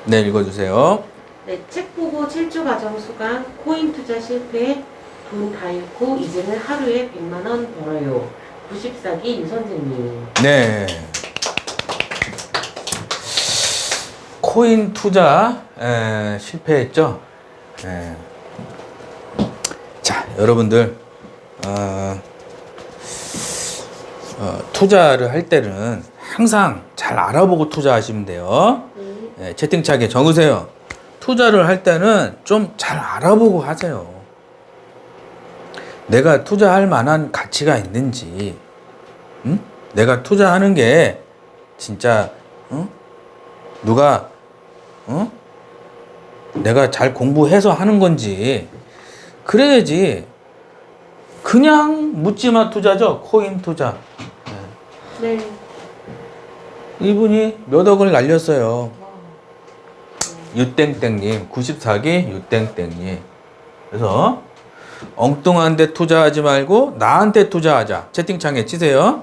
네, 읽어주세요. 네, 책 보고 7주 과정 수강, 코인 투자 실패, 돈 다 잃고 이제는 하루에 100만 원 벌어요. 94기 유선생님. 네. 코인 투자 실패했죠. 자, 여러분들 투자를 할 때는 항상 잘 알아보고 투자하시면 돼요. 채팅창에 적으세요. 투자를 할 때는 좀 잘 알아보고 하세요. 내가 투자할 만한 가치가 있는지, 응? 내가 투자하는 게 진짜 누가 내가 잘 공부해서 하는 건지 그래야지. 그냥 묻지마 투자죠. 코인 투자. 네. 이분이 몇 억을 날렸어요. 유땡땡님, 94기 유땡땡님. 그래서 엉뚱한 데 투자하지 말고 나한테 투자하자. 채팅창에 치세요.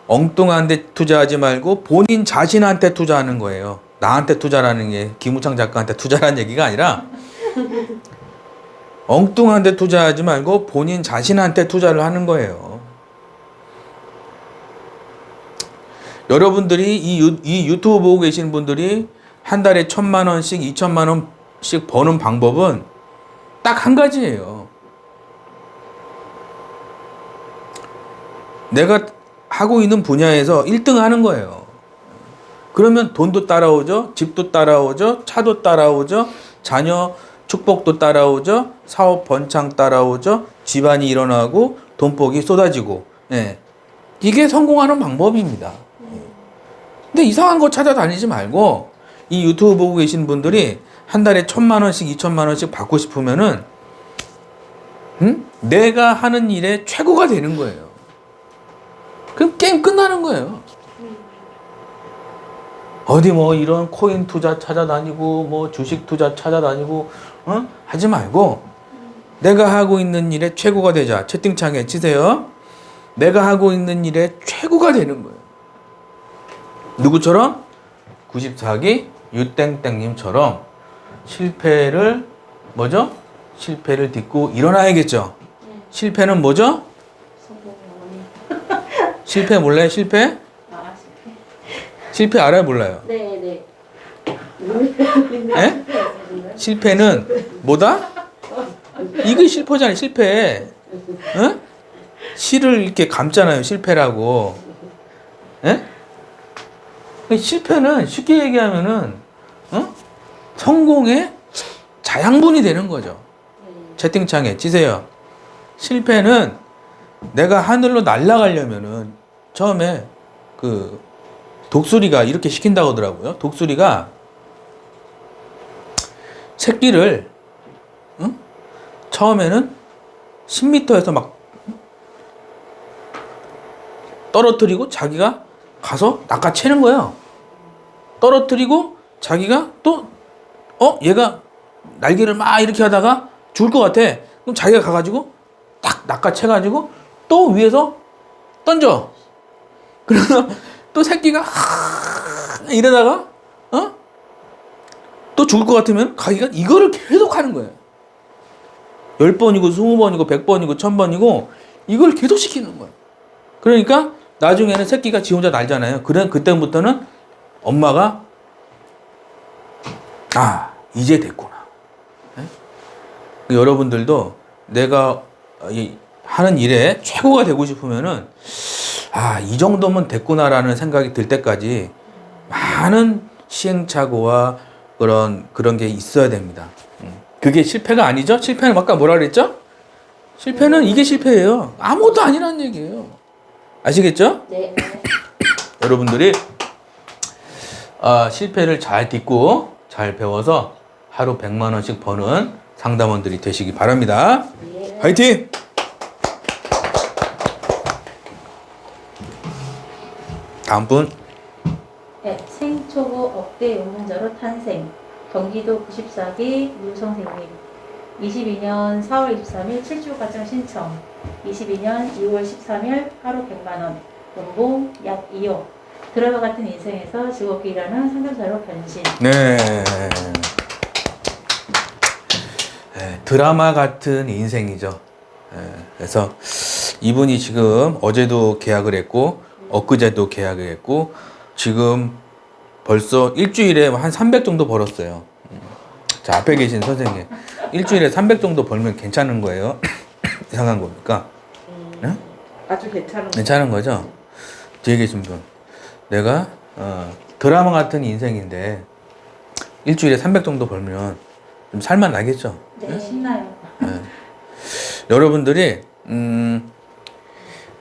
엉뚱한 데 투자하지 말고 본인 자신한테 투자하는 거예요. 나한테 투자라는 게 김우창 작가한테 투자라는 얘기가 아니라 엉뚱한 데 투자하지 말고 본인 자신한테 투자를 하는 거예요. 여러분들이 이 유튜브 보고 계시는 분들이 한 달에 1,000만 원씩 2,000만 원씩 버는 방법은 딱 한 가지예요. 내가 하고 있는 분야에서 1등 하는 거예요. 그러면 돈도 따라오죠. 집도 따라오죠. 차도 따라오죠. 자녀 축복도 따라오죠. 사업 번창 따라오죠. 집안이 일어나고 돈복이 쏟아지고. 이게 성공하는 방법입니다. 근데 이상한 거 찾아다니지 말고 이 유튜브 보고 계신 분들이 한 달에 1,000만 원씩 2,000만 원씩 받고 싶으면은 내가 하는 일에 최고가 되는 거예요. 그럼 게임 끝나는 거예요. 어디 뭐 이런 코인 투자 찾아다니고 뭐 주식 투자 찾아다니고 하지 말고 내가 하고 있는 일에 최고가 되자. 채팅창에 치세요. 내가 하고 있는 일에 최고가 되는 거예요. 누구처럼? 94기 유땡땡님처럼 실패를 뭐죠? 실패를 딛고 일어나야겠죠. 실패는 뭐죠? 실패 몰라요? 실패? 실패 알아요? 몰라요? 네. 에? 실패는 뭐다? 이게 실패잖아요. 실패. 응? 실을 이렇게 감잖아요. 실패라고. 에? 실패는 쉽게 얘기하면은 성공의 자양분이 되는 거죠. 채팅창에 치세요. 실패는 내가 하늘로 날아가려면은 처음에 그 독수리가 이렇게 시킨다고 하더라고요. 독수리가 새끼를 처음에는 10m에서 막 떨어뜨리고 자기가 가서 낚아채는 거예요. 떨어뜨리고 자기가 또 얘가 날개를 막 이렇게 하다가 죽을 것 같아. 그럼 자기가 가가지고 딱 낚아채가지고 또 위에서 던져. 그러면 또 새끼가 이러다가 또 죽을 것 같으면 자기가 이거를 계속 하는 거예요. 10번이고 20번이고 100번이고 1000번이고 이걸 계속 시키는 거예요. 그러니까 나중에는 새끼가 지 혼자 날잖아요. 그때부터는 엄마가 이제 됐구나. 여러분들도 내가 하는 일에 최고가 되고 싶으면은 이 정도면 됐구나라는 생각이 들 때까지 많은 시행착오와 그런 게 있어야 됩니다. 그게 실패가 아니죠? 실패는 아까 뭐라 그랬죠? 실패는 이게 실패예요. 아무것도 아니라는 얘기예요. 아시겠죠? 네. 여러분들이 실패를 잘 딛고 잘 배워서 하루 100만 원씩 버는 상담원들이 되시기 바랍니다. 네. 화이팅! 다음 분. 네, 생초보 억대 용문자로 탄생. 경기도 94기 유성생님. 22년 4월 23일 7주 과정 신청. 22년 2월 13일 하루 100만 원. 연봉 약 2억. 드라마 같은 인생에서 즐겁게 일하는 상담사로 변신. 네. 네, 드라마 같은 인생이죠. 네, 그래서 이분이 지금 어제도 계약을 했고 엊그제도 계약을 했고 지금 벌써 일주일에 한 300 정도 벌었어요. 자, 앞에 계신 선생님 일주일에 300 정도 벌면 괜찮은 거예요? 이상한 겁니까? 네? 아주 괜찮은 거죠? 뒤에 계신 분 내가 드라마 같은 인생인데 일주일에 300 정도 벌면 좀 살만 나겠죠? 네, 신나요. 네. 여러분들이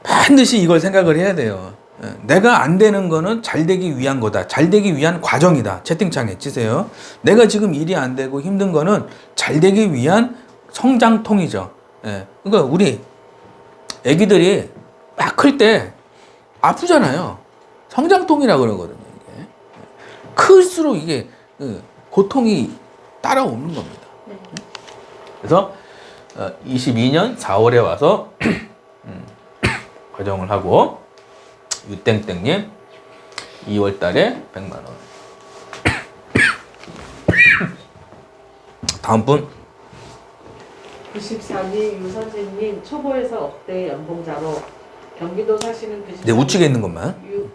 반드시 이걸 생각을 해야 돼요. 내가 안 되는 거는 잘 되기 위한 거다. 잘 되기 위한 과정이다. 채팅창에 치세요. 내가 지금 일이 안 되고 힘든 거는 잘 되기 위한 성장통이죠. 예. 그러니까 우리 애기들이 막 클 때 아프잖아요. 성장통이라 그러거든요. 이게. 클수록 이게 고통이 따라오는 겁니다. 네. 그래서 22년 4월에 와서 과정을 하고 유땡땡님 2월 달에 100만 원. 다음 분 94님 유선진님 초보에서 억대 연봉자로 경기도 사시는 94님 네, 우측에 있는 것만.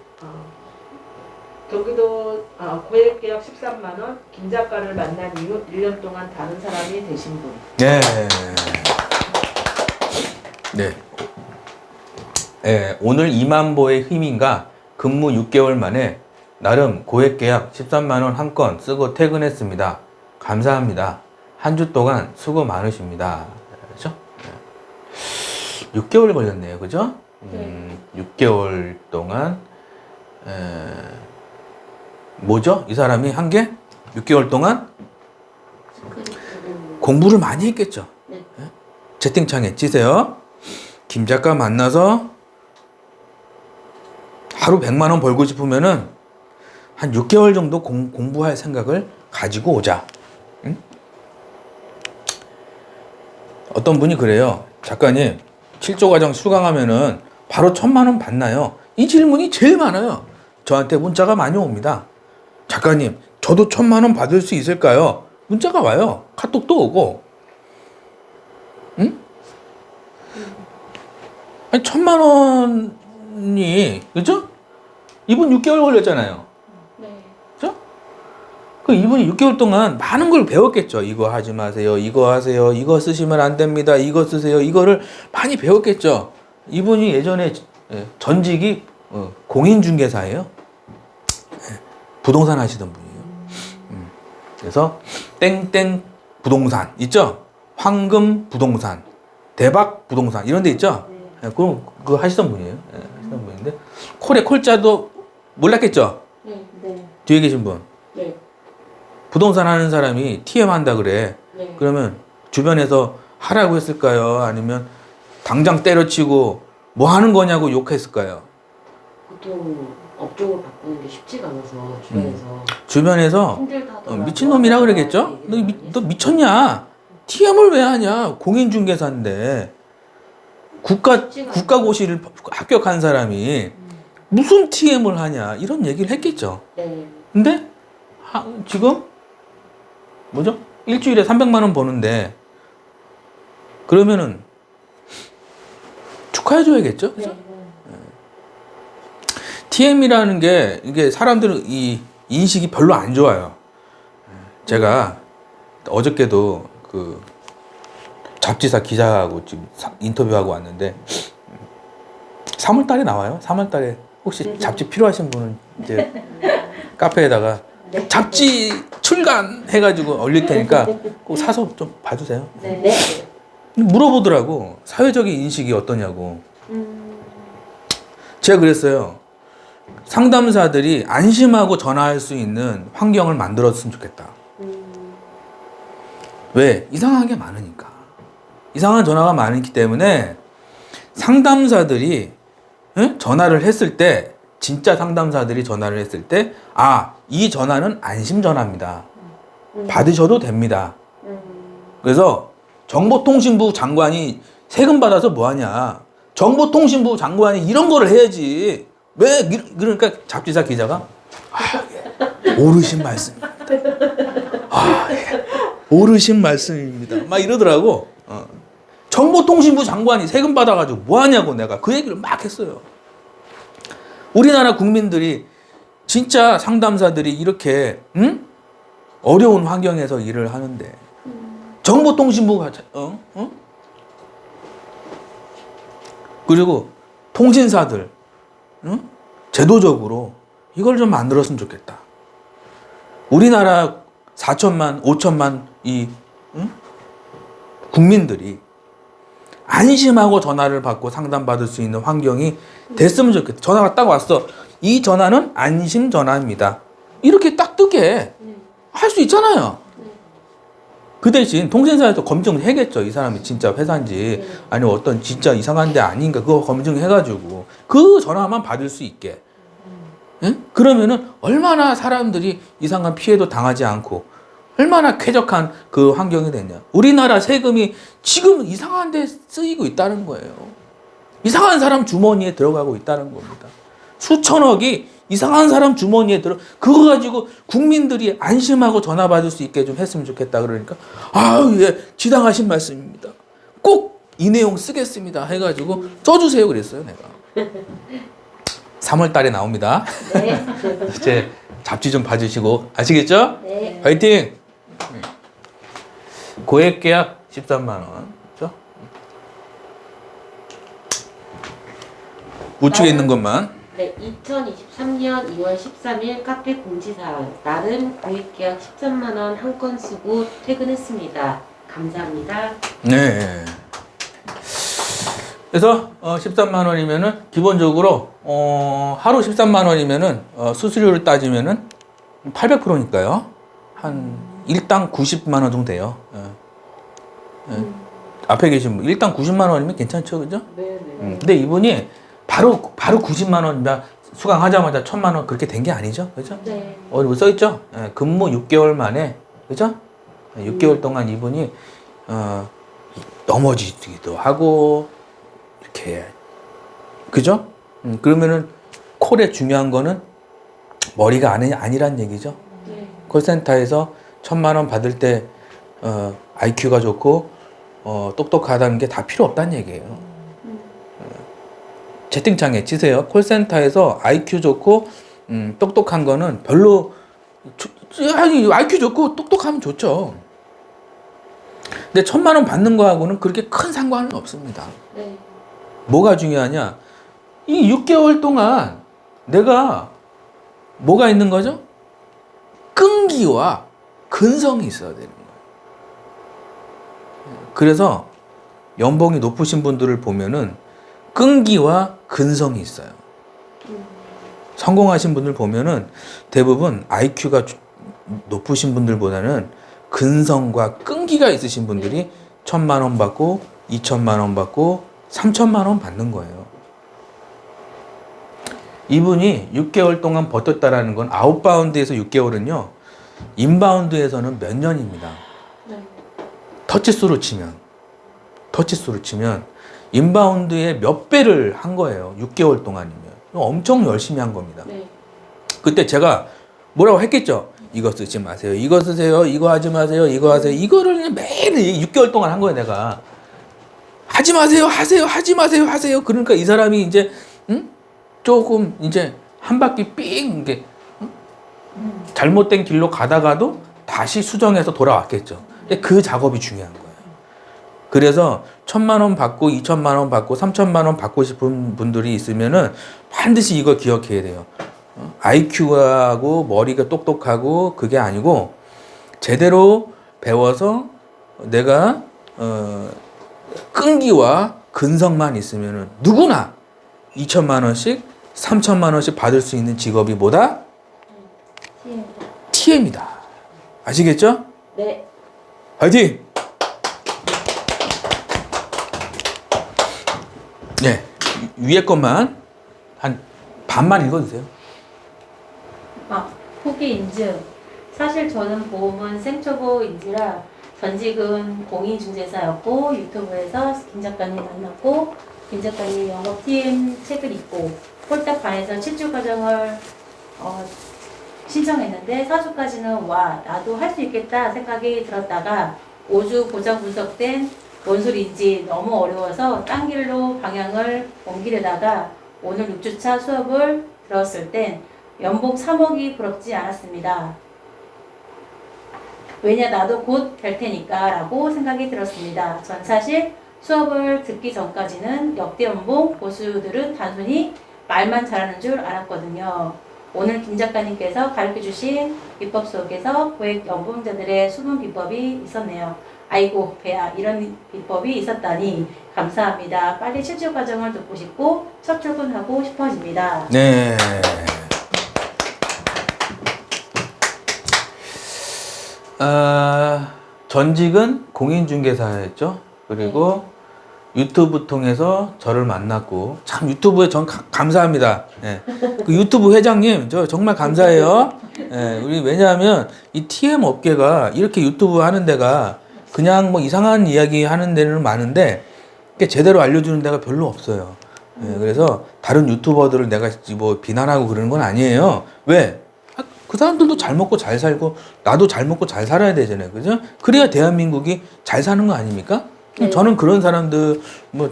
경기도 고액 계약 13만 원 김 작가를 만난 이후 1년 동안 다른 사람이 되신 분. 네. 네. 네. 오늘 2만 보의 힘인가 근무 6개월 만에 나름 고액 계약 13만 원 한 건 쓰고 퇴근했습니다. 감사합니다. 한 주 동안 수고 많으십니다. 그렇죠? 6개월 걸렸네요. 그죠? 6개월 동안 뭐죠? 이 사람이 한 게 6개월 동안 공부를 많이 했겠죠. 네. 채팅창에 치세요. 김 작가 만나서 하루 100만 원 벌고 싶으면은 한 6개월 정도 공부할 생각을 가지고 오자. 응? 어떤 분이 그래요. 작가님, 7조 과정 수강하면은 바로 1000만 원 받나요? 이 질문이 제일 많아요. 저한테 문자가 많이 옵니다. 작가님, 저도 1000만 원 받을 수 있을까요? 문자가 와요. 카톡도 오고. 응? 아니, 1000만 원이, 그죠? 이분 6개월 걸렸잖아요. 네. 그죠? 그 이분이 6개월 동안 많은 걸 배웠겠죠. 이거 하지 마세요. 이거 하세요. 이거 쓰시면 안 됩니다. 이거 쓰세요. 이거를 많이 배웠겠죠. 이분이 예전에 전직이 공인중개사예요. 부동산 하시던 분이에요. 그래서 땡땡 부동산 있죠? 황금 부동산, 대박 부동산 이런 데 있죠? 그거 하시던 분이에요. 하시던 분인데 콜에 콜자도 몰랐겠죠? 네. 네. 뒤에 계신 분. 네. 부동산 하는 사람이 TM 한다 그래. 네. 그러면 주변에서 하라고 했을까요? 아니면 당장 때려치고 뭐 하는 거냐고 욕했을까요? 보통 업종을 바꾸는 게 쉽지가 않아서 주변에서 힘들다더라고요. 미친놈이라 그러겠죠? 너 미쳤냐? TM을 왜 하냐? 공인중개사인데 국가고시를 합격한 사람이 무슨 TM을 하냐? 이런 얘기를 했겠죠. 네. 근데 지금 뭐죠? 일주일에 300만 원 버는데 그러면은 축하해줘야겠죠? 그죠? 네. TM이라는 게 이게 사람들은 이 인식이 별로 안 좋아요. 제가 어저께도 그 잡지사 기자하고 지금 인터뷰하고 왔는데 3월 달에 나와요. 3월 달에 혹시 잡지 필요하신 분은 이제 카페에다가 잡지 출간 해가지고 올릴 테니까 꼭 사서 좀 봐주세요. 네. 네. 물어보더라고. 사회적인 인식이 어떠냐고. 제가 그랬어요. 상담사들이 안심하고 전화할 수 있는 환경을 만들었으면 좋겠다. 왜? 이상한 게 많으니까. 이상한 전화가 많기 때문에 상담사들이 전화를 했을 때, 진짜 상담사들이 전화를 했을 때, 이 전화는 안심 전화입니다. 받으셔도 됩니다. 그래서 정보통신부 장관이 세금 받아서 뭐 하냐. 정보통신부 장관이 이런 거를 해야지. 그러니까 잡지사 기자가 오르신 말씀입니다. 오르신 말씀입니다. 막 이러더라고. 정보통신부 장관이 세금 받아가지고 뭐 하냐고 내가 그 얘기를 막 했어요. 우리나라 국민들이 진짜 상담사들이 이렇게 어려운 환경에서 일을 하는데 정보통신부가 그리고 통신사들 제도적으로 이걸 좀 만들었으면 좋겠다. 우리나라 4천만, 5천만 이 국민들이 안심하고 전화를 받고 상담받을 수 있는 환경이 됐으면 좋겠다. 전화가 딱 왔어. 이 전화는 안심 전화입니다. 이렇게 딱 뜨게 할 수 있잖아요. 그 대신 통신사에서 검증을 해겠죠. 이 사람이 진짜 회사인지 아니면 어떤 진짜 이상한 데 아닌가 그거 검증해가지고 그 전화만 받을 수 있게. 예? 그러면은 얼마나 사람들이 이상한 피해도 당하지 않고 얼마나 쾌적한 그 환경이 됐냐. 우리나라 세금이 지금 이상한 데 쓰이고 있다는 거예요. 이상한 사람 주머니에 들어가고 있다는 겁니다. 수천억이 이상한 사람 주머니에 그거 가지고 국민들이 안심하고 전화 받을 수 있게 좀 했으면 좋겠다. 그러니까 예, 지당하신 말씀입니다. 꼭 이 내용 쓰겠습니다. 해가지고 써주세요. 그랬어요, 내가. 3월 달에 나옵니다. 네. 이제 잡지 좀 봐주시고 아시겠죠? 네. 화이팅! 고액계약 13만 원. 그렇죠? 우측에 있는 것만. 네, 2023년 2월 13일 카페 공지사항. 나름 고액계약 13만 원 한 건 쓰고 퇴근했습니다. 감사합니다. 네. 그래서 13만 원이면은 기본적으로 하루 13만 원이면은 수수료를 따지면은 800%니까요. 한 일당 90만 원 정도 돼요. 앞에 계신 분 일당 90만 원이면 괜찮죠, 그죠? 네. 근데 이분이 바로 90만 원 수강하자마자 1,000만 원 그렇게 된 게 아니죠, 그죠? 네. 뭐 써 있죠? 근무 6개월 만에, 그죠? 6개월 동안 이분이 넘어지기도 하고 이렇게, 그죠? 그러면은 콜의 중요한 거는 머리가 아니란 얘기죠. 네. 콜센터에서 1,000만 원 받을 때 IQ가 좋고 똑똑하다는 게 다 필요 없다는 얘기예요. 채팅창에 치세요. 콜센터에서 IQ 좋고 똑똑한 거는 별로 아니 IQ 좋고 똑똑하면 좋죠. 근데 1,000만 원 받는 거하고는 그렇게 큰 상관은 없습니다. 네. 뭐가 중요하냐? 이 6개월 동안 내가 뭐가 있는 거죠? 끈기와 근성이 있어야 되는 거예요. 그래서 연봉이 높으신 분들을 보면은 끈기와 근성이 있어요. 성공하신 분들 보면은 대부분 IQ가 높으신 분들보다는 근성과 끈기가 있으신 분들이 1,000만 원 받고 2,000만 원 받고 3,000만 원 받는 거예요. 이분이 6개월 동안 버텼다라는 건 아웃바운드에서 6개월은요. 인바운드에서는 몇 년입니다. 네. 터치수로 치면 인바운드의 몇 배를 한 거예요. 6개월 동안이면. 엄청 열심히 한 겁니다. 네. 그때 제가 뭐라고 했겠죠? 이거 쓰지 마세요. 이거 쓰세요. 이거 하지 마세요. 이거 하세요. 이거를 그냥 매일 6개월 동안 한 거예요, 내가. 하지 마세요. 하세요. 하지 마세요. 하세요. 그러니까 이 사람이 이제 조금 이제 한 바퀴 삥 이게 잘못된 길로 가다가도 다시 수정해서 돌아왔겠죠. 근데 그 작업이 중요한 거예요. 그래서 1,000만 원 받고 2,000만 원 받고 3,000만 원 받고 싶은 분들이 있으면은 반드시 이거 기억해야 돼요. IQ하고 머리가 똑똑하고 그게 아니고 제대로 배워서 내가 끈기와 근성만 있으면은 누구나 2,000만 원씩 3,000만 원씩 받을 수 있는 직업이 뭐다? TM이다. 아시겠죠? 네. 화이팅! 네, 위에 것만 한 반만 읽어주세요. 후기 인증. 사실 저는 보험은 생초보인지라 전직은 공인중개사였고 유튜브에서 김 작가님 만났고 김 작가님 영어 TM 책을 읽고 홀딱 반해서 7주 과정을 신청했는데 4주까지는 와 나도 할 수 있겠다 생각이 들었다가 5주 고장 분석된 뭔 소리인지 너무 어려워서 딴 길로 방향을 옮기려다가 오늘 6주차 수업을 들었을 땐 연봉 3억이 부럽지 않았습니다. 왜냐 나도 곧 될 테니까 라고 생각이 들었습니다. 전 사실 수업을 듣기 전까지는 역대 연봉 보수들은 단순히 말만 잘하는 줄 알았거든요. 오늘 김 작가님께서 가르쳐주신 비법 속에서 고액 연봉자들의 숨은 비법이 있었네요. 아이고 배야 이런 비법이 있었다니 감사합니다. 빨리 7주 과정을 듣고 싶고 첫 출근하고 싶어집니다. 네. 전직은 공인중개사였죠. 그리고 유튜브 통해서 저를 만났고 참 유튜브에 전 감사합니다. 예. 그 유튜브 회장님 저 정말 감사해요. 예. 우리 왜냐하면 이 TM 업계가 이렇게 유튜브 하는 데가 그냥 뭐 이상한 이야기 하는 데는 많은데 제대로 알려주는 데가 별로 없어요. 예. 그래서 다른 유튜버들을 내가 뭐 비난하고 그러는 건 아니에요. 왜? 그 사람들도 잘 먹고 잘 살고 나도 잘 먹고 잘 살아야 되잖아요. 그죠? 그래야 대한민국이 잘 사는 거 아닙니까? 네. 저는 그런 사람들 뭐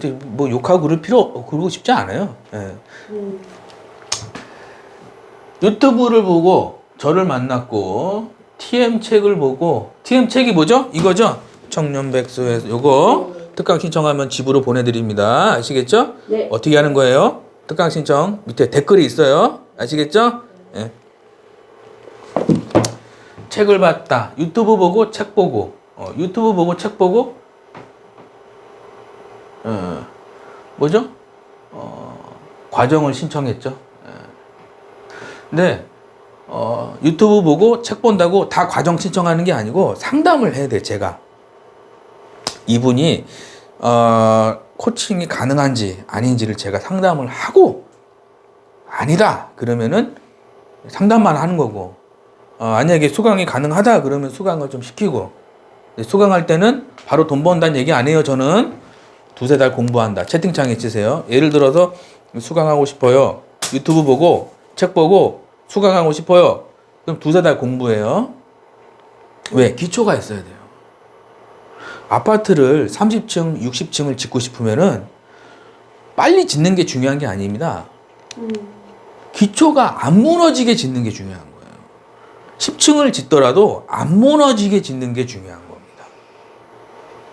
욕하고 그러고 싶지 않아요. 예. 유튜브를 보고 저를 만났고 TM 책을 보고 TM 책이 뭐죠? 이거죠? 청년백수에서 요거 특강 신청하면 집으로 보내드립니다. 아시겠죠? 네. 어떻게 하는 거예요? 특강 신청 밑에 댓글이 있어요. 아시겠죠? 예. 책을 봤다. 유튜브 보고 책 보고 유튜브 보고 책 보고 뭐죠? 과정을 신청했죠. 근데 유튜브 보고 책 본다고 다 과정 신청하는 게 아니고 상담을 해야 돼. 제가 이분이 코칭이 가능한지 아닌지를 제가 상담을 하고 아니다 그러면은 상담만 하는 거고 만약에 수강이 가능하다 그러면 수강을 좀 시키고 수강할 때는 바로 돈 번다는 얘기 안 해요. 저는 두세 달 공부한다. 채팅창에 치세요. 예를 들어서 수강하고 싶어요. 유튜브 보고 책 보고 수강하고 싶어요. 그럼 두세 달 공부해요. 왜? 기초가 있어야 돼요. 아파트를 30층, 60층을 짓고 싶으면은 빨리 짓는 게 중요한 게 아닙니다. 기초가 안 무너지게 짓는 게 중요한 거예요. 10층을 짓더라도 안 무너지게 짓는 게 중요한 겁니다.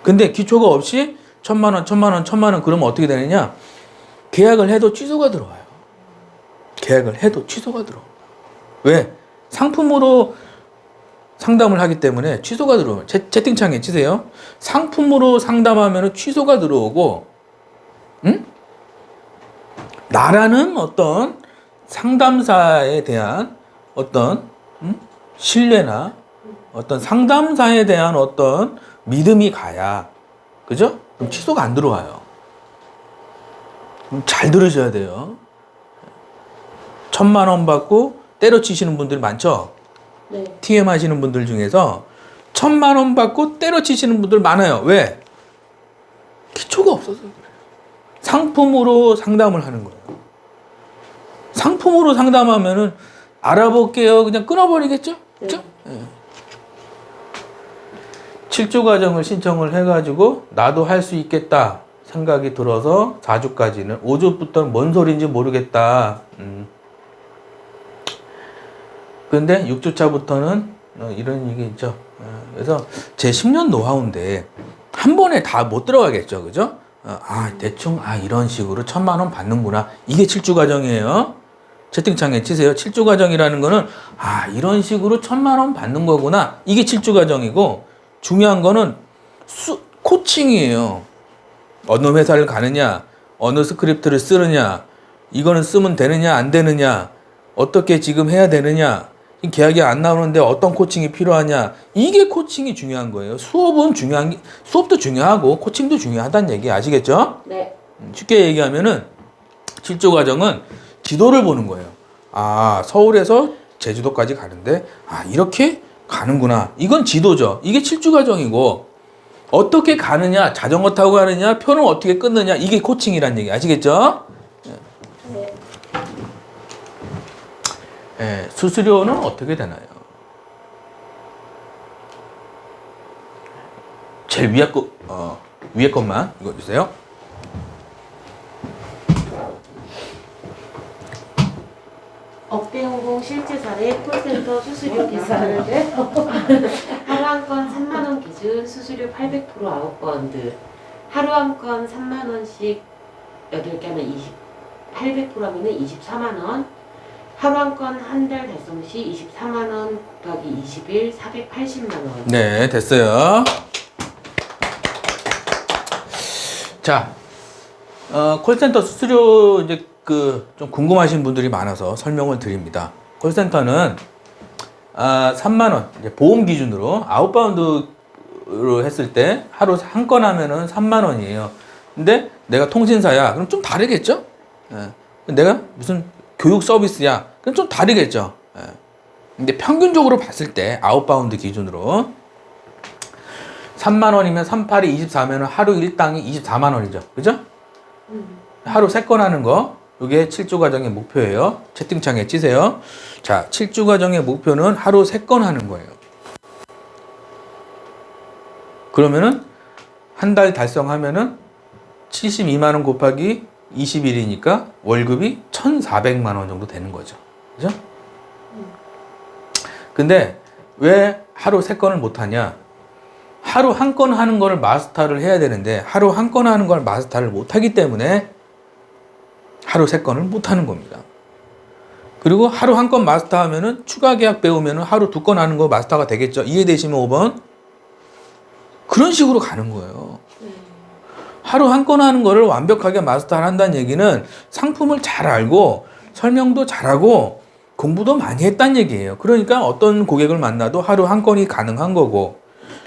근데 기초가 없이 1,000만 원, 1,000만 원, 1,000만 원 그러면 어떻게 되느냐? 계약을 해도 취소가 들어와요. 계약을 해도 취소가 들어옵니다. 왜? 상품으로 상담을 하기 때문에 취소가 들어오면 채팅창에 치세요. 상품으로 상담하면 취소가 들어오고 나라는 어떤 상담사에 대한 어떤 신뢰나 어떤 상담사에 대한 어떤 믿음이 가야 그죠? 그럼 취소가 안 들어와요. 그럼 잘 들으셔야 돼요. 1,000만 원 받고 때려치시는 분들 많죠? 네. TM 하시는 분들 중에서 1,000만 원 받고 때려치시는 분들 많아요. 왜? 기초가 없어서 그래요. 상품으로 상담을 하는 거예요. 상품으로 상담하면은 알아볼게요. 그냥 끊어버리겠죠? 그죠? 네. 7주 과정을 신청을 해가지고 나도 할 수 있겠다 생각이 들어서 4주까지는 5주부터는 뭔 소리인지 모르겠다. 근데 6주차부터는 이런 얘기 있죠. 그래서 제 10년 노하우인데 한 번에 다 못 들어가겠죠. 그죠? 대충 이런 식으로 1,000만 원 받는구나. 이게 7주 과정이에요. 채팅창에 치세요. 7주 과정이라는 거는 이런 식으로 1,000만 원 받는 거구나. 이게 7주 과정이고 중요한 거는 코칭이에요. 어느 회사를 가느냐, 어느 스크립트를 쓰느냐, 이거는 쓰면 되느냐, 안 되느냐, 어떻게 지금 해야 되느냐, 계약이 안 나오는데 어떤 코칭이 필요하냐, 이게 코칭이 중요한 거예요. 수업도 중요하고 코칭도 중요하다는 얘기 아시겠죠? 네. 쉽게 얘기하면은 7주 과정은 지도를 보는 거예요. 서울에서 제주도까지 가는데 이렇게 가는구나. 이건 지도죠. 이게 7주 과정이고 어떻게 가느냐, 자전거 타고 가느냐, 표는 어떻게 끊느냐, 이게 코칭이란 얘기 아시겠죠? 네. 예, 수수료는 어떻게 되나요? 제일 위에 것만 읽어주세요. 억대 연봉 실제 사례 콜센터 수수료 계산하는데 하루 한 건 3만 원 기준 수수료 800% 아웃바운드 하루 한 건 3만 원씩 8개 하면 800% 하면은 24만 원 하루 한 건 한 달 달성 시 24만 원 곱하기 20일 480만 원. 네, 됐어요. 자, 콜센터 수수료 이제 좀 궁금하신 분들이 많아서 설명을 드립니다. 콜센터는 3만 원 이제 보험 기준으로 아웃바운드로 했을 때 하루 한 건 하면은 3만 원이에요. 근데 내가 통신사야. 그럼 좀 다르겠죠? 예. 내가 무슨 교육 서비스야. 그럼 좀 다르겠죠? 예. 근데 평균적으로 봤을 때 아웃바운드 기준으로 3만 원이면 3, 8이 24면 하루 일당이 24만 원이죠. 그죠? 하루 3건 하는 거. 이게 7주 과정의 목표예요. 채팅창에 치세요. 자, 7주 과정의 목표는 하루 3건 하는 거예요. 그러면은 한 달 달성하면은 72만 원 곱하기 20일이니까 월급이 1,400만 원 정도 되는 거죠. 그죠? 근데 왜 하루 3건을 못 하냐? 하루 한 건 하는 거를 마스터를 해야 되는데 하루 한 건 하는 걸 마스터를 못 하기 때문에 하루 3건을 못 하는 겁니다. 그리고 하루 한 건 마스터하면은 추가 계약 배우면은 하루 2건 하는 거 마스터가 되겠죠. 이해되시면 5번. 그런 식으로 가는 거예요. 하루 한 건 하는 거를 완벽하게 마스터를 한다는 얘기는 상품을 잘 알고 설명도 잘하고 공부도 많이 했다는 얘기예요. 그러니까 어떤 고객을 만나도 하루 한 건이 가능한 거고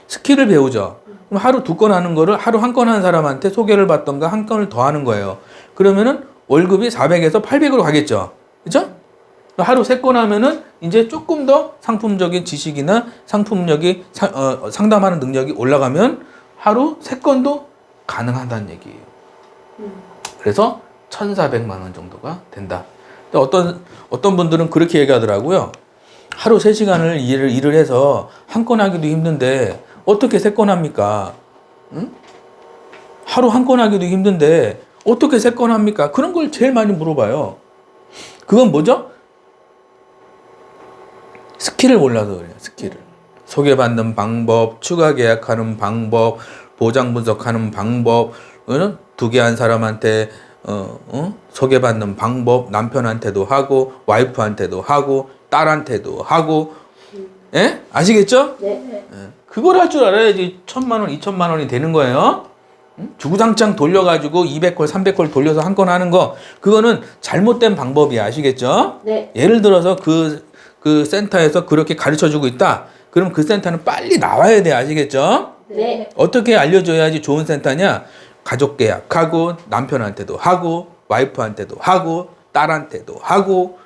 스킬을 배우죠. 그럼 하루 2건 하는 거를 하루 한 건 하는 사람한테 소개를 받던가 한 건을 더 하는 거예요. 그러면은 월급이 400에서 800으로 가겠죠. 그죠? 하루 3건 하면은 이제 조금 더 상품적인 지식이나 상품력이 상담하는 능력이 올라가면 하루 3건도 가능하다는 얘기예요. 그래서 1,400만 원 정도가 된다. 어떤 분들은 그렇게 얘기하더라고요. 하루 3시간을 일을 해서 한 건 하기도 힘든데 어떻게 3건 합니까? 응? 하루 한 건 하기도 힘든데 어떻게 3건 합니까? 그런 걸 제일 많이 물어봐요. 그건 뭐죠? 스킬을 몰라서 그래요. 스킬을. 소개받는 방법, 추가 계약하는 방법, 보장 분석하는 방법, 2개 한 사람한테 소개받는 방법, 남편한테도 하고 와이프한테도 하고 딸한테도 하고, 예? 아시겠죠? 네. 예. 그걸 할 줄 알아야지 1,000만 원, 2,000만 원이 되는 거예요. 주구장창 돌려가지고 200콜, 300콜 돌려서 한 건 하는 거, 그거는 잘못된 방법이야. 아시겠죠? 네. 예를 들어서 그 센터에서 그렇게 가르쳐주고 있다. 그럼 그 센터는 빨리 나와야 돼. 아시겠죠? 네. 어떻게 알려줘야지 좋은 센터냐? 가족 계약하고 남편한테도 하고 와이프한테도 하고 딸한테도 하고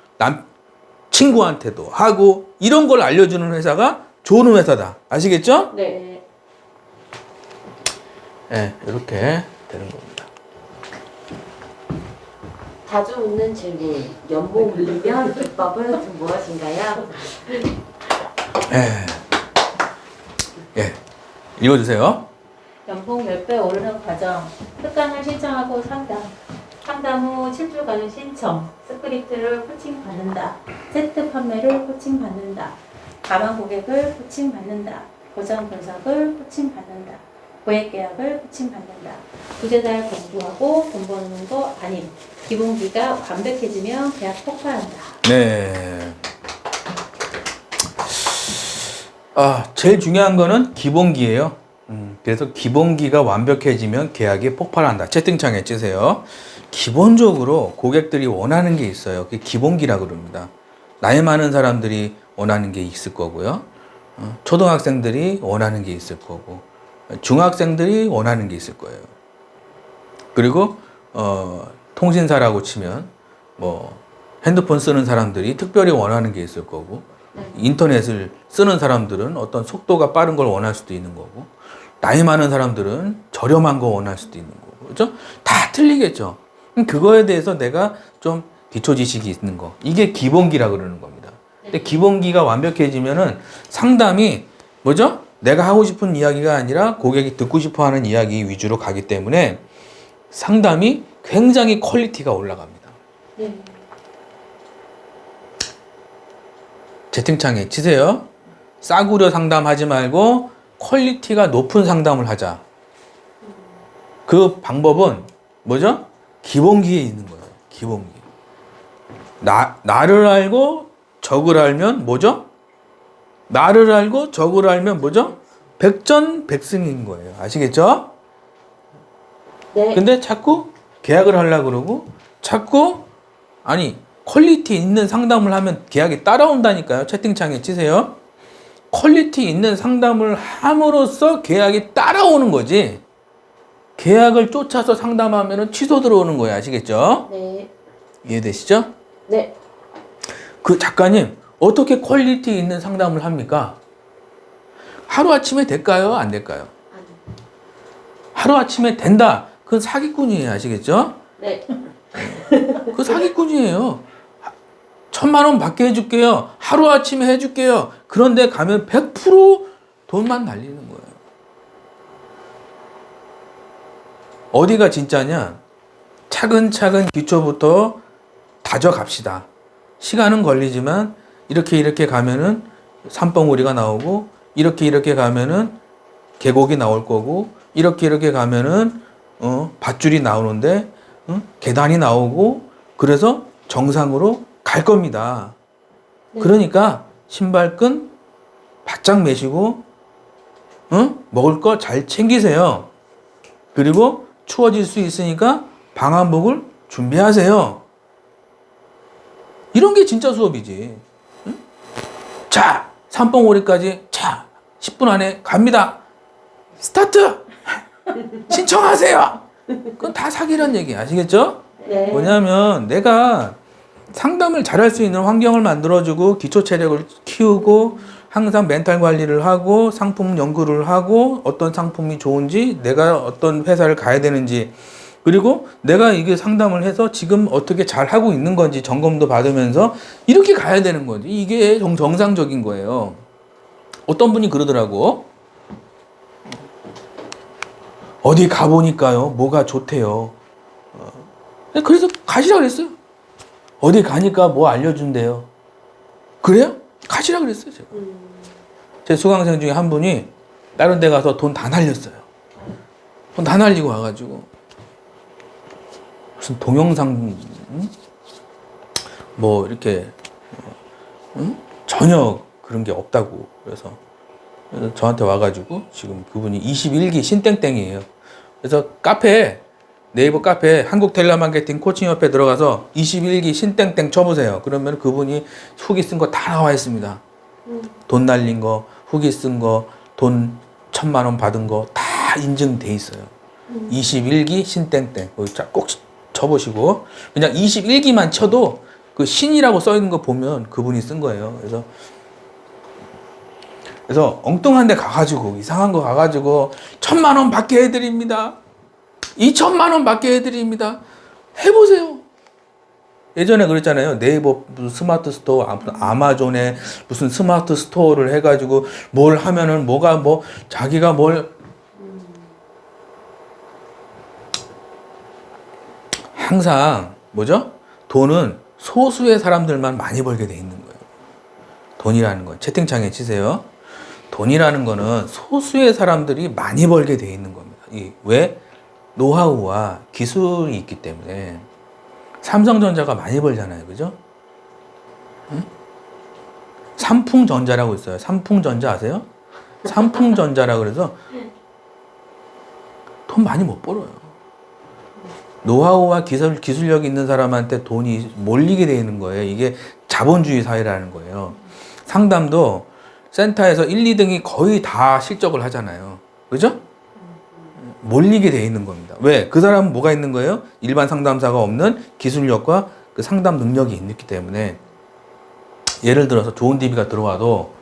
친구한테도 하고 이런 걸 알려주는 회사가 좋은 회사다. 아시겠죠? 네. 네, 이렇게 되는 겁니다. 자주 묻는 질문. 연봉 올리면 비법은 무엇인가요? 예, 읽어주세요. 연봉 10배 오르는 과정, 특강을 신청하고 상담 후 7주 가는 신청, 스크립트를 코칭받는다, 세트 판매를 코칭받는다, 가망 고객을 코칭받는다, 보장 분석을 코칭받는다, 고액 계약을 코칭받는다, 두세 달 공부하고 돈 버는 거 아님, 기본기가 완벽해지면 계약 폭파한다. 네. 제일 중요한 거는 기본기예요. 그래서 기본기가 완벽해지면 계약이 폭발한다. 채팅창에 치세요. 기본적으로 고객들이 원하는 게 있어요. 그게 기본기라 그럽니다. 나이 많은 사람들이 원하는 게 있을 거고요. 초등학생들이 원하는 게 있을 거고, 중학생들이 원하는 게 있을 거예요. 그리고 통신사라고 치면 뭐 핸드폰 쓰는 사람들이 특별히 원하는 게 있을 거고, 인터넷을 쓰는 사람들은 어떤 속도가 빠른 걸 원할 수도 있는 거고, 나이 많은 사람들은 저렴한 거 원할 수도 있는 거고, 그죠? 다 틀리겠죠. 그거에 대해서 내가 좀 기초 지식이 있는 거. 이게 기본기라 그러는 겁니다. 근데 기본기가 완벽해지면은 상담이 뭐죠? 내가 하고 싶은 이야기가 아니라 고객이 듣고 싶어 하는 이야기 위주로 가기 때문에 상담이 굉장히 퀄리티가 올라갑니다. 네. 채팅창에 치세요. 싸구려 상담하지 말고 퀄리티가 높은 상담을 하자. 그 방법은 뭐죠? 기본기에 있는 거예요. 기본기. 나를 알고 적을 알면 뭐죠? 나를 알고 적을 알면 뭐죠? 백전백승인 거예요. 아시겠죠? 네. 근데 자꾸 계약을 하려고 그러고 자꾸 아니 퀄리티 있는 상담을 하면 계약이 따라온다니까요. 채팅창에 치세요. 퀄리티 있는 상담을 함으로써 계약이 따라오는 거지. 계약을 쫓아서 상담하면 취소 들어오는 거예요. 아시겠죠? 네. 이해되시죠? 네. 그 작가님 어떻게 퀄리티 있는 상담을 합니까? 하루아침에 될까요? 안 될까요? 아니. 하루아침에 된다. 그건 사기꾼이에요. 아시겠죠? 네. 그 사기꾼이에요. 1,000,000원 받게 해줄게요. 하루아침에 해줄게요. 그런데 가면 100% 돈만 날리는 거예요. 어디가 진짜냐? 차근차근 기초부터 다져갑시다. 시간은 걸리지만 이렇게 가면은 산봉우리가 나오고 이렇게 가면은 계곡이 나올 거고 이렇게 가면은 밧줄이 나오는데 계단이 나오고 그래서 정상으로 갈 겁니다. 네. 그러니까 신발끈 바짝 매시고 먹을 거 잘 챙기세요. 그리고 추워질 수 있으니까 방한복을 준비하세요. 이런 게 진짜 수업이지. 응? 자, 산봉우리까지 자 10분 안에 갑니다. 스타트! 신청하세요. 그건 다 사기란 얘기 아시겠죠? 네. 뭐냐면 내가 상담을 잘할 수 있는 환경을 만들어주고 기초 체력을 키우고 항상 멘탈 관리를 하고 상품 연구를 하고 어떤 상품이 좋은지 내가 어떤 회사를 가야 되는지 그리고 내가 이게 상담을 해서 지금 어떻게 잘 하고 있는 건지 점검도 받으면서 이렇게 가야 되는 거지. 이게 정상적인 거예요. 어떤 분이 그러더라고. 어디 가보니까요, 뭐가 좋대요. 그래서 가시라 그랬어요. 어디 가니까 뭐 알려준대요. 그래요? 가시라 그랬어요, 제가. 제 수강생 중에 한 분이 다른 데 가서 돈 다 날렸어요. 돈 다 날리고 와가지고. 무슨 동영상, 뭐, 이렇게, 전혀 그런 게 없다고. 그래서 저한테 와가지고 지금 그분이 21기 신땡땡이에요. 그래서 네이버 카페 한국텔레마케팅 코칭협회 들어가서 21기 신땡땡 쳐보세요. 그러면 그분이 후기 쓴 거 다 나와 있습니다. 돈 날린 거, 후기 쓴 거, 돈 1,000,000원 받은 거 다 인증돼 있어요. 21기 신땡땡. 꼭 쳐보시고 그냥 21기만 쳐도 그 신이라고 써 있는 거 보면 그분이 쓴 거예요. 그래서 엉뚱한 데 가가지고 이상한 거 가가지고 1,000,000원 받게 해드립니다. 2,000,000원 받게 해드립니다. 해보세요. 예전에 그랬잖아요. 네이버 무슨 스마트 스토어, 아마존에 무슨 스마트 스토어를 해가지고 뭘 하면은 뭐가 뭐 자기가 뭘 항상 뭐죠? 돈은 소수의 사람들만 많이 벌게 돼 있는 거예요. 돈이라는 건 채팅창에 치세요. 돈이라는 거는 소수의 사람들이 많이 벌게 돼 있는 겁니다. 왜? 노하우와 기술이 있기 때문에 삼성전자가 많이 벌잖아요. 그죠? 응? 삼풍전자라고 있어요. 삼풍전자 아세요? 삼풍전자라고 그래서 돈 많이 못 벌어요. 노하우와 기술력이 있는 사람한테 돈이 몰리게 되어 있는 거예요. 이게 자본주의 사회라는 거예요. 상담도 센터에서 1, 2등이 거의 다 실적을 하잖아요. 그죠? 몰리게 되어 있는 겁니다. 왜? 그 사람은 뭐가 있는 거예요? 일반 상담사가 없는 기술력과 그 상담 능력이 있기 때문에 예를 들어서 좋은 DB가 들어와도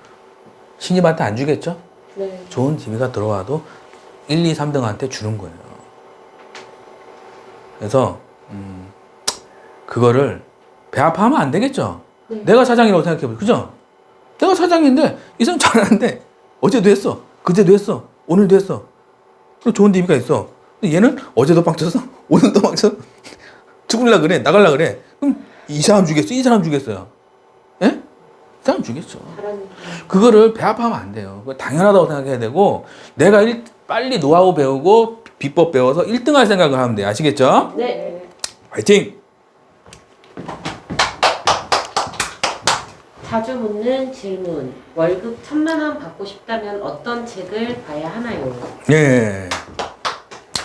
신입한테 안 주겠죠? 네. 좋은 DB가 들어와도 1, 2, 3등한테 주는 거예요. 그래서 그거를 배합하면 안 되겠죠. 네. 내가 사장이라고 생각해보죠. 그죠? 내가 사장인데 이 사람 잘하는데 어제도 했어, 그제도 했어, 오늘도 했어. 그리고 좋은 DB가 있어. 근데 얘는 어제도 빵쳤어, 오늘도 빵쳤어. 죽을라 그래, 나갈라 그래. 그럼 이 사람 주겠어, 이 사람 주겠어요? 예? 이 사람 주겠죠. 잘하는 그거를 배합하면 안 돼요. 그거 당연하다고 생각해야 되고, 내가 빨리 노하우 배우고 비법 배워서 1등 할 생각을 하면 돼요. 아시겠죠? 네. 화이팅! 자주 묻는 질문. 월급 1,000만 원 받고 싶다면 어떤 책을 봐야 하나요? 예.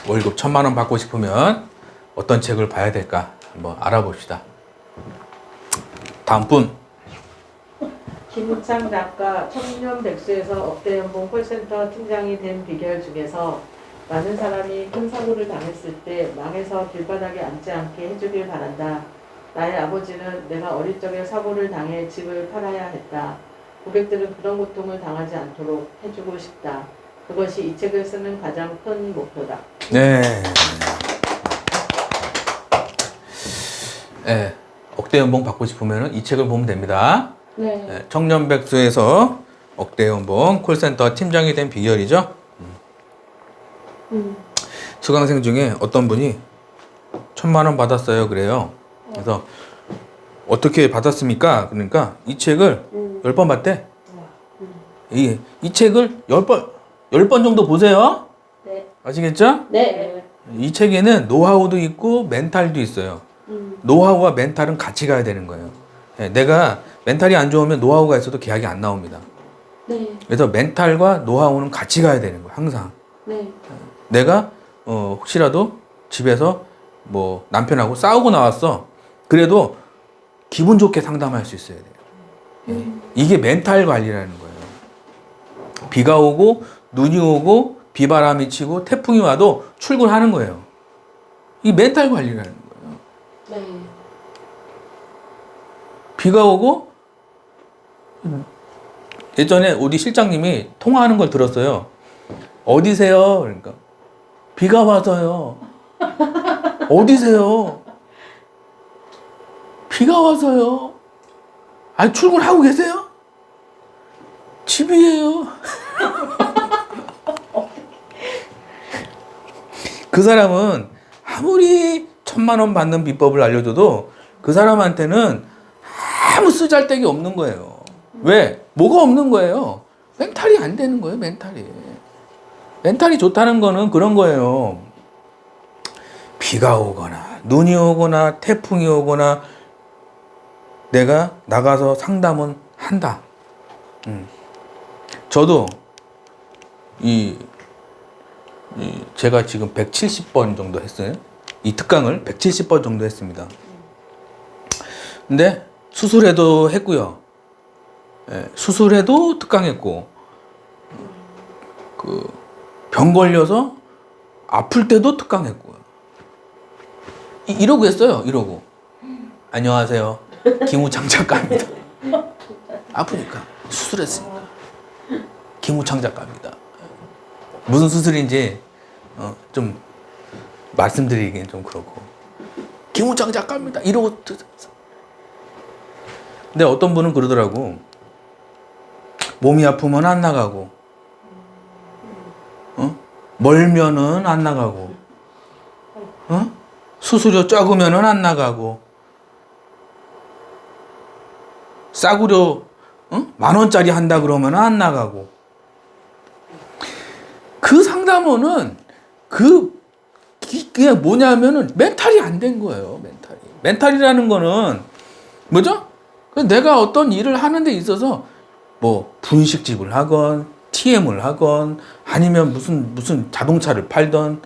월급 1,000만 원 받고 싶으면 어떤 책을 봐야 될까? 한번 알아봅시다. 다음 분. 김우창 작가 청년백수에서 억대 연봉 콜센터 팀장이 된 비결 중에서 많은 사람이 큰 사고를 당했을 때 망해서 길바닥에 앉지 않게 해주길 바란다. 나의 아버지는 내가 어릴 적에 사고를 당해 집을 팔아야 했다. 고객들은 그런 고통을 당하지 않도록 해주고 싶다. 그것이 이 책을 쓰는 가장 큰 목표다. 네. 네. 억대 연봉 받고 싶으면 이 책을 보면 됩니다. 네. 네. 청년백수에서 억대 연봉 콜센터 팀장이 된 비결이죠. 수강생 중에 어떤 분이 1,000만 원 받았어요. 그래요. 그래서 어떻게 받았습니까? 그러니까 이 책을 10번 봤대. 이 책을 10번 정도 보세요. 네. 아시겠죠? 네. 이 책에는 노하우도 있고 멘탈도 있어요. 노하우와 멘탈은 같이 가야 되는 거예요. 예, 내가 멘탈이 안 좋으면 노하우가 있어도 계약이 안 나옵니다. 네. 그래서 멘탈과 노하우는 같이 가야 되는 거예요. 항상. 네. 내가 혹시라도 집에서 뭐 남편하고 싸우고 나왔어. 그래도 기분 좋게 상담할 수 있어야 돼요. 예. 이게 멘탈 관리라는 거예요. 비가 오고 눈이 오고 비바람이 치고 태풍이 와도 출근하는 거예요. 이 멘탈 관리라는 거예요. 네. 비가 오고 예전에 우리 실장님이 통화하는 걸 들었어요. 어디세요? 그러니까 비가 와서요. 어디세요? 비가 와서요. 아니 출근하고 계세요? 집이에요. 그 사람은 아무리 1,000만 원 받는 비법을 알려줘도 그 사람한테는 아무 쓰잘데기 없는 거예요. 왜? 뭐가 없는 거예요? 멘탈이 안 되는 거예요, 멘탈이. 멘탈이 좋다는 거는 그런 거예요. 비가 오거나, 눈이 오거나, 태풍이 오거나, 내가 나가서 상담은 한다. 저도 제가 지금 170번 정도 했어요. 이 특강을 170번 정도 했습니다. 근데 수술해도 했고요. 예, 수술해도 특강했고, 병 걸려서 아플 때도 특강했고요. 이러고 했어요. 이러고. 안녕하세요. 김우창 작가입니다. 아프니까 수술했으니까. 김우창 작가입니다. 무슨 수술인지 좀 말씀드리기엔 좀 그렇고. 김우창 작가입니다. 이러고. 근데 어떤 분은 그러더라고. 몸이 아프면 안 나가고, 멀면은 안 나가고, 수수료 적으면은 안 나가고, 싸구려 10,000원짜리 한다 그러면 안 나가고. 그 상담원은 그게 뭐냐면은 멘탈이 안 된 거예요. 멘탈이라는 거는 뭐죠? 내가 어떤 일을 하는 데 있어서 뭐 분식집을 하건 TM을 하건 아니면 무슨 자동차를 팔던,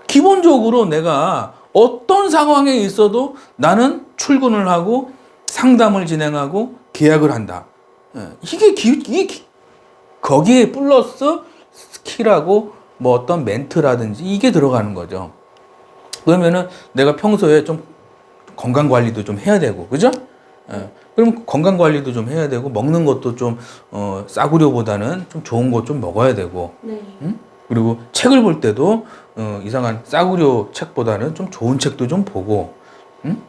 기본적으로 내가 어떤 상황에 있어도 나는 출근을 하고 상담을 진행하고 계약을 한다. 이게 거기에 플러스 스킬하고 뭐 어떤 멘트라든지 이게 들어가는 거죠. 그러면은 내가 평소에 좀 건강 관리도 좀 해야 되고, 그죠? 그럼 건강 관리도 좀 해야 되고, 먹는 것도 좀 싸구려보다는 좀 좋은 거 좀 먹어야 되고, 네. 응? 그리고 책을 볼 때도 이상한 싸구려 책보다는 좀 좋은 책도 좀 보고, 응?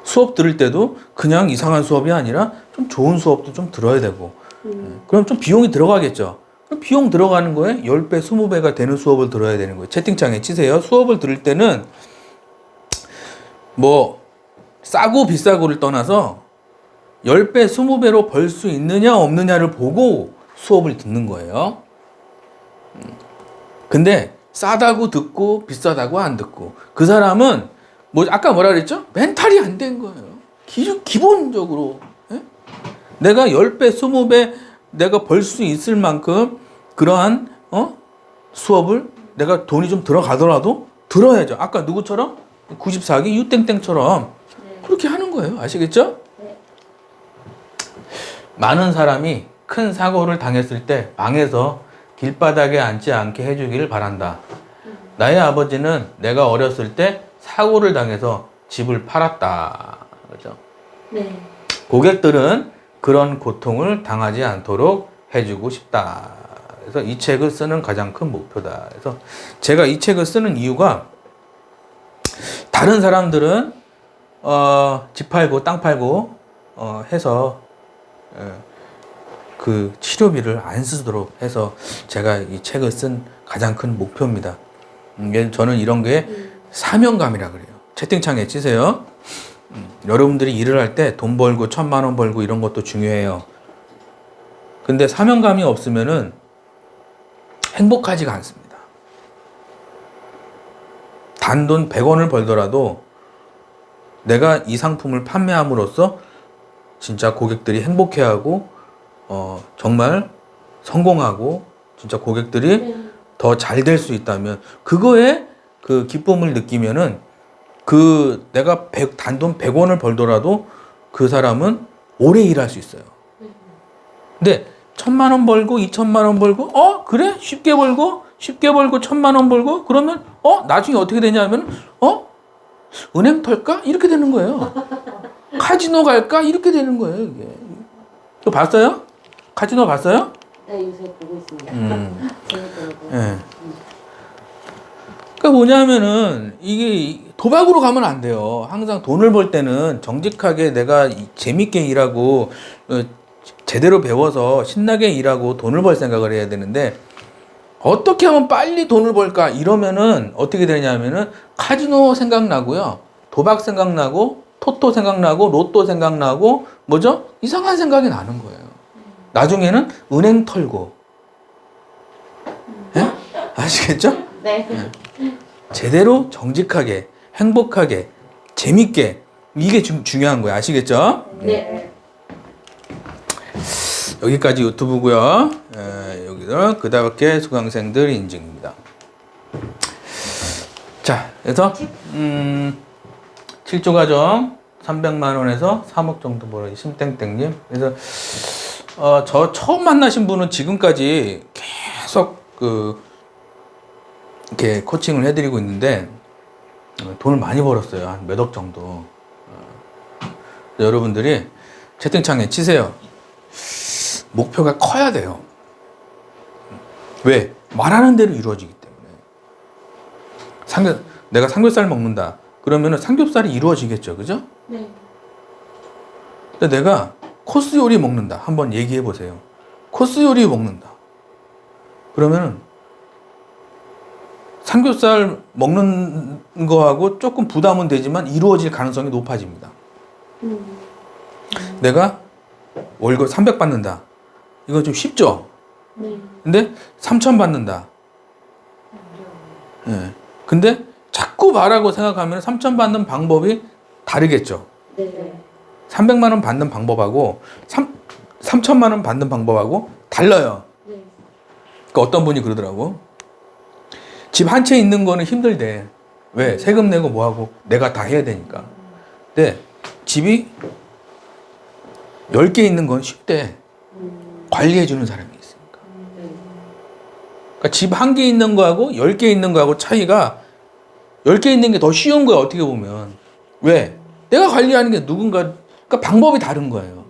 수업 들을 때도 그냥 이상한 수업이 아니라 좀 좋은 수업도 좀 들어야 되고, 그럼 좀 비용이 들어가겠죠. 그럼 비용 들어가는 거에 10배, 20배가 되는 수업을 들어야 되는 거예요. 채팅창에 치세요. 수업을 들을 때는 뭐 싸고 비싸고를 떠나서 10배, 20배로 벌 수 있느냐 없느냐를 보고 수업을 듣는 거예요. 근데 싸다고 듣고 비싸다고 안 듣고, 그 사람은 뭐 아까 뭐라 그랬죠? 멘탈이 안 된 거예요. 기본적으로. 예? 내가 10배, 20배 내가 벌 수 있을 만큼 그러한 수업을 내가 돈이 좀 들어가더라도 들어야죠. 아까 누구처럼? 94기 유땡땡처럼 그렇게 하는 거예요. 아시겠죠? 네. 많은 사람이 큰 사고를 당했을 때 방에서 길바닥에 앉지 않게 해주기를 바란다. 나의 아버지는 내가 어렸을 때 사고를 당해서 집을 팔았다. 그죠? 네. 고객들은 그런 고통을 당하지 않도록 해주고 싶다. 그래서 이 책을 쓰는 가장 큰 목표다. 그래서 제가 이 책을 쓰는 이유가, 다른 사람들은 집 팔고 땅 팔고 해서 그 치료비를 안 쓰도록 해서 제가 이 책을 쓴 가장 큰 목표입니다. 저는 이런 게 사명감이라 그래요. 채팅창에 치세요. 여러분들이 일을 할 때 돈 벌고 1,000만 원 벌고 이런 것도 중요해요. 근데 사명감이 없으면은 행복하지가 않습니다. 단돈 100원을 벌더라도 내가 이 상품을 판매함으로써 진짜 고객들이 행복해하고 정말 성공하고 진짜 고객들이 더 잘 될 수 있다면, 그거에 그 기쁨을 느끼면은 그 내가 단돈 100원을 벌더라도 그 사람은 오래 일할 수 있어요. 근데 1,000만 원 벌고 2,000만 원 벌고 그래? 쉽게 벌고 1,000만 원 벌고 그러면 나중에 어떻게 되냐면 은행 털까? 이렇게 되는 거예요. 카지노 갈까? 이렇게 되는 거예요, 이게. 이거 봤어요? 카지노 봤어요? 네, 요새 보고 있습니다. 재밌더라고요. 예. 그러니까 뭐냐면은 이게 도박으로 가면 안 돼요. 항상 돈을 벌 때는 정직하게 내가 재밌게 일하고 제대로 배워서 신나게 일하고 돈을 벌 생각을 해야 되는데, 어떻게 하면 빨리 돈을 벌까 이러면은 어떻게 되냐면은 카지노 생각나고요, 도박 생각나고, 토토 생각나고, 로또 생각나고, 뭐죠? 이상한 생각이 나는 거예요. 나중에는 은행 털고. 예? 아시겠죠? 네. 제대로 정직하게 행복하게 재밌게, 이게 중요한 거예요. 아시겠죠? 네. 여기까지 유튜브고요. 여기서 그다음에 수강생들 인증입니다. 자, 그래서 7조 과정 300만 원에서 3억 정도 벌어요. 심땡땡님. 그래서 저 처음 만나신 분은 지금까지 계속 이렇게 코칭을 해드리고 있는데 돈을 많이 벌었어요. 한 몇 억 정도. 여러분들이 채팅창에 치세요. 목표가 커야 돼요. 왜? 말하는 대로 이루어지기 때문에. 내가 삼겹살 먹는다. 그러면은 삼겹살이 이루어지겠죠. 그죠? 네. 근데 내가 코스 요리 먹는다. 한번 얘기해 보세요. 코스 요리 먹는다. 그러면은 삼겹살 먹는 거하고 조금 부담은 되지만 이루어질 가능성이 높아집니다. 내가 월급 300 받는다. 이거 좀 쉽죠? 네. 근데 3,000 받는다. 예. 근데 자꾸 말하고 생각하면 3,000 받는 방법이 다르겠죠. 네. 300만 원 받는 방법하고 3,000만 원 받는 방법하고 달라요. 네. 그러니까 어떤 분이 그러더라고. 집 한 채 있는 거는 힘들대. 왜? 세금 내고 뭐하고 내가 다 해야 되니까. 근데 집이 10개 있는 건 쉽대. 관리해 주는 사람이 있으니까. 그러니까 집 한 개 있는 거하고 10개 있는 거하고 차이가, 10개 있는 게 더 쉬운 거야, 어떻게 보면. 왜? 내가 관리하는 게 누군가, 그러니까 방법이 다른 거예요.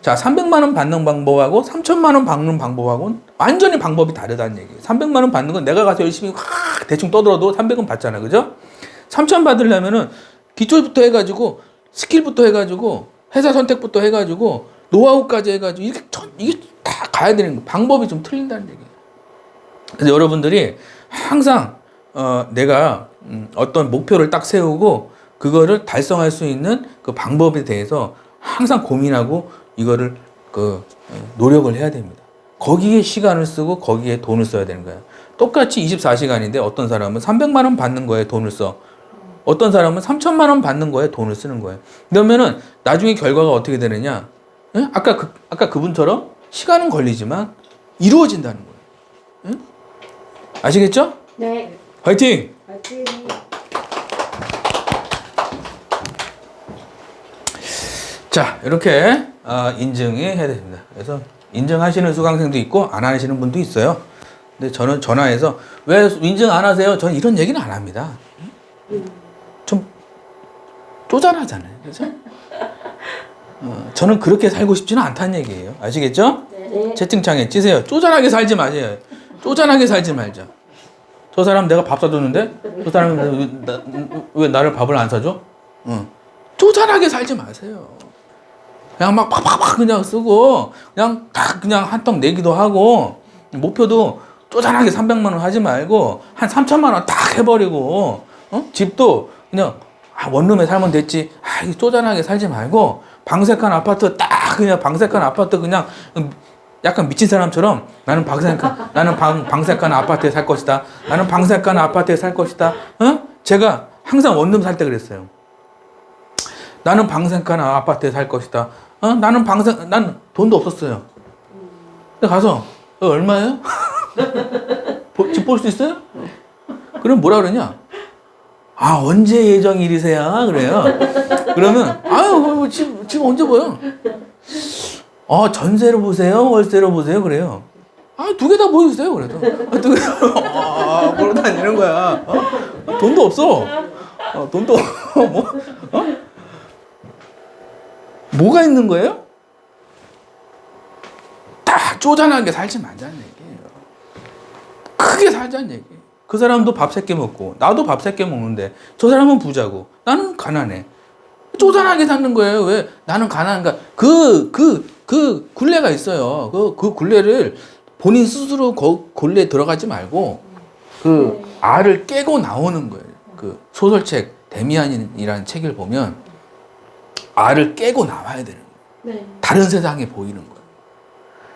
자, 300만 원 받는 방법하고 3,000만 원 받는 방법하고는 완전히 방법이 다르다는 얘기예요. 300만 원 받는 건 내가 가서 열심히 확 대충 떠들어도 300원 받잖아. 그죠? 3,000 받으려면은 기초부터 해가지고 스킬부터 해가지고 회사 선택부터 해가지고 노하우까지 해가지고 이게 다 가야 되는 거. 방법이 좀 틀린다는 얘기예요. 그래서 여러분들이 항상 내가 어떤 목표를 딱 세우고 그거를 달성할 수 있는 그 방법에 대해서 항상 고민하고 이거를 노력을 해야 됩니다. 거기에 시간을 쓰고 거기에 돈을 써야 되는 거예요. 똑같이 24시간인데 어떤 사람은 300만 원 받는 거에 돈을 써. 어떤 사람은 3,000만 원 받는 거에 돈을 쓰는 거예요. 그러면은 나중에 결과가 어떻게 되느냐? 예? 아까 그분처럼 시간은 걸리지만 이루어진다는 거예요. 예? 아시겠죠? 네. 화이팅! 화이팅! 자, 이렇게 인증이 해야 됩니다. 그래서 인증하시는 수강생도 있고 안 하시는 분도 있어요. 근데 저는 전화해서 왜 인증 안 하세요? 저는 이런 얘기는 안 합니다. 좀 쪼잔하잖아요. 그래서 저는 그렇게 살고 싶지는 않다는 얘기예요. 아시겠죠? 네. 채팅창에 찌세요. 쪼잔하게 살지 마세요. 쪼잔하게 살지 말자. 저 사람 내가 밥 사줬는데 저 사람은 왜 나를 밥을 안 사줘? 쪼잔하게 살지 마세요. 그냥 막 팍팍팍 그냥 쓰고 그냥 딱 그냥 한턱 내기도 하고 목표도 쪼잔하게 300만 원 하지 말고 한 3천만 원 딱 해버리고 집도 그냥 원룸에 살면 됐지. 이거 쪼잔하게 살지 말고 방색한 아파트 딱 그냥 방색한 아파트 그냥 약간 미친 사람처럼 나는 방색한 아파트에 살 것이다. 나는 방색한 아파트에 살 것이다. 제가 항상 원룸 살 때 그랬어요. 나는 방색한 아파트에 살 것이다. 난 돈도 없었어요. 근데 가서 얼마예요? 집 볼 수 있어요? 그럼 뭐라 그러냐? 언제 예정일이세요? 그래요. 그러면 집 언제 보여? 전세로 보세요? 월세로 보세요? 그래요. 두 개 다 보여주세요. 그래도 두 개 다 보러 다니는 거야. 돈도 없어. 돈도 뭐가 있는 거예요? 다 쪼잔하게 살지 말자는 얘기예요. 크게 살자는 얘기예요. 그 사람도 밥 3끼 먹고 나도 밥 3끼 먹는데 저 사람은 부자고 나는 가난해. 쪼잔하게 사는 거예요. 왜 나는 가난한가? 그 굴레가 있어요. 그 굴레를 본인 스스로 굴레에 들어가지 말고 그 알을 깨고 나오는 거예요. 그 소설책 데미안이라는 책을 보면 알을 깨고 나와야 되는 거예요. 네. 다른 세상에 보이는 거예요.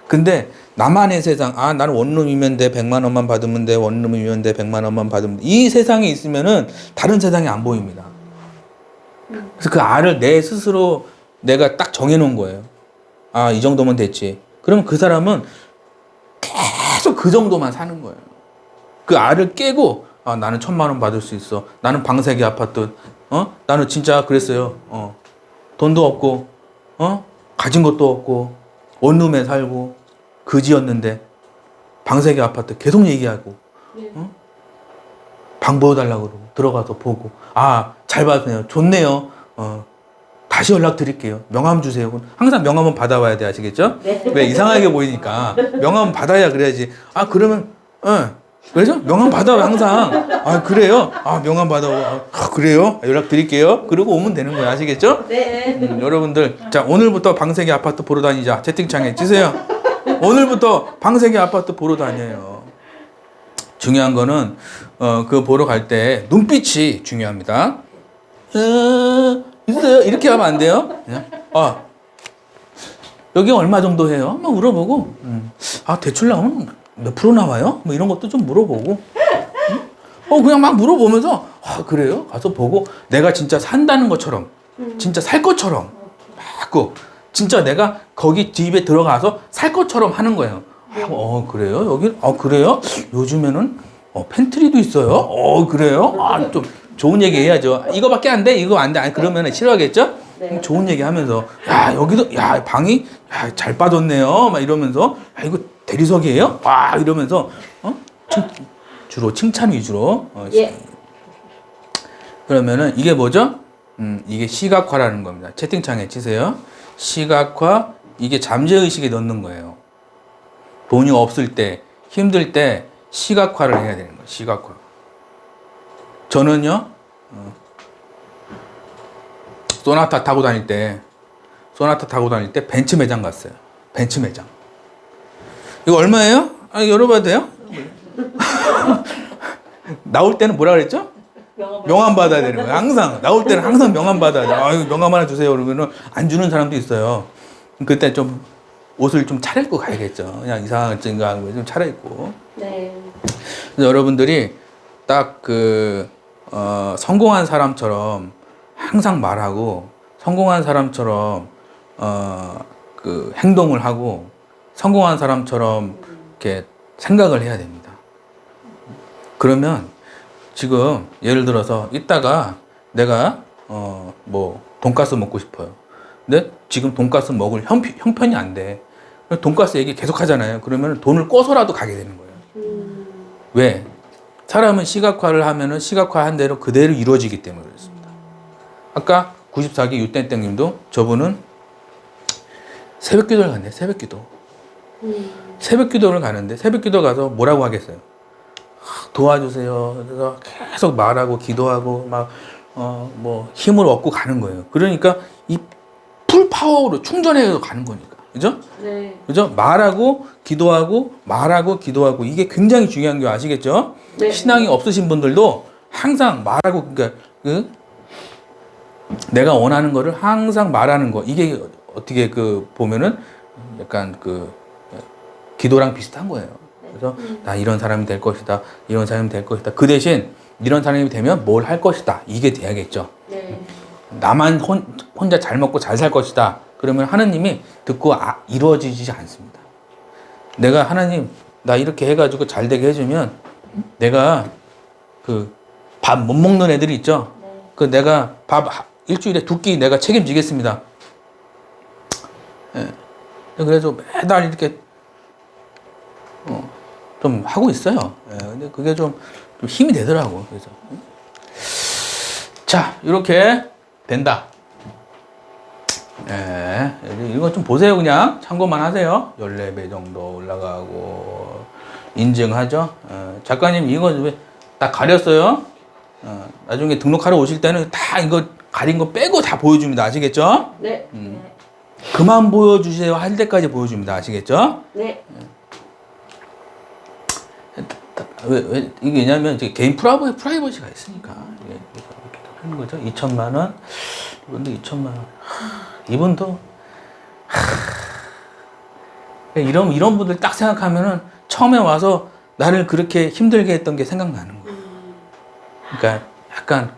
근데 나만의 세상, 나는 원룸이면 돼, 100만 원만 받으면 돼, 원룸이면 돼, 100만 원만 받으면 돼. 이 세상에 있으면은 다른 세상이 안 보입니다. 그래서 그 알을 내 스스로 내가 딱 정해놓은 거예요. 이 정도면 됐지. 그러면 그 사람은 계속 그 정도만 사는 거예요. 그 알을 깨고, 나는 1,000만 원 받을 수 있어. 나는 방세기 아파트, 나는 진짜 그랬어요. 돈도 없고, 가진 것도 없고, 원룸에 살고, 그지였는데, 방세기 아파트 계속 얘기하고, 방 보여달라고 그러고, 들어가서 보고, 잘 받네요. 좋네요. 다시 연락 드릴게요. 명함 주세요. 항상 명함은 받아와야 돼. 아시겠죠? 네. 왜 이상하게 보이니까. 명함 받아야 그래야지. 그러면, 그래서 명함 받아와, 항상. 그래요? 명함 받아와. 그래요? 연락 드릴게요. 그러고 오면 되는 거예요. 아시겠죠? 네. 여러분들, 자, 오늘부터 방세기 아파트 보러 다니자. 채팅창에 치세요. 오늘부터 방세기 아파트 보러 다녀요. 중요한 거는, 그 보러 갈 때 눈빛이 중요합니다. 있어요? 이렇게 하면 안 돼요? 그냥, 여기 얼마 정도 해요? 막 물어보고, 대출 나오면 몇 프로 나와요? 뭐 이런 것도 좀 물어보고, 그냥 막 물어보면서, 그래요? 가서 보고, 내가 진짜 산다는 것처럼, 진짜 살 것처럼, 막, 진짜 내가 거기 집에 들어가서 살 것처럼 하는 거예요. 그래요? 여기, 그래요? 요즘에는, 팬트리도 있어요? 그래요? 좀 좋은 얘기 해야죠. 이거밖에 안 돼? 이거 안 돼? 그러면 싫어하겠죠? 네. 좋은 얘기 하면서, 여기도, 방이, 잘 빠졌네요. 막 이러면서, 이거 대리석이에요? 이러면서, 주로 칭찬 위주로. 예. 그러면은 이게 뭐죠? 이게 시각화라는 겁니다. 채팅창에 치세요. 시각화, 이게 잠재의식에 넣는 거예요. 돈이 없을 때, 힘들 때 시각화를 해야 되는 거예요. 시각화. 저는요, 소나타 타고 다닐 때 벤츠 매장 갔어요. 벤츠 매장. 이거 얼마예요? 아, 열어봐도 돼요? 나올 때는 뭐라 그랬죠? 명함 받아야 되는 거예요. 항상. 나올 때는 항상 명함 받아야 돼요. 아, 명함 하나 주세요. 그러면은 안 주는 사람도 있어요. 그때 좀 옷을 좀 차려입고 가야겠죠. 그냥 이상한 거 하고 좀 차려입고. 네. 그래서 여러분들이 딱 성공한 사람처럼 항상 말하고, 성공한 사람처럼, 행동을 하고, 성공한 사람처럼 이렇게 생각을 해야 됩니다. 그러면 지금 예를 들어서 이따가 내가, 돈가스 먹고 싶어요. 근데 지금 돈가스 먹을 형편이 안 돼. 돈가스 얘기 계속 하잖아요. 그러면 돈을 꿔서라도 가게 되는 거예요. 왜? 사람은 시각화를 하면은 시각화한 대로 그대로 이루어지기 때문에 그렇습니다. 아까 94기 유땡땡님도 저분은 새벽 기도를 갔네. 새벽 기도. 새벽 기도를 가는데 새벽 기도 가서 뭐라고 하겠어요? 도와주세요. 그래서 계속 말하고 기도하고 막 힘을 얻고 가는 거예요. 그러니까 이 풀 파워로 충전해서 가는 거니까. 그죠? 네. 그죠? 말하고 기도하고 이게 굉장히 중요한 거 아시겠죠? 네. 신앙이 없으신 분들도 항상 말하고 그러니까 내가 원하는 거를 항상 말하는 거 이게 어떻게 보면은 약간 기도랑 비슷한 거예요. 그래서 나 이런 사람이 될 것이다. 이런 사람이 될 것이다. 그 대신 이런 사람이 되면 뭘 할 것이다. 이게 돼야겠죠. 네. 나만 혼자 잘 먹고 잘 살 것이다. 그러면 하나님이 듣고 이루어지지 않습니다. 내가 하나님 나 이렇게 해가지고 잘 되게 해주면 내가 밥 못 먹는 애들이 있죠. 내가 밥 일주일에 2끼 내가 책임지겠습니다. 예. 그래서 매달 이렇게 좀 하고 있어요. 예. 근데 그게 좀 힘이 되더라고. 그래서 자 이렇게 된다. 예, 이거 좀 보세요. 그냥 참고만 하세요. 14배 정도 올라가고 인증하죠. 작가님 이거 왜 다 가렸어요? 나중에 등록하러 오실 때는 다 이거 가린 거 빼고 다 보여줍니다. 아시겠죠? 네. 그만 보여주세요 할 때까지 보여줍니다. 아시겠죠? 네. 왜 이게 왜냐면 이제 개인 프라이버시가 있으니까 이게 이렇게 하는 거죠. 2천만 원, 이분도 2천만 원. 이분도 이런 분들 딱 생각하면은 처음에 와서 나를 그렇게 힘들게 했던 게 생각나는 거예요. 그러니까 약간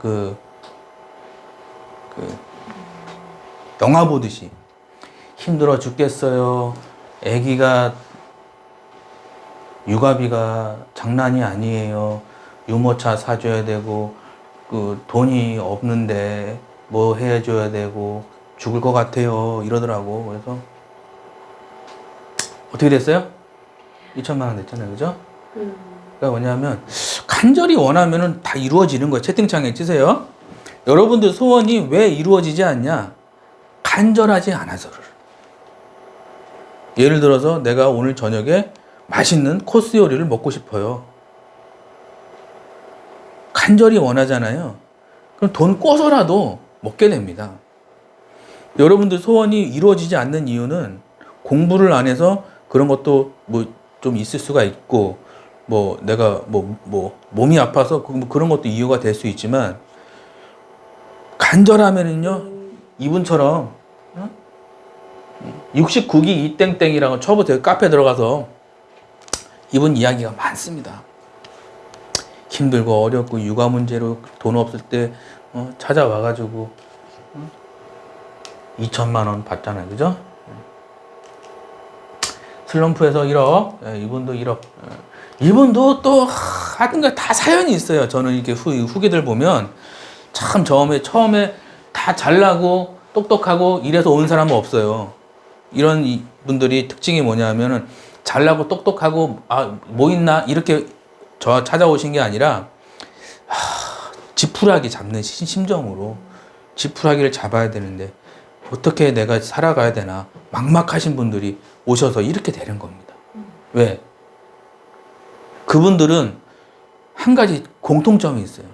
영화 보듯이 힘들어 죽겠어요. 아기가 육아비가 장난이 아니에요. 유모차 사줘야 되고 돈이 없는데 뭐 해줘야 되고 죽을 것 같아요. 이러더라고. 그래서 어떻게 됐어요? 2천만 원 됐잖아요. 그죠? 그러니까 뭐냐면 간절히 원하면은 다 이루어지는 거예요. 채팅창에 치세요. 여러분들 소원이 왜 이루어지지 않냐? 간절하지 않아서. 예를 들어서 내가 오늘 저녁에 맛있는 코스 요리를 먹고 싶어요. 간절히 원하잖아요. 그럼 돈 꿔서라도 먹게 됩니다. 여러분들 소원이 이루어지지 않는 이유는 공부를 안 해서 그런 것도 좀 있을 수가 있고, 내가 몸이 아파서 그런 것도 이유가 될 수 있지만, 간절하면은요, 이분처럼 69기 이땡땡이라고 쳐보세요. 카페 들어가서 이분 이야기가 많습니다. 힘들고 어렵고 육아 문제로 돈 없을 때 찾아와가지고 2천만 원 받잖아요. 그죠? 슬럼프에서 1억, 이분도 1억. 이분도 또 하여튼 다 사연이 있어요. 저는 이렇게 후기들 보면 참 처음에 다 잘나고 똑똑하고 이래서 온 사람은 없어요. 이런 분들이 특징이 뭐냐면은 잘나고 똑똑하고 뭐 있나 이렇게 저 찾아오신 게 아니라 지푸라기 잡는 심정으로 지푸라기를 잡아야 되는데 어떻게 내가 살아가야 되나 막막하신 분들이 오셔서 이렇게 되는 겁니다. 왜? 그분들은 한 가지 공통점이 있어요.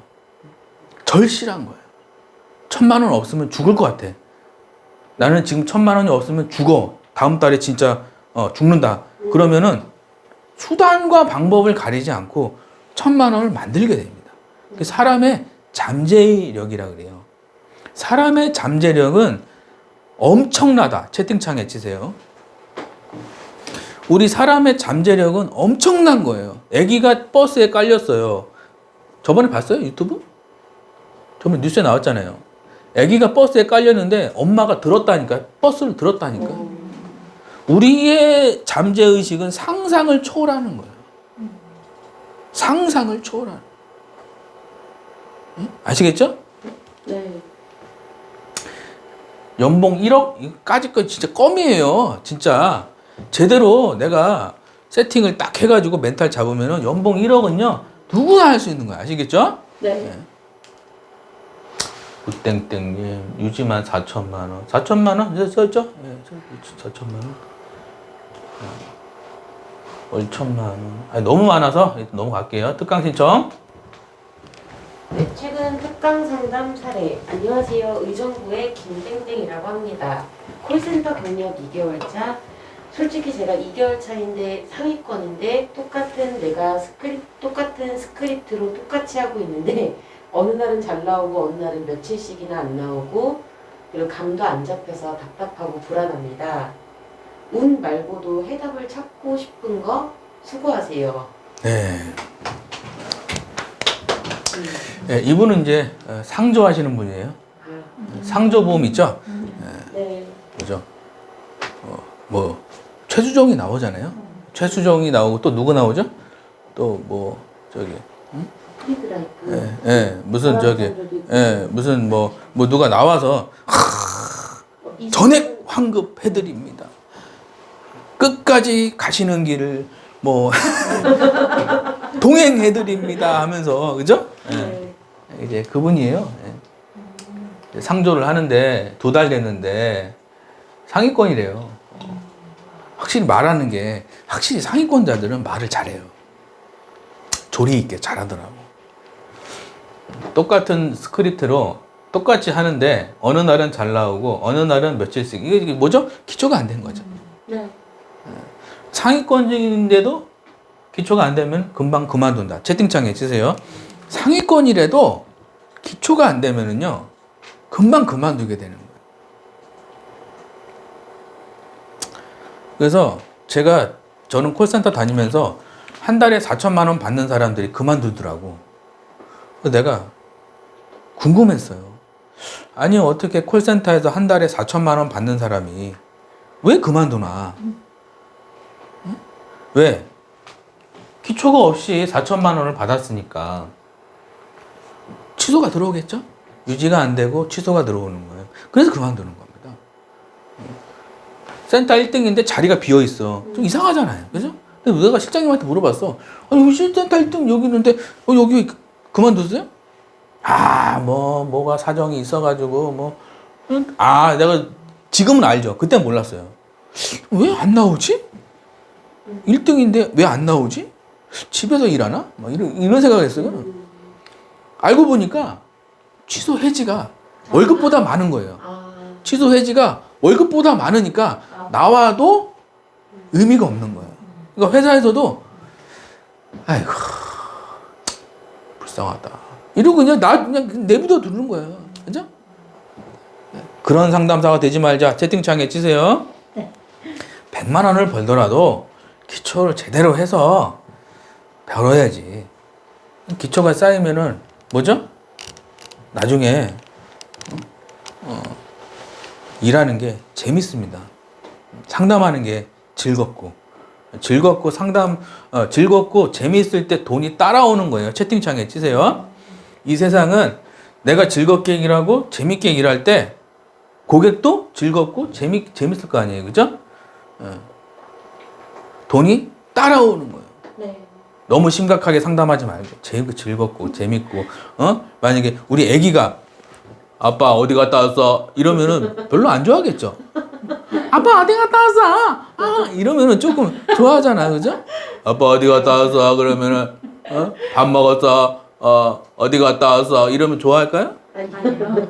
절실한 거예요. 1,000만 원 없으면 죽을 것 같아. 나는 지금 1,000만 원이 없으면 죽어. 다음 달에 진짜 죽는다. 그러면은 수단과 방법을 가리지 않고 1,000만 원을 만들게 됩니다. 사람의 잠재력이라 그래요. 사람의 잠재력은 엄청나다. 채팅창에 치세요. 우리 사람의 잠재력은 엄청난 거예요. 아기가 버스에 깔렸어요. 저번에 봤어요? 유튜브? 저번에 뉴스에 나왔잖아요. 아기가 버스에 깔렸는데 엄마가 들었다니까. 버스를 들었다니까. 우리의 잠재의식은 상상을 초월하는 거예요. 상상을 초월하는. 응? 아시겠죠? 네. 연봉 1억? 까짓 거 진짜 껌이에요. 진짜. 제대로 내가 세팅을 딱 해가지고 멘탈 잡으면은 연봉 1억은요, 누구나 할 수 있는 거야. 아시겠죠? 네. 땡땡님, 유지만 4천만 원. 4천만 원? 이제 썼죠? 예, 4천만 원. 5천만 원. 아니, 너무 많아서 넘어갈게요. 특강 신청. 네, 최근 특강 상담 사례. 안녕하세요. 의정부의 김땡땡이라고 합니다. 콜센터 경력 2개월 차. 솔직히 제가 2개월 차인데 상위권인데 똑같은 스크립트로 똑같이 하고 있는데 어느 날은 잘 나오고 어느 날은 며칠씩이나 안 나오고 그리고 감도 안 잡혀서 답답하고 불안합니다. 운 말고도 해답을 찾고 싶은 거 수고하세요. 네. 네, 이분은 이제 상조하시는 분이에요. 상조보험 있죠? 네. 그죠? 뭐 최수정이 나오잖아요. 최수정이 나오고 또 누구 나오죠? 또 뭐 저기 프리드라이프. 무슨 저기 무슨 뭐 누가 나와서 전액 환급 해드립니다. 끝까지 가시는 길을 뭐 동행해드립니다 하면서 그죠? 네. 이제 그분이에요. 상조를 하는데 2달 됐는데 상위권이래요. 확실히 말하는 게 확실히 상위권자들은 말을 잘해요. 조리 있게 잘하더라고. 똑같은 스크립트로 똑같이 하는데 어느 날은 잘 나오고 어느 날은 며칠씩 이게 뭐죠? 기초가 안 된 거죠. 네. 상위권인데도 기초가 안 되면 금방 그만둔다. 채팅창에 치세요. 상위권이라도 기초가 안 되면은요 금방 그만두게 되는 거예요. 그래서 저는 콜센터 다니면서 한 달에 4천만 원 받는 사람들이 그만두더라고. 그래서 내가 궁금했어요. 아니 어떻게 콜센터에서 한 달에 4천만 원 받는 사람이 왜 그만두나? 응? 왜? 기초가 없이 4천만 원을 받았으니까 취소가 들어오겠죠? 유지가 안 되고 취소가 들어오는 거예요. 그래서 그만두는 겁니다. 센터 1등인데 자리가 비어 있어. 좀 이상하잖아요. 그죠? 근데 내가 실장님한테 물어봤어. 아니, 우리 센터 1등 여기 있는데, 여기 그만두세요? 뭐가 사정이 있어가지고, 내가 지금은 알죠. 그땐 몰랐어요. 왜 안 나오지? 1등인데 왜 안 나오지? 집에서 일하나? 이런 생각을 했어요. 알고 보니까 취소 해지가 월급보다 많은 거예요. 취소 해지가 월급보다 많으니까 나와도 의미가 없는 거예요. 그러니까 회사에서도 아이고 불쌍하다 이러고 그냥 내비둬 두는 거예요. 그죠? 그런 상담사가 되지 말자. 채팅창에 치세요. 네. 100만 원을 벌더라도 기초를 제대로 해서 배워야지. 기초가 쌓이면은 뭐죠? 나중에 일하는 게 재밌습니다. 상담하는 게 즐겁고 즐겁고 재미있을 때 돈이 따라오는 거예요. 채팅창에 치세요. 이 세상은 내가 즐겁게 일하고 재밌게 일할 때 고객도 즐겁고 재밌을 거 아니에요. 그죠? 돈이 따라오는 거예요. 네. 너무 심각하게 상담하지 말고 즐겁고 재밌고 만약에 우리 애기가 아빠 어디 갔다 왔어? 이러면은 별로 안 좋아하겠죠. 아빠 어디 갔다 왔어? 아, 이러면은 조금 좋아하잖아, 그죠? 아빠 어디 갔다 왔어? 그러면은 밥 먹었어? 어디 갔다 왔어? 이러면 좋아할까요? 아니요.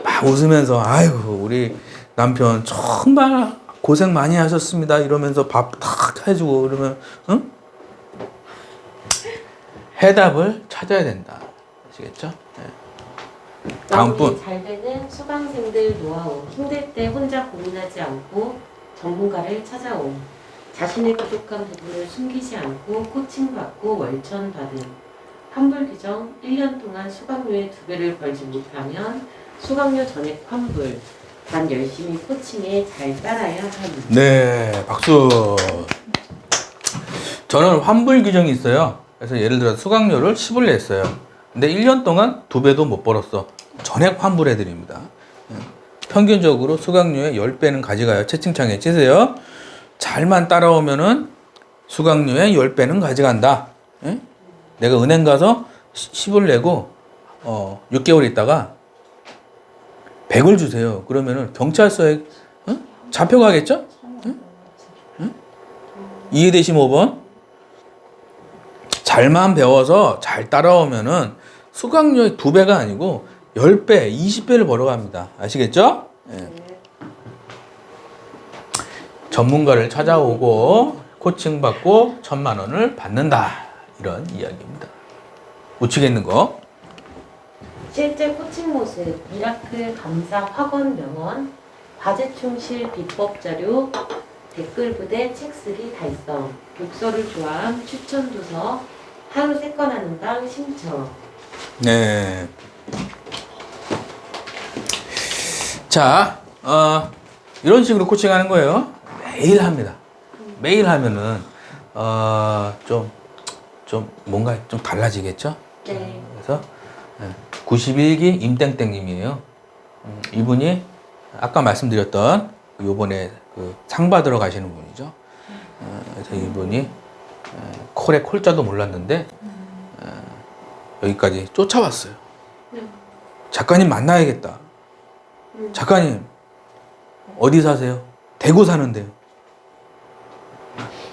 막 웃으면서 아이고 우리 남편 정말 고생 많이 하셨습니다. 이러면서 밥 탁 해주고 그러면 응? 해답을 찾아야 된다. 아시겠죠? 네. 다음 분. 마음이 잘 되는 수강생들 노하우. 힘들 때 혼자 고민하지 않고 전문가를 찾아옴. 자신의 부족한 부분을 숨기지 않고 코칭받고 월천받음. 환불 규정 1년 동안 수강료의 2배를 벌지 못하면 수강료 전액 환불. 단 열심히 코칭에 잘 따라야 함. 네, 박수. 저는 환불 규정이 있어요. 그래서 예를 들어 수강료를 10을 냈어요. 근데 1년 동안 2배도 못 벌었어. 전액 환불해 드립니다. 평균적으로 수강료의 10배는 가져가요. 채팅창에 치세요. 잘만 따라오면은 수강료의 10배는 가져간다. 예? 내가 은행 가서 10을 내고 6개월 있다가 100을 주세요. 그러면은 경찰서에 잡혀가겠죠? 이해되시면 5번? 잘만 배워서 잘 따라오면은 수강료의 2배가 아니고 10배, 20배를 벌어갑니다. 아시겠죠? 예. 전문가를 찾아오고 코칭 받고 1,000만 원을 받는다. 이런 이야기입니다. 우측에 거. 실제 코칭 모습, 미라클 감사 학원 명언, 과제 충실 비법 자료, 댓글 부대 책 쓰기 달성, 독서를 좋아함 추천 도서, 하루 3건 하는 당 신청. 네. 자, 이런 식으로 코칭하는 거예요. 매일 합니다. 매일 하면은 좀 뭔가 좀 달라지겠죠? 네. 그래서 91기 임땡땡님이에요. 이분이 아까 말씀드렸던 요번에 그 상 받으러 가시는 분이죠. 그래서 이분이 콜에 콜자도 몰랐는데 여기까지 쫓아왔어요. 작가님 만나야겠다. 작가님 어디 사세요? 대구 사는데요.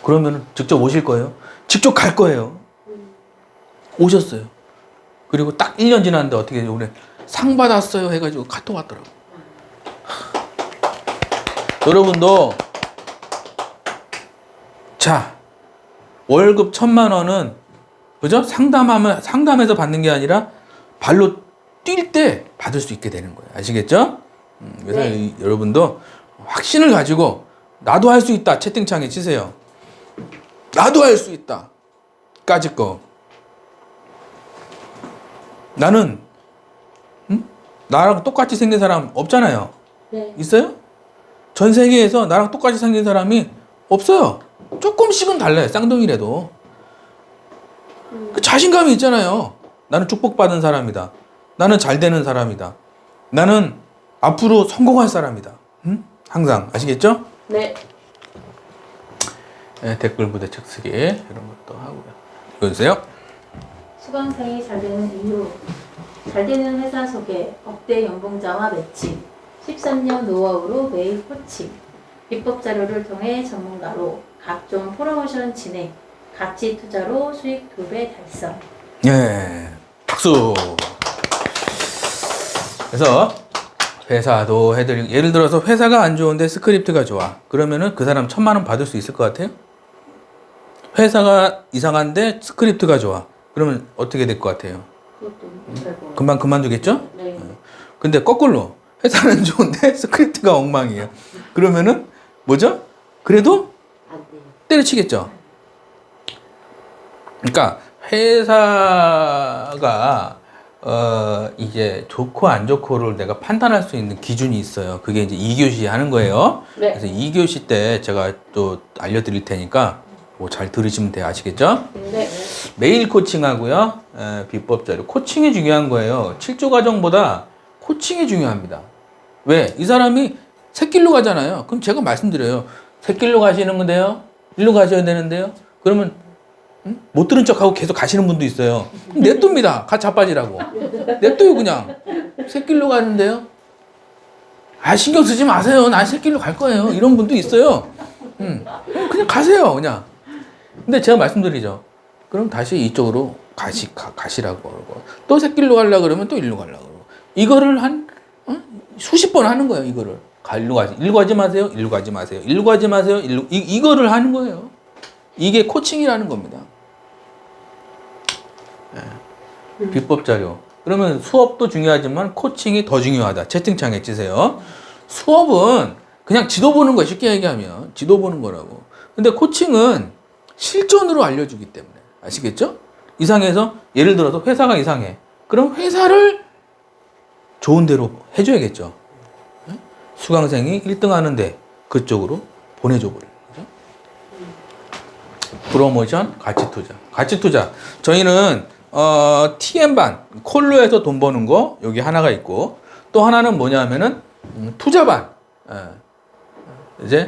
그러면 직접 오실 거예요? 직접 갈 거예요. 오셨어요. 그리고 딱 1년 지났는데 어떻게 오늘 상 받았어요 해가지고 카톡 왔더라고. 여러분도 자 월급 1,000만 원은 그죠? 상담해서 받는 게 아니라 발로 뛸 때 받을 수 있게 되는 거예요. 아시겠죠? 그래서 네. 여러분도 확신을 가지고 나도 할 수 있다 채팅창에 치세요. 나도 할 수 있다. 까짓 거. 나는 나랑 똑같이 생긴 사람 없잖아요. 네. 있어요? 전 세계에서 나랑 똑같이 생긴 사람이 없어요. 조금씩은 달라요. 쌍둥이라도. 그 자신감이 있잖아요. 나는 축복받은 사람이다. 나는 잘 되는 사람이다. 나는 앞으로 성공할 사람이다. 항상 아시겠죠? 네. 네, 댓글 부대 책 쓰기 이런 것도 하고요. 읽어주세요. 수강생이 잘 되는 이유, 잘 되는 회사 소개, 억대 연봉자와 매칭, 13년 노하우로 매일 코칭, 비법 자료를 통해 전문가로 각종 프로모션 진행, 가치 투자로 수익 2배 달성. 네, 박수. 그래서 회사도 해드리고 예를 들어서 회사가 안 좋은데 스크립트가 좋아. 그러면은 그 사람 1,000만 원 받을 수 있을 것 같아요? 회사가 이상한데 스크립트가 좋아. 그러면 어떻게 될 것 같아요? 그것도 잘 보여요. 금방 그만두겠죠? 네. 근데 거꾸로 회사는 좋은데 스크립트가 엉망이에요. 그러면은 뭐죠? 그래도 안 돼요. 때려치겠죠. 그러니까 회사가 이제 좋고 안 좋고를 내가 판단할 수 있는 기준이 있어요. 그게 이제 2교시 하는 거예요. 네. 그래서 2교시 때 제가 또 알려드릴 테니까 뭐 잘 들으시면 돼요. 아시겠죠? 네. 메일 코칭하고요. 비법 자료. 코칭이 중요한 거예요. 7조 과정보다 코칭이 중요합니다. 왜? 이 사람이 새길로 가잖아요. 그럼 제가 말씀드려요. 새길로 가시는 건데요. 일로 가셔야 되는데요. 그러면 못 들은 척하고 계속 가시는 분도 있어요. 냅둡니다. 같이 자빠지라고. 냅둬요 그냥. 새길로 가는데요. 신경 쓰지 마세요. 난 새 길로 갈 거예요. 이런 분도 있어요. 그냥 가세요, 그냥. 근데 제가 말씀드리죠. 그럼 다시 이쪽으로 가시라고 그러고, 또 새 길로 가려고 그러면 또 일로 가려고 그러고, 이거를 수십 번 하는 거예요, 이거를. 일로 가지 마세요, 일로 가지 마세요, 일로 가지 마세요, 이거를 하는 거예요. 이게 코칭이라는 겁니다. 네. 비법 자료. 그러면 수업도 중요하지만 코칭이 더 중요하다. 채팅창에 치세요. 수업은 그냥 지도 보는 거야, 쉽게 얘기하면. 지도 보는 거라고. 근데 코칭은 실전으로 알려주기 때문에. 아시겠죠? 이상해서, 예를 들어서 회사가 이상해. 그럼 회사를 좋은 대로 해줘야겠죠. 수강생이 1등 하는데 그쪽으로 보내줘 버려요. 그죠? 프로모션, 가치투자. 가치투자. 저희는 TM반, 콜로에서 돈 버는 거, 여기 하나가 있고, 또 하나는 뭐냐면은, 투자반. 이제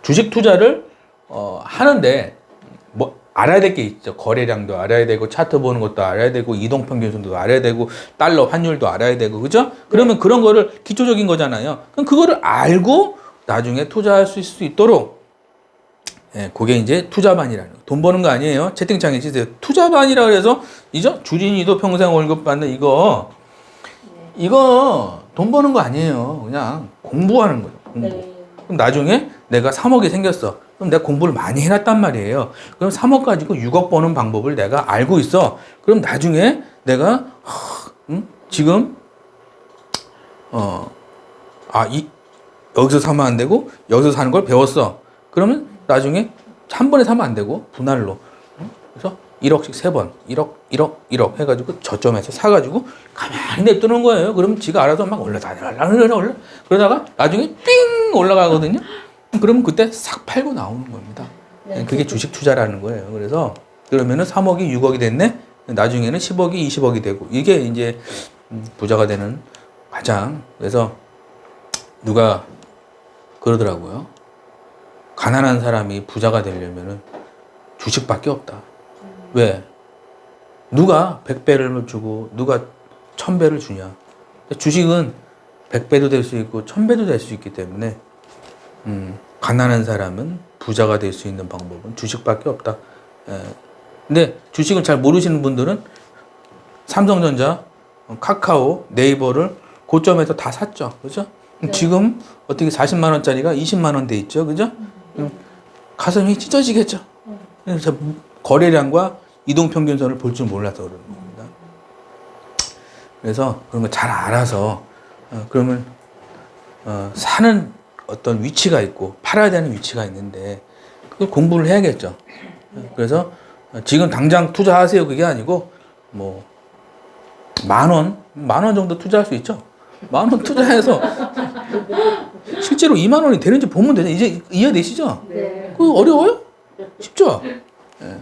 주식 투자를, 하는데, 뭐, 알아야 될 게 있죠. 거래량도 알아야 되고, 차트 보는 것도 알아야 되고, 이동평균선도 알아야 되고, 달러 환율도 알아야 되고, 그죠? 그러면 그런 거를 기초적인 거잖아요. 그럼 그거를 알고, 나중에 투자할 수 있을 수 있도록, 예, 그게 이제 투자반이라는 거. 돈 버는 거 아니에요. 채팅창에 치세요. 투자반이라 그래서 이죠? 주진이도 평생 월급 받는 이거 돈 버는 거 아니에요. 그냥 공부하는 거예요. 공부. 네. 그럼 나중에 내가 3억이 생겼어. 그럼 내가 공부를 많이 해놨단 말이에요. 그럼 3억 가지고 6억 버는 방법을 내가 알고 있어. 그럼 나중에 내가 지금 여기서 사면 안 되고 여기서 사는 걸 배웠어. 그러면 나중에 한 번에 사면 안 되고 분할로. 그래서 1억씩 3번, 1억 해가지고 저점에서 사가지고 가만히 냅두는 거예요. 그럼 지가 알아서 막 올라. 그러다가 나중에 삥 올라가거든요. 그러면 그때 싹 팔고 나오는 겁니다. 네. 그게 주식 투자라는 거예요. 그래서 그러면은 3억이 6억이 됐네. 나중에는 10억이 20억이 되고 이게 이제 부자가 되는 가장. 그래서 누가 그러더라고요. 가난한 사람이 부자가 되려면은 주식밖에 없다. 왜? 누가 100배를 주고 누가 1000배를 주냐. 주식은 100배도 될 수 있고 1000배도 될 수 있기 때문에 가난한 사람은 부자가 될 수 있는 방법은 주식밖에 없다. 근데 주식을 잘 모르시는 분들은 삼성전자, 카카오, 네이버를 고점에서 다 샀죠. 그죠? 네. 지금 어떻게 40만 원짜리가 20만 원 돼 있죠. 그죠? 가슴이 찢어지겠죠. 그래서 거래량과 이동평균선을 볼 줄 몰라서 그러는 겁니다. 그래서 그런 거 잘 알아서 그러면 사는 어떤 위치가 있고 팔아야 되는 위치가 있는데 그걸 공부를 해야겠죠. 그래서 지금 당장 투자하세요 그게 아니고 뭐 10,000원 정도 투자할 수 있죠. 10,000원 투자해서 실제로 2만 원이 되는지 보면 되죠. 이제 이해되시죠? 네. 그거 어려워요? 쉽죠? 네.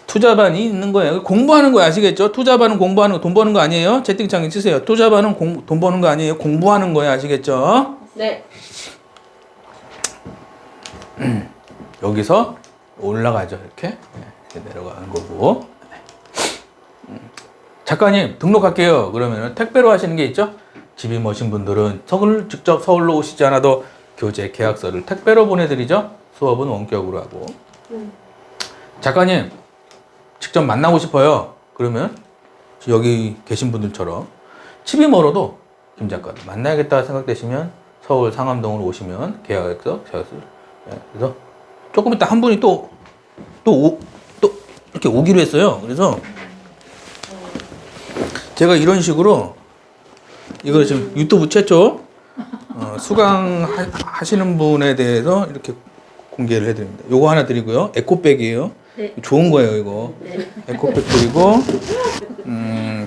투자반이 있는 거예요. 공부하는 거 아시겠죠? 투자반은 공부하는 거, 돈 버는 거 아니에요? 채팅창에 치세요. 투자반은 돈 버는 거 아니에요? 공부하는 거예요. 아시겠죠? 네. 여기서 올라가죠. 이렇게 내려가는 거고. 작가님 등록할게요. 그러면 택배로 하시는 게 있죠? 집이 머신 분들은 직접 서울로 오시지 않아도 교재 계약서를 택배로 보내드리죠. 수업은 원격으로 하고. 작가님 직접 만나고 싶어요. 그러면 여기 계신 분들처럼 집이 멀어도 김 작가를 만나야겠다 생각되시면 서울 상암동으로 오시면 계약서 그래서 조금 이따 한 분이 또 이렇게 오기로 했어요. 그래서 제가 이런 식으로 이거 지금 유튜브 최초 수강하시는 분에 대해서 이렇게 공개를 해드립니다. 요거 하나 드리고요. 에코백이에요. 네. 좋은 거예요, 이거. 네. 에코백 드리고,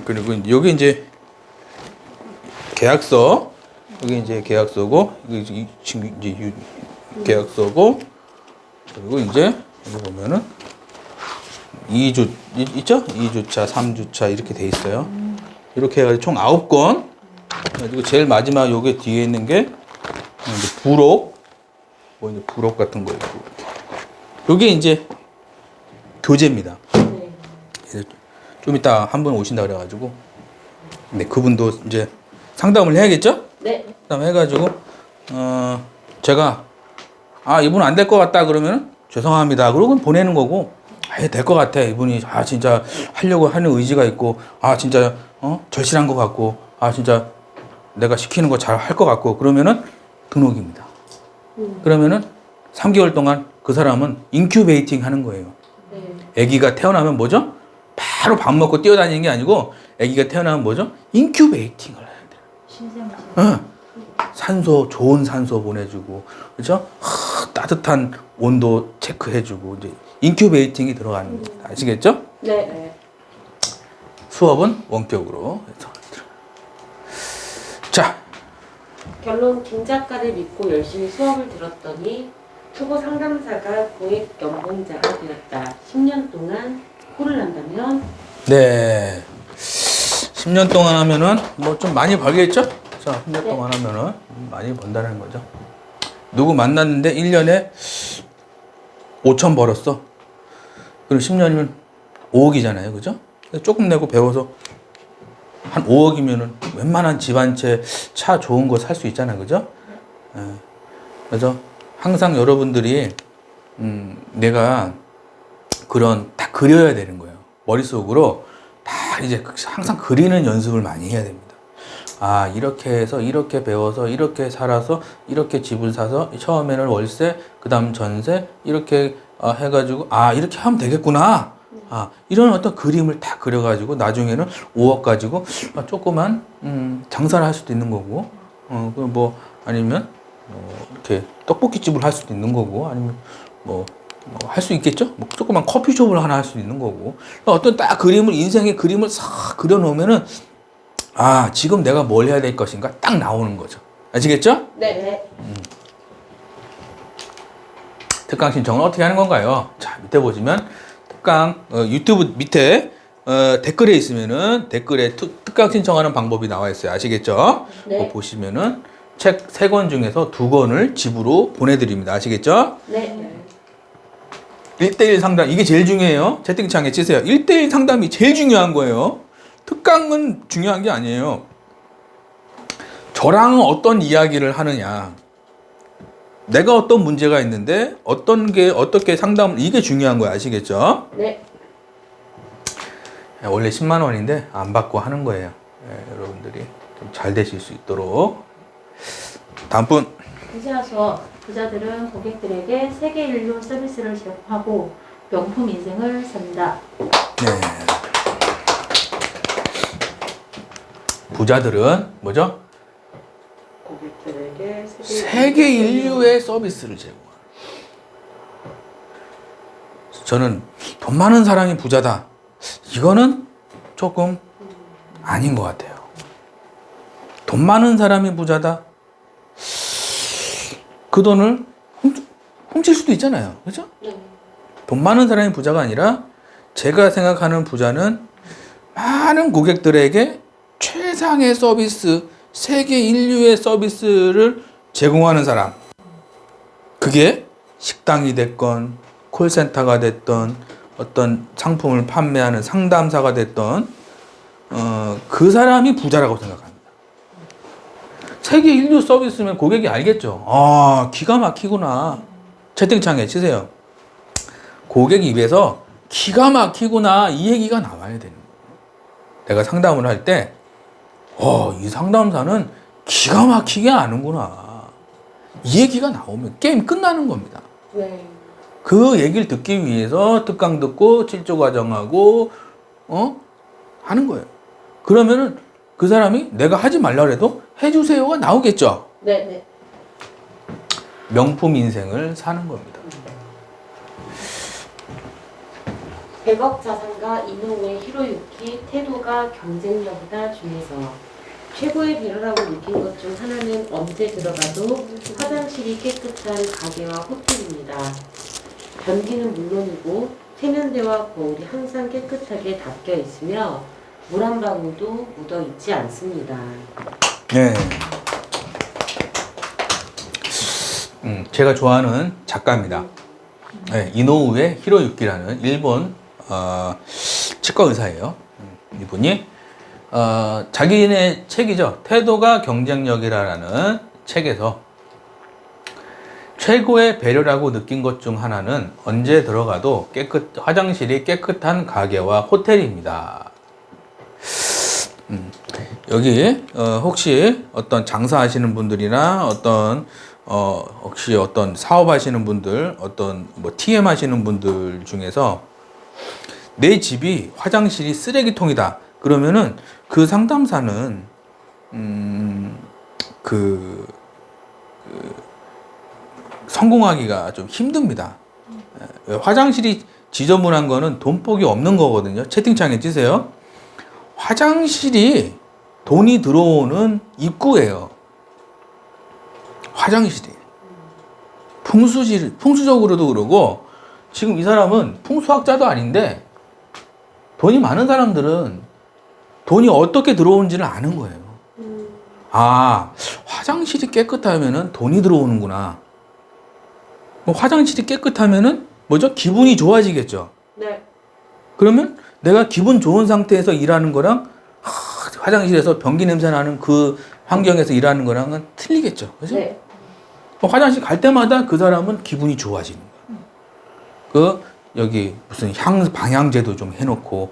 그리고 여기 이제 계약서, 여기 이제 계약서고, 이게 지금 이제 계약서고, 그리고 이제 여기 보면은 2주 있죠? 2주차, 3주차 이렇게 돼 있어요. 이렇게 해가지고 총 9권. 그리고 제일 마지막 요게 뒤에 있는 게 이제 부록, 뭐 이제 부록 같은 거 있고. 요게 이제 교재입니다. 네. 좀 이따 한 분 오신다 그래가지고 네, 그분도 이제 상담을 해야겠죠? 네. 상담 해가지고 제가 이분 안 될 것 같다 그러면 죄송합니다. 그러고 보내는 거고 될 것 같아. 이분이 진짜 하려고 하는 의지가 있고 진짜 절실한 것 같고 진짜 내가 시키는 거 잘 할 것 같고 그러면은 등록입니다. 그러면은 3개월 동안 그 사람은 인큐베이팅 하는 거예요. 네. 아기가 태어나면 뭐죠? 바로 밥 먹고 뛰어다니는 게 아니고 아기가 태어나면 뭐죠? 인큐베이팅을 해야 돼요. 신생아죠. 산소, 좋은 산소 보내주고, 그죠? 따뜻한 온도 체크해주고, 이제 인큐베이팅이 들어가는 겁니다. 아시겠죠? 네. 수업은 원격으로 해서. 자, 결론 김 작가를 믿고 열심히 수업을 들었더니 초보 상담사가 고액 연봉자가 되었다. 10년 동안 코를 난다면 네. 10년 동안 하면은 뭐 좀 많이 벌겠죠? 자, 10년 동안 하면은 많이 번다는 거죠. 누구 만났는데 1년에 5천 벌었어. 그럼 10년이면 5억이잖아요. 그죠? 조금 내고 배워서 한 5억이면은 웬만한 집 한 채, 차 좋은 거 살 수 있잖아요. 그죠? 예. 그래서 항상 여러분들이 내가 그런 다 그려야 되는 거예요. 머릿속으로 다 이제 항상 그리는 연습을 많이 해야 됩니다. 이렇게 해서 이렇게 배워서 이렇게 살아서 이렇게 집을 사서 처음에는 월세, 그 다음 전세 이렇게 해가지고 이렇게 하면 되겠구나. 이런 어떤 그림을 다 그려가지고 나중에는 5억 가지고 조그만 장사를 할 수도 있는 거고, 뭐 아니면 이렇게 떡볶이집을 할 수도 있는 거고, 아니면 뭐 할 수 있겠죠? 뭐 조그만 커피숍을 하나 할 수도 있는 거고, 어떤 딱 그림을 인생의 그림을 싹 그려놓으면은 지금 내가 뭘 해야 될 것인가 딱 나오는 거죠. 아시겠죠? 네. 특강 신청은 어떻게 하는 건가요? 자, 밑에 보시면 특강 유튜브 밑에 댓글에 있으면은 댓글에 특강 신청하는 방법이 나와 있어요. 아시겠죠? 네. 그거 보시면은 책 3권 중에서 2권을 집으로 보내드립니다. 아시겠죠? 네. 1대1 상담, 이게 제일 중요해요. 채팅창에 치세요. 1대1 상담이 제일 중요한 거예요. 특강은 중요한 게 아니에요. 저랑 어떤 이야기를 하느냐, 내가 어떤 문제가 있는데 어떻게 상담을, 이게 중요한 거야. 아시겠죠? 네. 원래 10만 원인데 안 받고 하는 거예요. 여러분들이 좀 잘 되실 수 있도록. 다음 분. 부자 수업. 부자들은 고객들에게 세계 인류 서비스를 제공하고 명품 인생을 산다. 네. 부자들은 뭐죠? 고객들에게 세계 인류의 서비스를 제공하는. 저는 돈 많은 사람이 부자다. 이거는 조금 아닌 것 같아요. 돈 많은 사람이 부자다. 그 돈을 훔칠 수도 있잖아요. 그렇죠? 돈 많은 사람이 부자가 아니라 제가 생각하는 부자는 많은 고객들에게 최상의 서비스, 세계 인류의 서비스를 제공하는 사람. 그게 식당이 됐건 콜센터가 됐던 어떤 상품을 판매하는 상담사가 됐던 그 사람이 부자라고 생각합니다. 세계 인류 서비스면 고객이 알겠죠. 기가 막히구나. 채팅창에 치세요. 고객 입에서 기가 막히구나 이 얘기가 나와야 되는 거예요. 내가 상담을 할 때 이 상담사는 기가 막히게 아는구나. 이 얘기가 나오면 게임 끝나는 겁니다. 네. 그 얘기를 듣기 위해서 특강 듣고 질조 과정하고 하는 거예요. 그러면은 그 사람이 내가 하지 말라 그래도 해주세요가 나오겠죠. 네. 명품 인생을 사는 겁니다. 100억 자산가 이노우의 히로유키 태도가 경쟁력이다 중에서 최고의 배려라고 느낀 것 중 하나는 언제 들어가도 화장실이 깨끗한 가게와 호텔입니다. 변기는 물론이고 세면대와 거울이 항상 깨끗하게 닦여 있으며 물 한 방울도 묻어 있지 않습니다. 네. 제가 좋아하는 작가입니다. 네, 이노우에 히로유키라는 일본 치과 의사예요. 이분이 자기네 책이죠. 태도가 경쟁력이라는 책에서 최고의 배려라고 느낀 것 중 하나는 언제 들어가도 화장실이 깨끗한 가게와 호텔입니다. 여기 혹시 어떤 장사하시는 분들이나 혹시 어떤 사업하시는 분들, 어떤 뭐 TM 하시는 분들 중에서 내 집이 화장실이 쓰레기통이다. 그러면은 그 상담사는 성공하기가 좀 힘듭니다. 화장실이 지저분한 거는 돈복이 없는 거거든요. 채팅창에 찌세요. 화장실이 돈이 들어오는 입구예요. 화장실이. 풍수적으로도 그러고, 지금 이 사람은 풍수학자도 아닌데, 돈이 많은 사람들은 돈이 어떻게 들어오는지를 아는 거예요. 아, 화장실이 깨끗하면은 돈이 들어오는구나. 화장실이 깨끗하면은 뭐죠? 기분이 좋아지겠죠. 네. 그러면 내가 기분 좋은 상태에서 일하는 거랑 화장실에서 변기 냄새 나는 그 환경에서 일하는 거랑은 틀리겠죠. 그죠? 네. 화장실 갈 때마다 그 사람은 기분이 좋아지는 거예요. 여기 무슨 방향제도 좀 해놓고,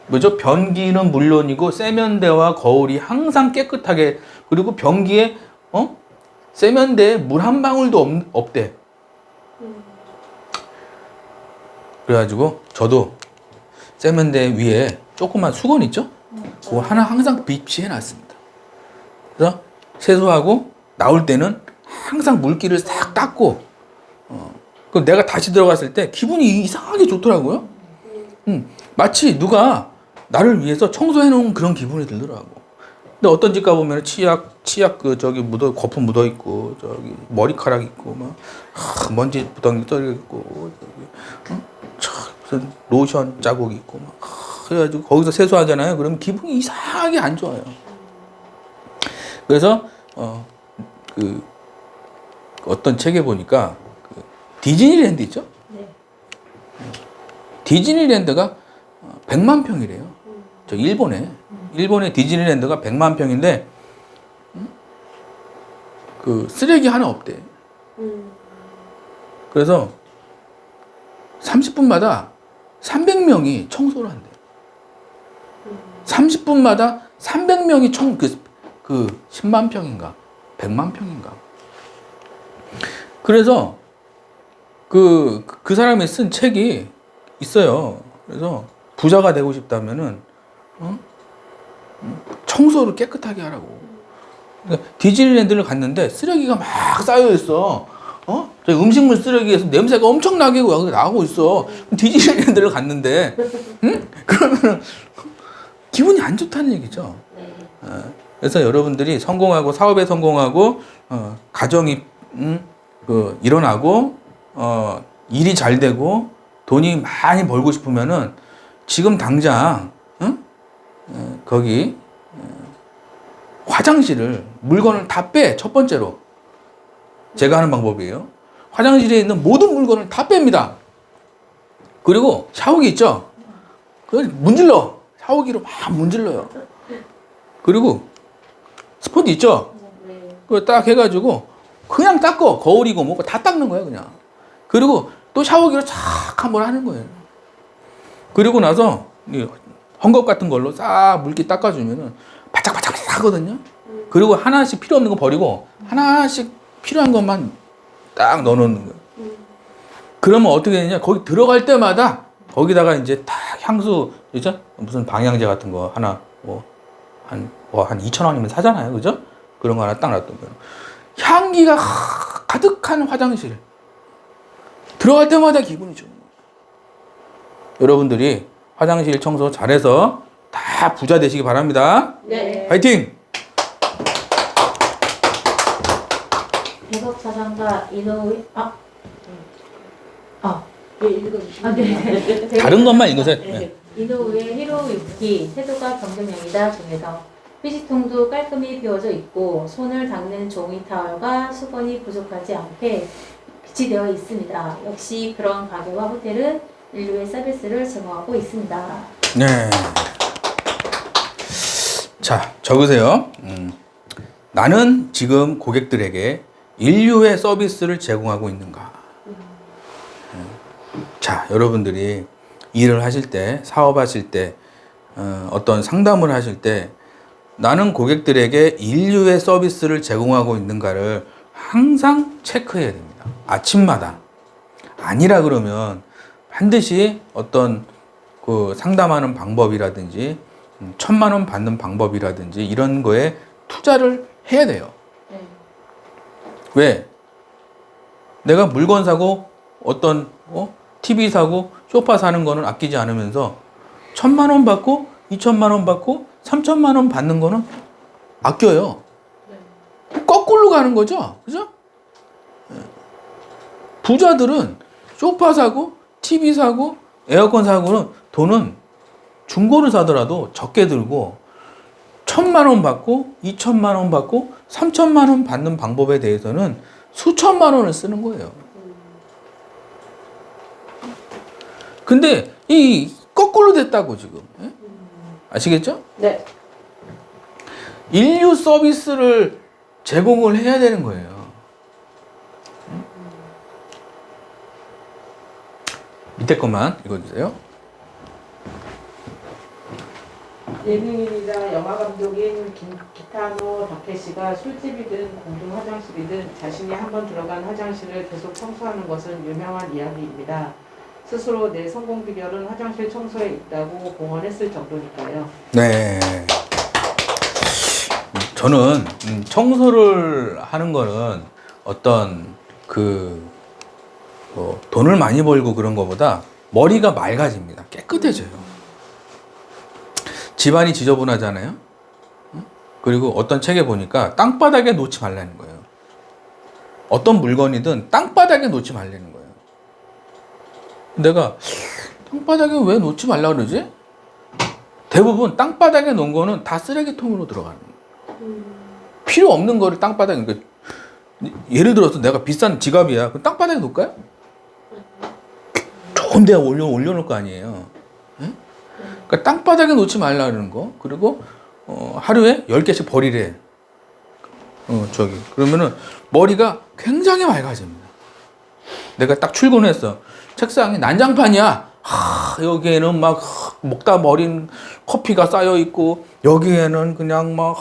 뭐죠? 변기는 물론이고 세면대와 거울이 항상 깨끗하게, 그리고 변기에 세면대에 물 한 방울도 없대. 그래가지고 저도 세면대 위에 조그만 수건 있죠? 그거 하나 항상 비치해놨습니다. 그래서 세수하고 나올 때는 항상 물기를 싹 닦고, 그럼 내가 다시 들어갔을 때 기분이 이상하게 좋더라고요. 마치 누가 나를 위해서 청소해놓은 그런 기분이 들더라고. 근데 어떤 집 가보면 치약 거품 묻어있고, 머리카락 있고, 먼지 부덩이 떨어있고, 무슨 로션 자국 있고, 그래가지고 거기서 세수하잖아요. 그러면 기분이 이상하게 안 좋아요. 그래서, 어떤 책에 보니까, 디즈니랜드 있죠? 네. 디즈니랜드가 100만 평이래요. 저 일본의 디즈니랜드가 100만 평인데, 쓰레기 하나 없대. 그래서 30분마다 300명이 청소를 한대. 30분마다 300명이 10만 평인가, 100만 평인가. 그래서 그 사람이 쓴 책이 있어요. 그래서 부자가 되고 싶다면은, 청소를 깨끗하게 하라고. 그러니까 디즈니랜드를 갔는데 쓰레기가 막 쌓여 있어. 저기 음식물 쓰레기에서 냄새가 엄청나게 나고 있어. 디즈니랜드를 갔는데, 그러면 기분이 안 좋다는 얘기죠. 그래서 여러분들이 성공하고, 사업에 성공하고, 가정이 일어나고, 일이 잘 되고, 돈이 많이 벌고 싶으면은 지금 당장 거기 화장실을, 물건을 다 빼. 첫 번째로 제가 하는 방법이에요. 화장실에 있는 모든 물건을 다 뺍니다. 그리고 샤워기 있죠? 그걸 문질러. 샤워기로 막 문질러요. 그리고 스펀지 있죠? 그거 딱 해가지고 그냥 닦어. 거울이고 뭐고 다 닦는 거예요, 그냥. 그리고 또 샤워기로 착 한번 하는 거예요. 그리고 나서 헝겊 같은 걸로 싹 물기 닦아주면은 바짝바짝 하거든요. 그리고 하나씩 필요 없는 거 버리고 하나씩 필요한 것만 딱 넣어놓는 거예요. 그러면 어떻게 되냐? 거기 들어갈 때마다 거기다가 이제 딱 향수, 그죠? 무슨 방향제 같은 거 하나 한 2,000원이면 사잖아요, 그죠? 그런 거 하나 딱 놔두면 향기가 가득한 화장실. 들어갈 때마다 기분이 좋은 거예요. 여러분들이 화장실 청소 잘해서 다 부자 되시기 바랍니다. 네. 파이팅! 백업 사장과 이노우의 네, 읽어주시면 네. 다른 것만 읽으세요. 네. 이노우의 히로유키 태도가 경쟁력이다 중에서 휴지통도 깔끔히 비워져 있고 손을 닦는 종이 타월과 수건이 부족하지 않게 비치되어 있습니다. 역시 그런 가게와 호텔은 인류의 서비스를 제공하고 있습니다. 네. 자, 적으세요. 나는 지금 고객들에게 인류의 서비스를 제공하고 있는가? 자, 여러분들이 일을 하실 때, 사업하실 때, 어떤 상담을 하실 때 나는 고객들에게 인류의 서비스를 제공하고 있는가를 항상 체크해야 됩니다. 아침마다. 아니라 그러면 반드시 어떤 그 상담하는 방법이라든지 1,000만 원 받는 방법이라든지 이런 거에 투자를 해야 돼요. 네. 왜? 내가 물건 사고 어떤 TV 사고 소파 사는 거는 아끼지 않으면서 1,000만 원 받고 2,000만 원 받고 3,000만 원 받는 거는 아껴요. 거꾸로 가는 거죠. 그죠? 부자들은 소파 사고 TV 사고 에어컨 사고는 돈은 중고를 사더라도 적게 들고 1,000만 원 받고 2,000만 원 받고 3,000만 원 받는 방법에 대해서는 수천만 원을 쓰는 거예요. 근데 이 거꾸로 됐다고 지금. 아시겠죠? 네. 인류 서비스를 제공을 해야 되는 거예요. 밑에 것만 읽어주세요. 예능인이자 영화 감독인 기타노 다케시가 술집이든 공중 화장실이든 자신이 한번 들어간 화장실을 계속 청소하는 것은 유명한 이야기입니다. 스스로 내 성공 비결은 화장실 청소에 있다고 공언했을 정도니까요. 네. 저는 청소를 하는 거는 어떤 돈을 많이 벌고 그런 거보다 머리가 맑아집니다. 깨끗해져요. 집안이 지저분하잖아요. 그리고 어떤 책에 보니까 땅바닥에 놓지 말라는 거예요. 어떤 물건이든 땅바닥에 놓지 말라는 거예요. 내가 땅바닥에 왜 놓지 말라 그러지? 대부분 땅바닥에 놓은 거는 다 쓰레기통으로 들어가는 거예요. 필요 없는 거를 땅바닥에, 그러니까 예를 들어서 내가 비싼 지갑이야. 그럼 땅바닥에 놓을까요? 좋은 데 올려놓을 거 아니에요. 그러니까 땅바닥에 놓지 말라는 거. 그리고 하루에 10개씩 버리래. 그러면은 머리가 굉장히 맑아집니다. 내가 딱 출근했어. 책상에 난장판이야. 여기에는 막 먹다 버린 커피가 쌓여 있고, 여기에는 그냥 막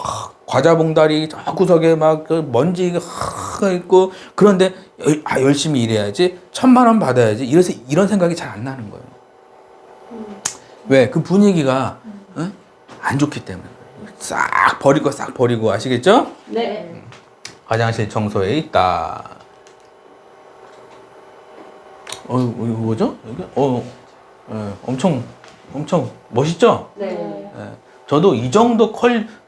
과자 봉다리 저 구석에 막 먼지가 있고, 그런데 열심히 일해야지, 1,000만 원 받아야지, 이런 생각이 잘 안 나는 거예요. 왜? 그 분위기가 안 좋기 때문에. 싹 버릴 거 싹 버리고. 아시겠죠? 네. 화장실 청소에 있다. 이거 뭐죠? 이게? 엄청 멋있죠? 네. 저도 이 정도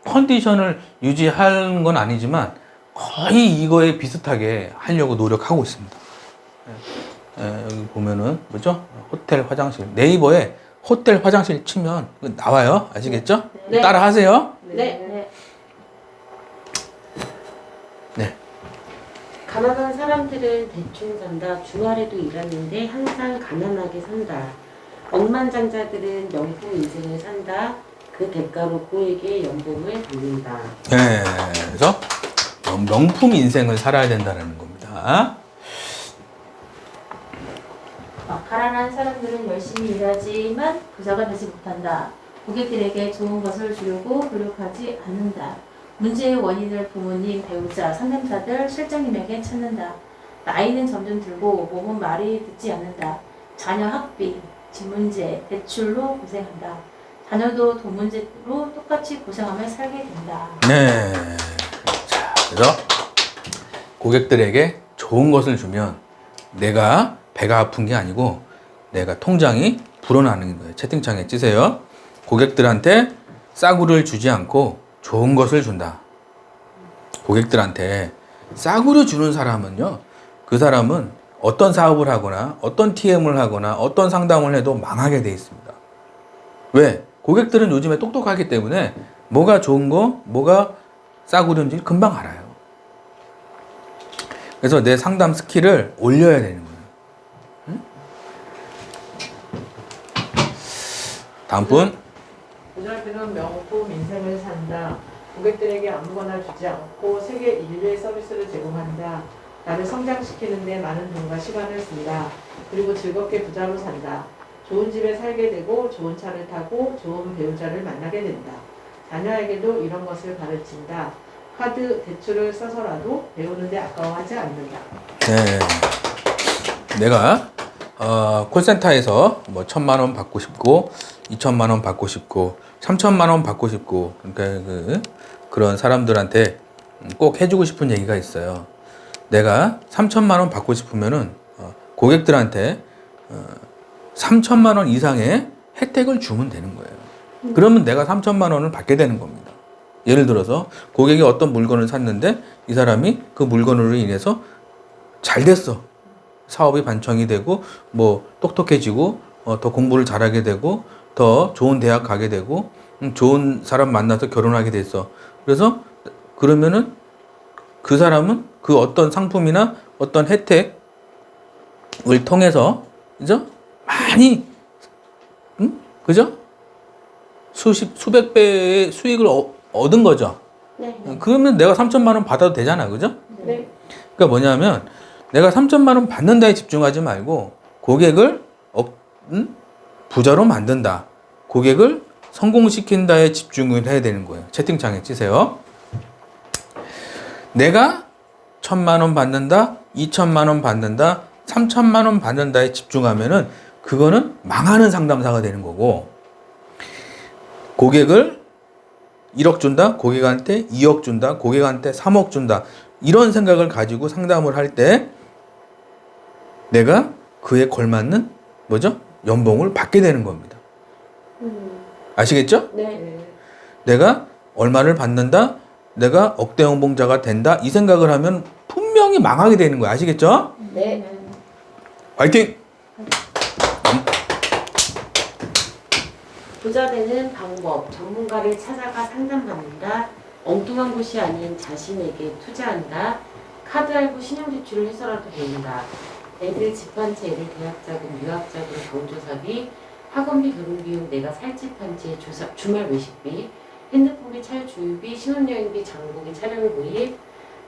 컨디션을 유지하는 건 아니지만 거의 이거에 비슷하게 하려고 노력하고 있습니다. 여기 보면은 뭐죠? 호텔 화장실. 네이버에 호텔 화장실 치면 나와요. 아시겠죠? 네. 따라 하세요. 네. 네. 가난한 사람들은 대충 산다. 주말에도 일하는데 항상 가난하게 산다. 억만장자들은 명품 인생을 산다. 그 대가로 고에게 연봉을 받는다. 네. 그래서 명품 인생을 살아야 된다는 겁니다. 가난한 사람들은 열심히 일하지만 부자가 되지 못한다. 고객들에게 좋은 것을 주려고 노력하지 않는다. 문제의 원인을 부모님, 배우자, 상담사들, 실장님에게 찾는다. 나이는 점점 들고 몸은 말이 듣지 않는다. 자녀 학비, 집 문제, 대출로 고생한다. 자녀도 돈 문제로 똑같이 고생하며 살게 된다. 네. 자, 그래서 고객들에게 좋은 것을 주면 내가 배가 아픈 게 아니고 내가 통장이 불어나는 거예요. 채팅창에 찌세요. 고객들한테 싸구려를 주지 않고 좋은 것을 준다. 고객들한테 싸구려 주는 사람은요, 그 사람은 어떤 사업을 하거나 어떤 TM을 하거나 어떤 상담을 해도 망하게 돼 있습니다. 왜? 고객들은 요즘에 똑똑하기 때문에 뭐가 좋은 거, 뭐가 싸구려인지 금방 알아요. 그래서 내 상담 스킬을 올려야 되는 거예요. 응? 다음 분. 고등학교는 통장은 명품 인생을 산다. 고객들에게 아무거나 주지 않고 세계 인류의 서비스를 제공한다. 나를 성장시키는 데 많은 돈과 시간을 쓴다. 그리고 즐겁게 부자로 산다. 좋은 집에 살게 되고 좋은 차를 타고 좋은 배우자를 만나게 된다. 자녀에게도 이런 것을 가르친다. 카드 대출을 써서라도 배우는데 아까워하지 않는다. 네. 내가 콜센터에서 뭐 1,000만 원 받고 싶고 2,000만 원 받고 싶고 3,000만 원 받고 싶고 그러니까 그런 사람들한테 꼭 해주고 싶은 얘기가 있어요. 내가 3,000만 원 받고 싶으면은 고객들한테 3,000만 원 이상의 혜택을 주면 되는 거예요. 그러면 내가 3,000만 원을 받게 되는 겁니다. 예를 들어서 고객이 어떤 물건을 샀는데 이 사람이 그 물건으로 인해서 잘 됐어. 사업이 반창이 되고 뭐 똑똑해지고 더 공부를 잘하게 되고 더 좋은 대학 가게 되고 좋은 사람 만나서 결혼하게 됐어. 그래서 그러면은 그 사람은 그 어떤 상품이나 어떤 혜택을 통해서 그죠? 많이 그죠? 수백 배의 수익을 얻은 거죠. 네. 그러면 내가 3,000만 원 받아도 되잖아. 그죠? 네. 그러니까 뭐냐면 내가 3,000만 원 받는다에 집중하지 말고 고객을 부자로 만든다. 고객을 성공시킨다에 집중을 해야 되는 거예요. 채팅창에 치세요. 내가 1,000만 원 받는다, 2,000만 원 받는다, 3,000만 원 받는다에 집중하면은 그거는 망하는 상담사가 되는 거고, 고객을 1억 준다, 고객한테 2억 준다, 고객한테 3억 준다, 이런 생각을 가지고 상담을 할 때 내가 그에 걸맞는 뭐죠? 연봉을 받게 되는 겁니다. 아시겠죠? 네. 내가 얼마를 받는다, 내가 억대 연봉자가 된다, 이 생각을 하면 분명히 망하게 되는 거야. 아시겠죠? 네. 화이팅! 부자 되는 방법, 전문가를 찾아가 상담받는다, 엉뚱한 곳이 아닌 자신에게 투자한다, 카드 알고 신용지출을 해서라도 배운다, 애들 집 한 채, 애들 대학자금, 유학자금, 경조사비, 학원비, 결혼비용, 내가 살 집 한 채, 주말 외식비, 핸드폰비, 차주유비, 신혼여행비, 장보기, 차량구입,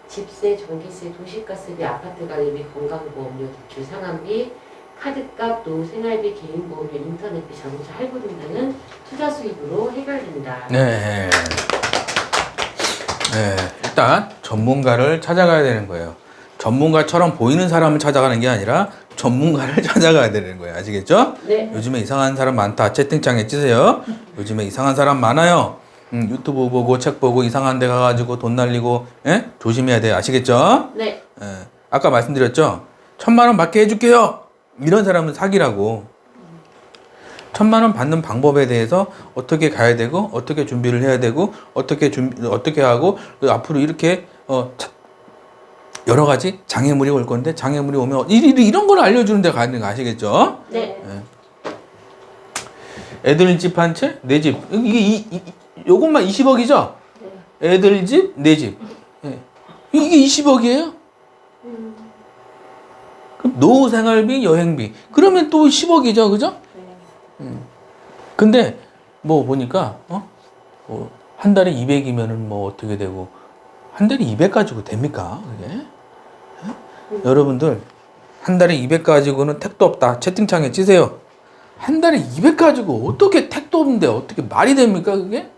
집세, 전기세, 도시가스비, 아파트 관리비, 건강보험료, 대출 상환비, 카드값, 노후 생활비, 개인보험료, 인터넷비, 자동차 할부 등등은 투자 수입으로 해결된다. 네. 일단 전문가를 찾아가야 되는 거예요. 전문가처럼 보이는 사람을 찾아가는 게 아니라 전문가를 찾아가야 되는 거예요. 아시겠죠? 네. 요즘에 이상한 사람 많다. 채팅창에 찌세요. 요즘에 이상한 사람 많아요. 유튜브 보고 책 보고 이상한 데 가가지고 돈 날리고 조심해야 돼요. 아시겠죠? 네. 아까 말씀드렸죠? 1,000만 원 받게 해줄게요. 이런 사람은 사기라고. 1,000만 원 받는 방법에 대해서 어떻게 가야 되고 어떻게 준비를 해야 되고 어떻게 하고 앞으로 이렇게 여러 가지 장애물이 올 건데 장애물이 오면 이런 걸 알려주는 데 가는 거 아시겠죠? 네. 애들 집 한 채, 내 집. 요것만 20억이죠? 애들 집, 내 집. 이게 20억이에요? 노후 생활비, 여행비. 그러면 또 10억이죠, 그죠? 근데 뭐 보니까 한 달에 200이면은 뭐 어떻게 되고 한 달에 200 가지고 됩니까? 그게? 여러분들 한 달에 200 가지고는 택도 없다. 채팅창에 찌세요. 한 달에 200 가지고 어떻게 택도 없는데 어떻게 말이 됩니까, 그게?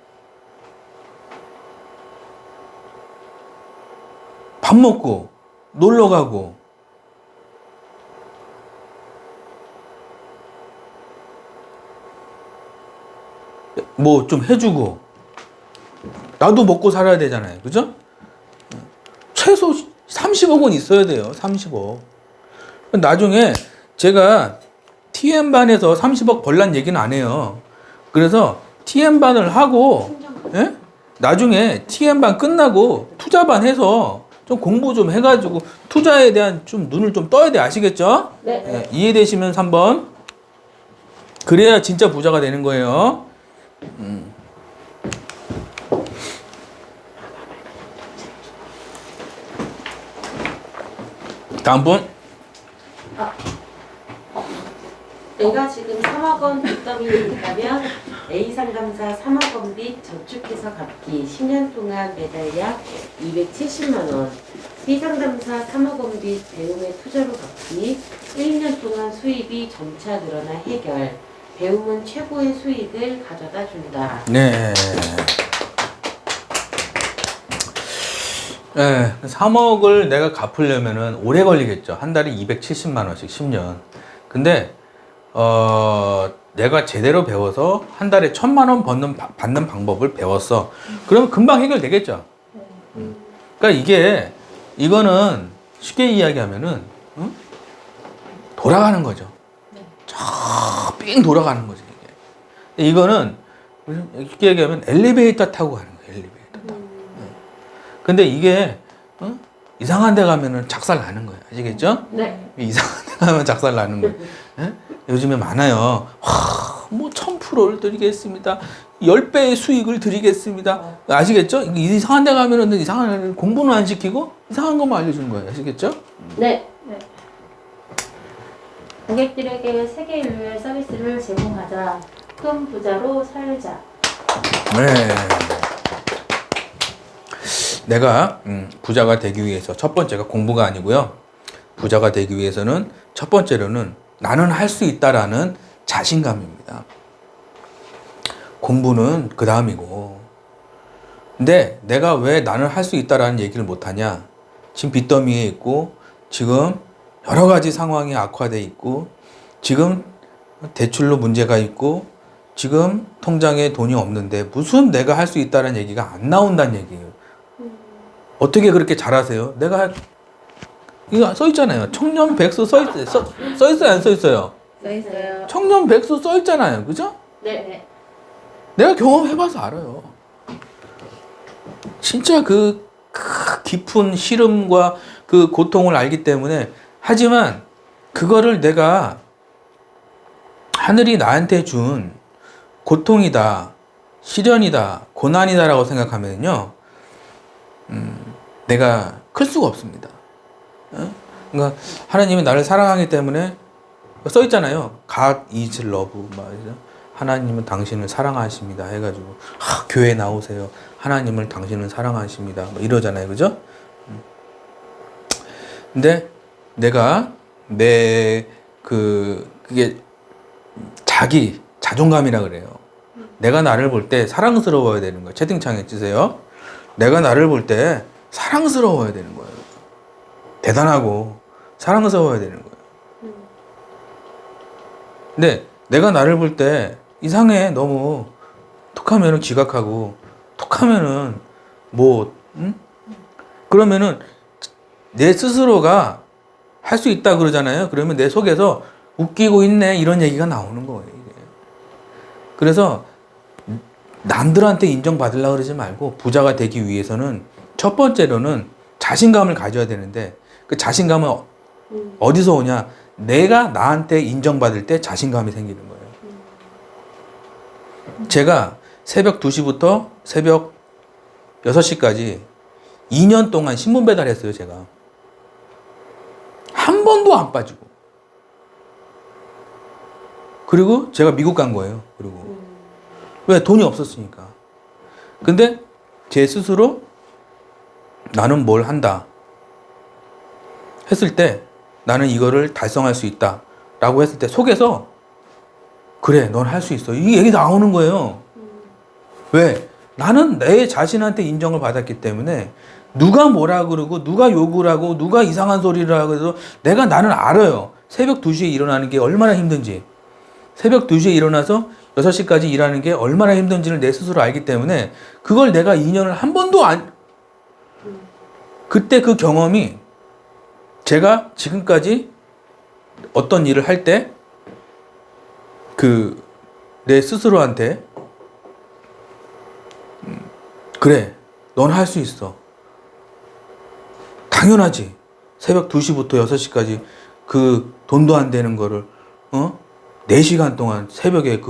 밥 먹고 놀러 가고 뭐 좀 해주고 나도 먹고 살아야 되잖아요. 그죠? 최소 30억은 있어야 돼요. 30억. 나중에 제가 TM반에서 30억 벌란 얘기는 안 해요. 그래서 TM반을 하고 나중에 TM반 끝나고 투자반 해서 좀 공부 좀 해가지고 투자에 대한 좀 눈을 좀 떠야 돼. 아시겠죠? 네. 이해되시면 3번. 그래야 진짜 부자가 되는 거예요. 다음 분. 내가 지금 3억 원 빚더미를 있다면 A 상담사 3억 원 빚 저축해서 갚기 10년 동안 매달 약 270만 원. B 상담사 3억 원 빚 배움의 투자로 갚기 1년 동안 수입이 점차 늘어나 해결. 배움은 최고의 수익을 가져다 준다. 네. 네, 3억을 내가 갚으려면은 오래 걸리겠죠. 한 달에 270만 원씩 10년. 근데 내가 제대로 배워서 한 달에 1,000만 원 받는 방법을 배웠어. 그러면 금방 해결되겠죠. 그러니까 이거는 쉽게 이야기하면은 돌아가는 거죠. 삥 돌아가는 거죠. 이게. 이거는 쉽게 얘기하면 엘리베이터 타고 가는 거예요. 엘리베이터 타고. 근데 이게 이상한 데 가면은 작살 나는 거예요. 아시겠죠? 네. 이상한 데 가면 작살 나는 거예요. 예? 요즘에 많아요. 뭐 1000%를 드리겠습니다. 10배의 수익을 드리겠습니다. 아시겠죠? 이상한 데 가면은 이상한 공부는 안 시키고 이상한 것만 알려주는 거예요. 아시겠죠? 네. 고객들에게 세계 인류의 서비스를 제공하자. 큰 부자로 살자. 네. 내가 부자가 되기 위해서 첫 번째가 공부가 아니고요. 부자가 되기 위해서는 첫 번째로는 나는 할 수 있다라는 자신감입니다. 공부는 그 다음이고. 근데 내가 왜 나는 할 수 있다라는 얘기를 못하냐? 지금 빚더미에 있고 지금 여러 가지 상황이 악화돼 있고 지금 대출로 문제가 있고 지금 통장에 돈이 없는데 무슨 내가 할 수 있다는 얘기가 안 나온다는 얘기예요. 어떻게 그렇게 잘하세요? 내가 이거 써 있잖아요. 청년 백수 써 있어요. 써 있어요, 안 써 있어요? 써 있어요. 청년 백수 써 있잖아요. 그죠? 네. 내가 경험해봐서 알아요. 진짜 그 깊은 시름과 그 고통을 알기 때문에 하지만 그거를 내가 하늘이 나한테 준 고통이다, 시련이다, 고난이다라고 생각하면요, 내가 클 수가 없습니다. 그러니까 하나님이 나를 사랑하기 때문에 써 있잖아요. God is love. 하나님은 당신을 사랑하십니다. 해가지고 교회 나오세요. 하나님을 당신은 사랑하십니다. 뭐 이러잖아요, 그죠? 근데 내가 그게 자기 자존감이라 그래요. 내가 나를 볼 때 사랑스러워야 되는 거예요. 채팅창에 쓰세요. 내가 나를 볼 때 사랑스러워야 되는 거예요. 대단하고 사랑스러워야 되는 거예요. 근데 내가 나를 볼 때 이상해. 너무 톡하면은 지각하고 톡하면은 그러면은 내 스스로가 할 수 있다 그러잖아요. 그러면 내 속에서 웃기고 있네 이런 얘기가 나오는 거예요. 이게. 그래서 남들한테 인정받으려고 그러지 말고 부자가 되기 위해서는 첫 번째로는 자신감을 가져야 되는데 그 자신감은 어디서 오냐? 내가 나한테 인정받을 때 자신감이 생기는 거예요. 제가 새벽 2시부터 새벽 6시까지 2년 동안 신문 배달했어요, 제가. 한 번도 안 빠지고. 그리고 제가 미국 간 거예요. 그리고 왜? 돈이 없었으니까. 근데 제 스스로 나는 뭘 한다 했을 때 나는 이거를 달성할 수 있다 라고 했을 때 속에서 그래 넌 할 수 있어 이 얘기 나오는 거예요. 왜? 나는 내 자신한테 인정을 받았기 때문에 누가 뭐라 그러고 누가 욕을 하고 누가 이상한 소리를 하고 해서 나는 알아요. 새벽 2시에 일어나는 게 얼마나 힘든지. 새벽 2시에 일어나서 6시까지 일하는 게 얼마나 힘든지를 내 스스로 알기 때문에 그걸 내가 2년을 한 번도 그때 그 경험이 제가 지금까지 어떤 일을 할 때 내 스스로한테 그래 넌 할 수 있어 당연하지 새벽 2시부터 6시까지 그 돈도 안 되는 거를 4시간 동안 새벽에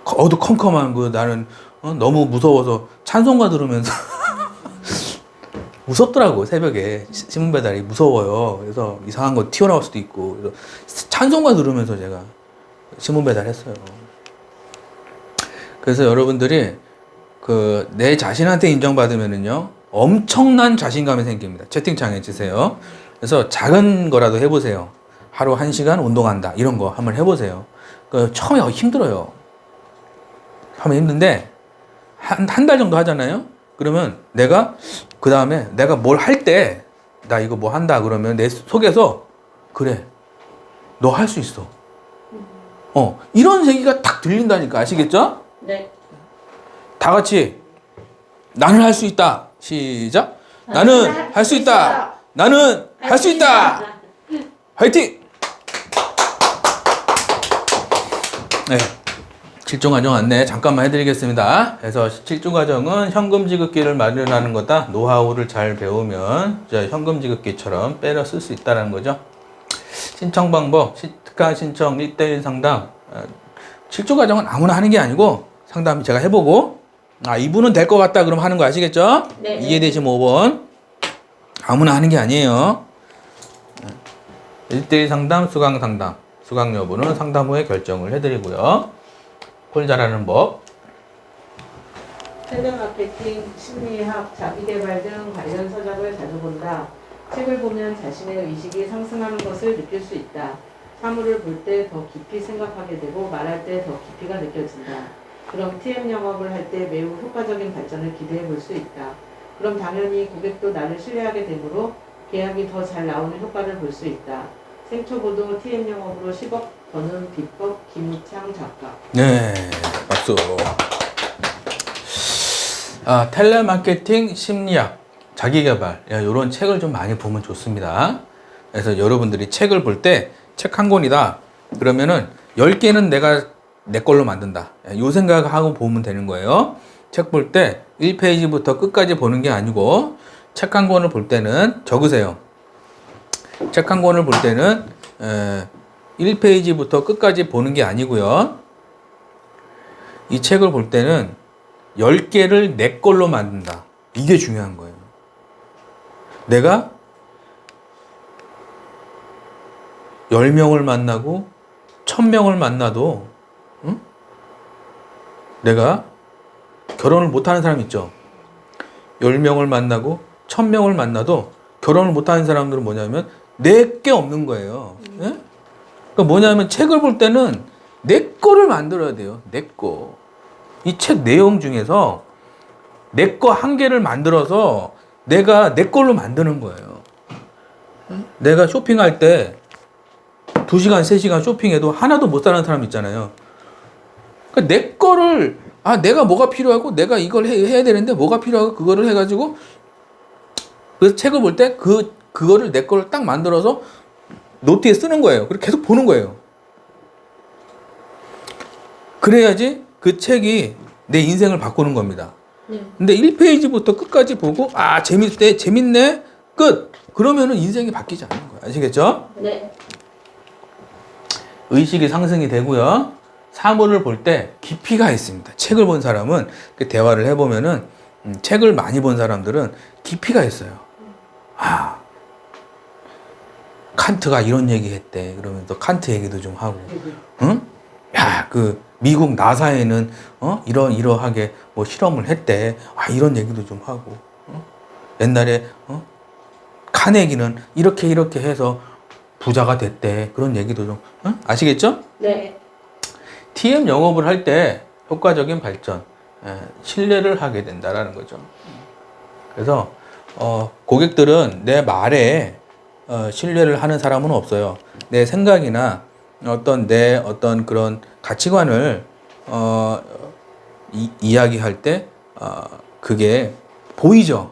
어두컴컴한 나는 너무 무서워서 찬송가 들으면서 무섭더라고. 새벽에 신문 배달이 무서워요. 그래서 이상한 거 튀어나올 수도 있고. 그래서 찬송가 들으면서 제가 신문 배달했어요. 그래서 여러분들이 그 내 자신한테 인정받으면은요 엄청난 자신감이 생깁니다. 채팅창에 주세요. 그래서 작은 거라도 해보세요. 하루 1시간 운동한다 이런 거 한번 해보세요. 그 처음에 힘들어요. 하면 힘든데 한 달 정도 하잖아요. 그러면 내가 그 다음에 내가 뭘 할 때 나 이거 뭐 한다 그러면 내 속에서 그래 너 할 수 있어. 이런 얘기가 딱 들린다니까. 아시겠죠? 네. 다 같이 나는 할 수 있다. 시작. 나는 할 수 있다. 나는 할 수 있다. 화이팅! 네. 7종 과정 안내 잠깐만 해드리겠습니다. 그래서 7종 과정은 현금 지급기를 마련하는 거다. 노하우를 잘 배우면 현금 지급기처럼 빼려 쓸 수 있다는 거죠. 신청 방법, 특가 신청 1대1 상담. 7종 과정은 아무나 하는 게 아니고 상담 제가 해보고 이분은 될 것 같다 그럼 하는 거 아시겠죠? 네. 이해되시면 5번. 아무나 하는 게 아니에요. 1대1 상담, 수강 상담. 수강 여부는 상담 후에 결정을 해드리고요. 콜 잘하는 법. 텔레마케팅, 심리학, 자기개발 등 관련 서적을 자주 본다. 책을 보면 자신의 의식이 상승하는 것을 느낄 수 있다. 사물을 볼 때 더 깊이 생각하게 되고 말할 때 더 깊이가 느껴진다. 그럼 TM 영업을 할 때 매우 효과적인 발전을 기대해 볼 수 있다. 그럼 당연히 고객도 나를 신뢰하게 되므로 계약이 더 잘 나오는 효과를 볼 수 있다. 생초보도 TM 영업으로 10억 버는 비법 김우창 작가. 네, 박수. 텔레마케팅, 심리학, 자기개발 이런 책을 좀 많이 보면 좋습니다. 그래서 여러분들이 책을 볼 때 책 한 권이다. 그러면은 10개는 내가 내 걸로 만든다. 요 생각하고 보면 되는 거예요. 책 볼 때 1페이지부터 끝까지 보는 게 아니고 책 한 권을 볼 때는 적으세요. 책 한 권을 볼 때는 1페이지부터 끝까지 보는 게 아니고요. 이 책을 볼 때는 10개를 내 걸로 만든다. 이게 중요한 거예요. 내가 10명을 만나고 1000명을 만나도 내가 결혼을 못하는 사람 있죠. 10명을 만나고 1000명을 만나도 결혼을 못하는 사람들은 뭐냐면 내게 없는 거예요. 예? 그러니까 뭐냐면 책을 볼 때는 내 거를 만들어야 돼요. 내 거. 이 책 내용 중에서 내 거 한 개를 만들어서 내가 내 걸로 만드는 거예요. 내가 쇼핑할 때 2시간, 3시간 쇼핑해도 하나도 못 사는 사람 있잖아요. 그러니까 내 거를 내가 뭐가 필요하고 내가 이걸 해야 되는데 뭐가 필요하고 그거를 해가지고 그래서 책을 볼 때 그거를 내 거를 딱 만들어서 노트에 쓰는 거예요. 그리고 계속 보는 거예요. 그래야지 그 책이 내 인생을 바꾸는 겁니다. 근데 1페이지부터 끝까지 보고 재밌네 끝 그러면은 인생이 바뀌지 않는 거예요. 아시겠죠? 네. 의식이 상승이 되고요. 사물을 볼 때 깊이가 있습니다. 책을 본 사람은 그 대화를 해보면은 책을 많이 본 사람들은 깊이가 있어요. 칸트가 이런 얘기 했대. 그러면서 칸트 얘기도 좀 하고, 응? 야, 그 미국 나사에는 이러하게 뭐 실험을 했대. 이런 얘기도 좀 하고, 옛날에 카네기는 이렇게 해서 부자가 됐대. 그런 얘기도 좀 아시겠죠? 네. TM 영업을 할 때 효과적인 발전, 신뢰를 하게 된다라는 거죠. 그래서 고객들은 내 말에 신뢰를 하는 사람은 없어요. 내 생각이나 내 어떤 그런 가치관을 이야기할 때 그게 보이죠.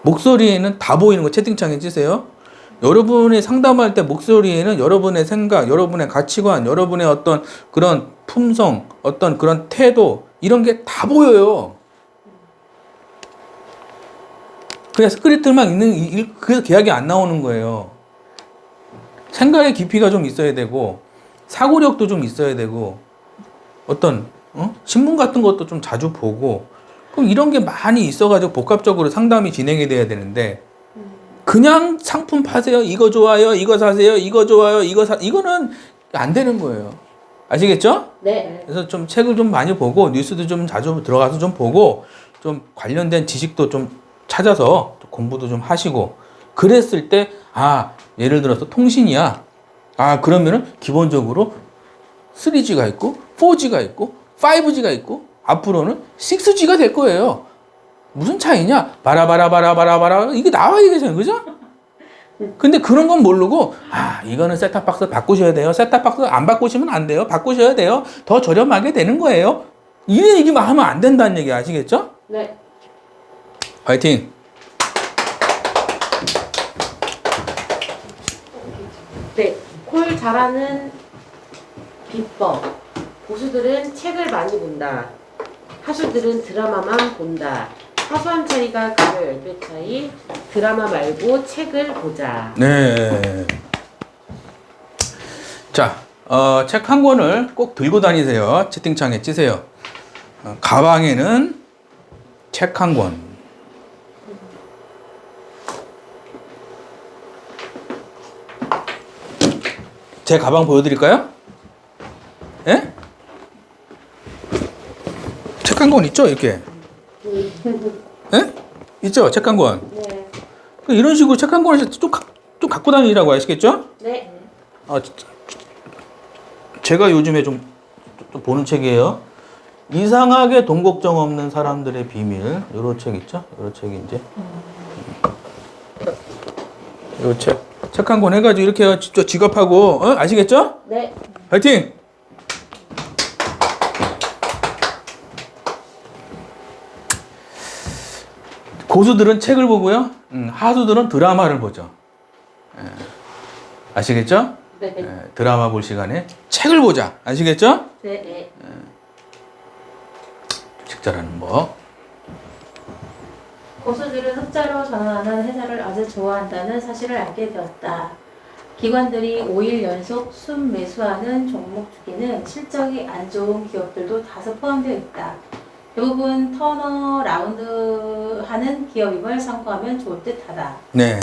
목소리에는 다 보이는 거 채팅창에 찌세요. 여러분이 상담할 때 목소리에는 여러분의 생각, 여러분의 가치관, 여러분의 어떤 그런 품성, 어떤 그런 태도 이런 게 다 보여요. 그냥 스크립트만 있는 그래서 계약이 안 나오는 거예요. 생각의 깊이가 좀 있어야 되고 사고력도 좀 있어야 되고 어떤 신문 같은 것도 좀 자주 보고 그럼 이런 게 많이 있어가지고 복합적으로 상담이 진행이 돼야 되는데 그냥 상품 파세요. 이거 좋아요. 이거 사세요. 이거 좋아요. 이거는 안 되는 거예요. 아시겠죠? 네. 그래서 좀 책을 좀 많이 보고 뉴스도 좀 자주 들어가서 좀 보고 좀 관련된 지식도 좀 찾아서 공부도 좀 하시고 그랬을 때 예를 들어서 통신이야. 그러면은 기본적으로 3G가 있고 4G가 있고 5G가 있고 앞으로는 6G가 될 거예요. 무슨 차이냐? 바라바라바라바라바라 이게 나와야 되잖아요. 그죠? 근데 그런 건 모르고 이거는 셋탑박스 바꾸셔야 돼요. 셋탑박스 안 바꾸시면 안 돼요. 바꾸셔야 돼요. 더 저렴하게 되는 거예요. 이래 얘기만 하면 안 된다는 얘기 아시겠죠? 네. 화이팅! 네. 콜 잘하는 비법. 고수들은 책을 많이 본다. 하수들은 드라마만 본다. 사소한 차이가 가려 10배 차이. 드라마 말고 책을 보자. 네. 자, 책 한 권을 꼭 들고 다니세요. 채팅창에 찌세요. 가방에는 책 한 권. 제 가방 보여드릴까요? 예? 책 한 권 있죠? 이렇게. 예? 있죠? 책 한 권. 네. 이런 식으로 책 한 권을 좀 갖고 다니라고 아시겠죠? 네. 제가 요즘에 좀 보는 책이에요. 이상하게 돈 걱정 없는 사람들의 비밀. 요런 책 있죠? 요런 책이 이제. 요 책 한 권 해가지고 이렇게 직업하고, 아시겠죠? 네. 파이팅! 고수들은 책을 보고요. 하수들은 드라마를 보죠. 아시겠죠? 네. 드라마 볼 시간에 책을 보자. 아시겠죠? 네. 네. 책 잘하는 법. 고수들은 흑자로 전환하는 회사를 아주 좋아한다는 사실을 알게 되었다. 기관들이 5일 연속 순매수하는 종목 중에는 실적이 안 좋은 기업들도 다수 포함되어 있다. 대부분 턴어라운드 하는 기업임을 참고하면 좋을 듯하다. 네.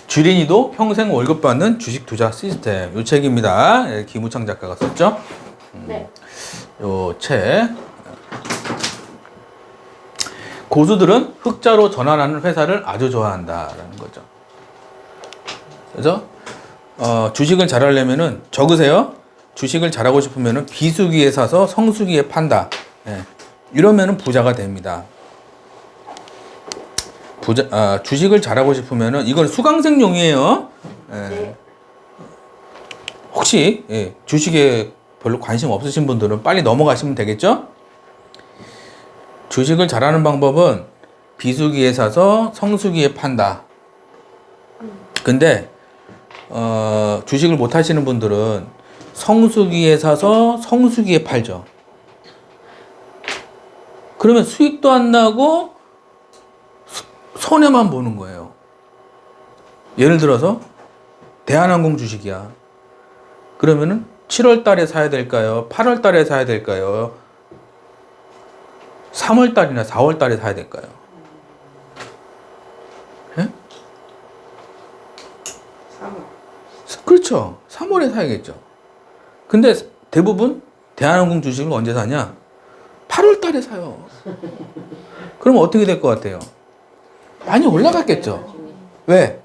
주린이도 평생 월급 받는 주식 투자 시스템. 이 책입니다. 김우창 작가가 썼죠. 네. 요 책. 고수들은 흑자로 전환하는 회사를 아주 좋아한다라는 거죠. 그래서 주식을 잘하려면은 적으세요. 주식을 잘하고 싶으면은 비수기에 사서 성수기에 판다. 이러면은 부자가 됩니다. 주식을 잘하고 싶으면은 이건 수강생용이에요. 네. 혹시 주식에 별로 관심 없으신 분들은 빨리 넘어가시면 되겠죠? 주식을 잘하는 방법은 비수기에 사서 성수기에 판다. 근데 주식을 못 하시는 분들은 성수기에 사서 성수기에 팔죠. 그러면 수익도 안 나고 손해만 보는 거예요. 예를 들어서 대한항공 주식이야. 그러면은 7월 달에 사야 될까요? 8월 달에 사야 될까요? 3월 달이나 4월 달에 사야 될까요? 예? 3월. 그렇죠. 3월에 사야겠죠. 근데 대부분 대한항공 주식을 언제 사냐? 8월 달에 사요. 그럼 어떻게 될 것 같아요? 많이 올라갔겠죠. 왜?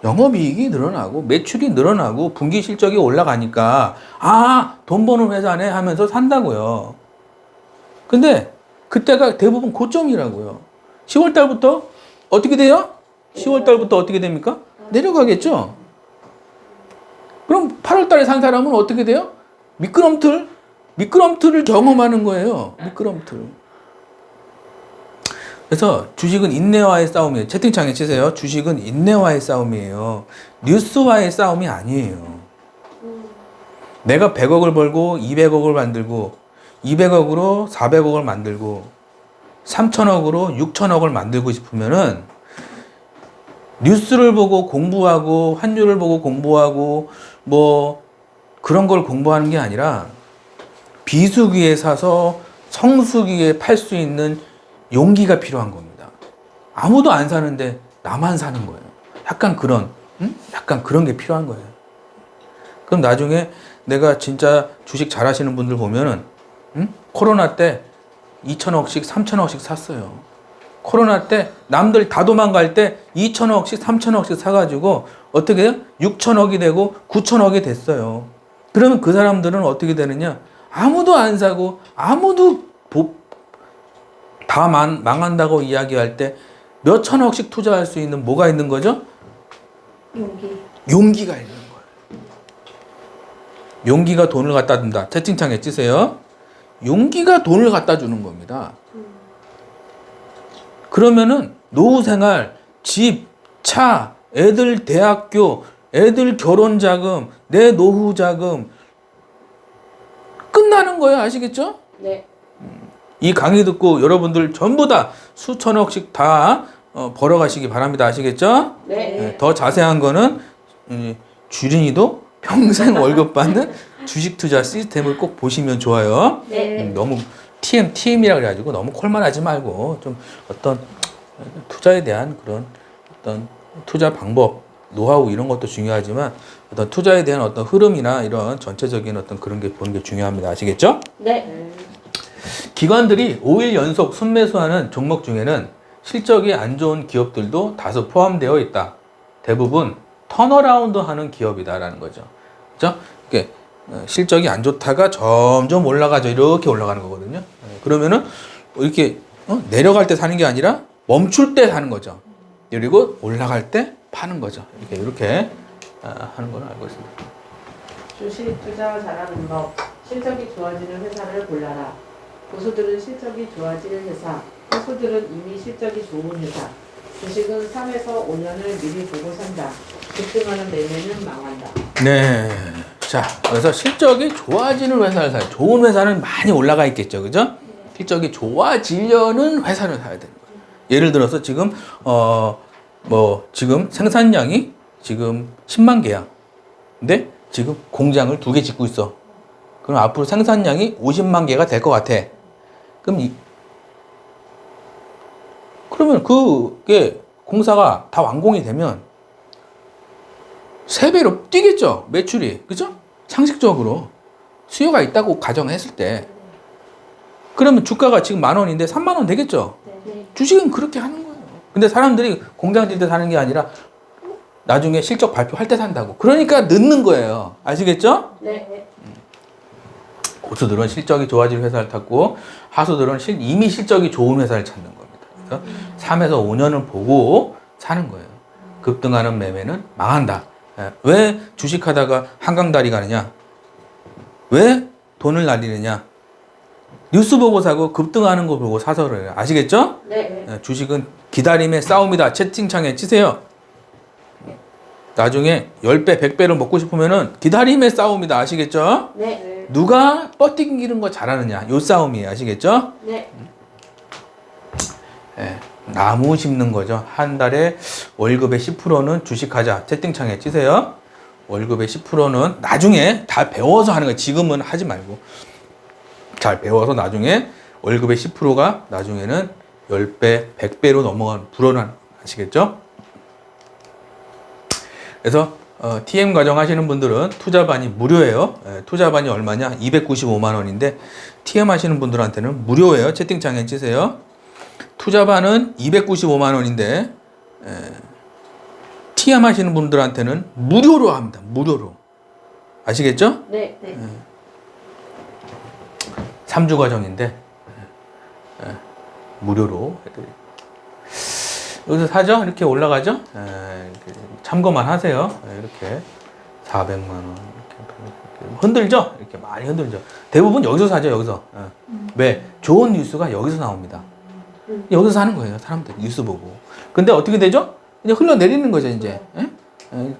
영업이익이 늘어나고 매출이 늘어나고 분기 실적이 올라가니까 돈 버는 회사네 하면서 산다고요. 근데 그때가 대부분 고점이라고요. 10월 달부터 어떻게 돼요? 10월 달부터 어떻게 됩니까? 내려가겠죠. 그럼 8월 달에 산 사람은 어떻게 돼요? 미끄럼틀을 경험하는 거예요. 미끄럼틀. 그래서 주식은 인내와의 싸움이에요. 채팅창에 치세요. 주식은 인내와의 싸움이에요. 뉴스와의 싸움이 아니에요. 내가 100억을 벌고 200억을 만들고 200억으로 400억을 만들고 3천억으로 6천억을 만들고 싶으면은 뉴스를 보고 공부하고 환율을 보고 공부하고 뭐 그런 걸 공부하는 게 아니라 비수기에 사서 성수기에 팔 수 있는 용기가 필요한 겁니다. 아무도 안 사는데 나만 사는 거예요. 약간 그런, 약간 그런 게 필요한 거예요. 그럼 나중에 내가 진짜 주식 잘하시는 분들 보면은, 코로나 때 2천억씩, 3천억씩 샀어요. 코로나 때 남들 다 도망갈 때 2천억씩, 3천억씩 사가지고 어떻게 해요? 6천억이 되고 9천억이 됐어요. 그러면 그 사람들은 어떻게 되느냐? 아무도 안 사고 아무도 다 망한다고 이야기할 때 몇 천억씩 투자할 수 있는 뭐가 있는 거죠? 용기. 용기가 있는 거예요. 용기가 돈을 갖다 준다. 채팅창에 찌세요. 용기가 돈을 갖다 주는 겁니다. 그러면은 노후 생활, 집, 차, 애들 대학교, 애들 결혼 자금, 내 노후 자금 끝나는 거예요. 아시겠죠? 네. 이 강의 듣고 여러분들 전부 다 수천억씩 다 벌어가시기 바랍니다. 아시겠죠? 네. 더 자세한 거는 주린이도 평생 월급 받는 주식 투자 시스템을 꼭 보시면 좋아요. 네. 너무 TM이라 그래가지고 너무 콜만 하지 말고 좀 어떤 투자에 대한 그런 어떤 투자 방법, 노하우 이런 것도 중요하지만 어떤 투자에 대한 어떤 흐름이나 이런 전체적인 어떤 그런 게 보는 게 중요합니다. 아시겠죠? 네. 기관들이 5일 연속 순매수하는 종목 중에는 실적이 안 좋은 기업들도 다수 포함되어 있다. 대부분 턴어라운드 하는 기업이다라는 거죠. 그죠? 이게 실적이 안 좋다가 점점 올라가죠. 이렇게 올라가는 거거든요. 그러면은 이렇게 내려갈 때 사는 게 아니라 멈출 때 사는 거죠. 그리고 올라갈 때 파는 거죠. 이렇게 하는 걸 알고 있습니다. 주식 투자 잘하는 법. 실적이 좋아지는 회사를 골라라. 고수들은 실적이 좋아지는 회사, 허수들은 이미 실적이 좋은 회사. 주식은 3에서 5년을 미리 보고 산다. 급등하는 매매는 망한다. 네. 자, 그래서 실적이 좋아지는 회사를 사요. 좋은 회사는 많이 올라가 있겠죠. 그죠? 실적이 좋아지려는 회사를 사야 되는 거예요. 예를 들어서 지금, 지금 생산량이 지금 10만 개야. 근데 지금 공장을 2개 짓고 있어. 그럼 앞으로 생산량이 50만 개가 될 것 같아. 그러면 그게 공사가 다 완공이 되면 3배로 뛰겠죠. 매출이. 그죠? 상식적으로. 수요가 있다고 가정했을 때. 그러면 주가가 지금 10,000원인데 30,000원 되겠죠. 네. 주식은 그렇게 하는 거예요. 근데 사람들이 공장 질 때 사는 게 아니라 나중에 실적 발표할 때 산다고. 그러니까 늦는 거예요. 아시겠죠? 네. 고수들은 실적이 좋아질 회사를 찾고 하수들은 이미 실적이 좋은 회사를 찾는 겁니다. 그래서 3에서 5년을 보고 사는 거예요. 급등하는 매매는 망한다. 왜 주식하다가 한강다리 가느냐? 왜 돈을 날리느냐? 뉴스 보고 사고 급등하는 거 보고 사서 그래요. 아시겠죠? 네. 주식은 기다림의 싸움이다. 채팅창에 치세요. 나중에 10배, 100배를 먹고 싶으면은 기다림의 싸움이다. 아시겠죠? 네. 누가 뻗팅기는 거 잘하느냐. 요 싸움이에요. 아시겠죠? 네. 나무 심는 거죠. 한 달에 월급의 10%는 주식하자. 채팅창에 치세요. 월급의 10%는 나중에 다 배워서 하는 거예요. 지금은 하지 말고. 잘 배워서 나중에 월급의 10%가 나중에는 10배, 100배로 넘어가는 불어난, 아시겠죠? 그래서 TM 과정 하시는 분들은 투자반이 무료예요. 투자반이 얼마냐? 295만 원인데 TM 하시는 분들한테는 무료예요. 채팅창에 치세요. 투자반은 295만 원인데 TM 하시는 분들한테는 무료로 합니다. 무료로. 아시겠죠? 네. 3주 과정인데 무료로 해드려요. 여기서 사죠? 이렇게 올라가죠? 이렇게 참고만 하세요. 이렇게 400만 원 이렇게 흔들죠? 이렇게 많이 흔들죠. 대부분 여기서 사죠. 여기서. 왜? 좋은 뉴스가 여기서 나옵니다. 여기서 사는 거예요. 사람들 뉴스 보고. 근데 어떻게 되죠? 이제 흘러내리는 거죠. 이제.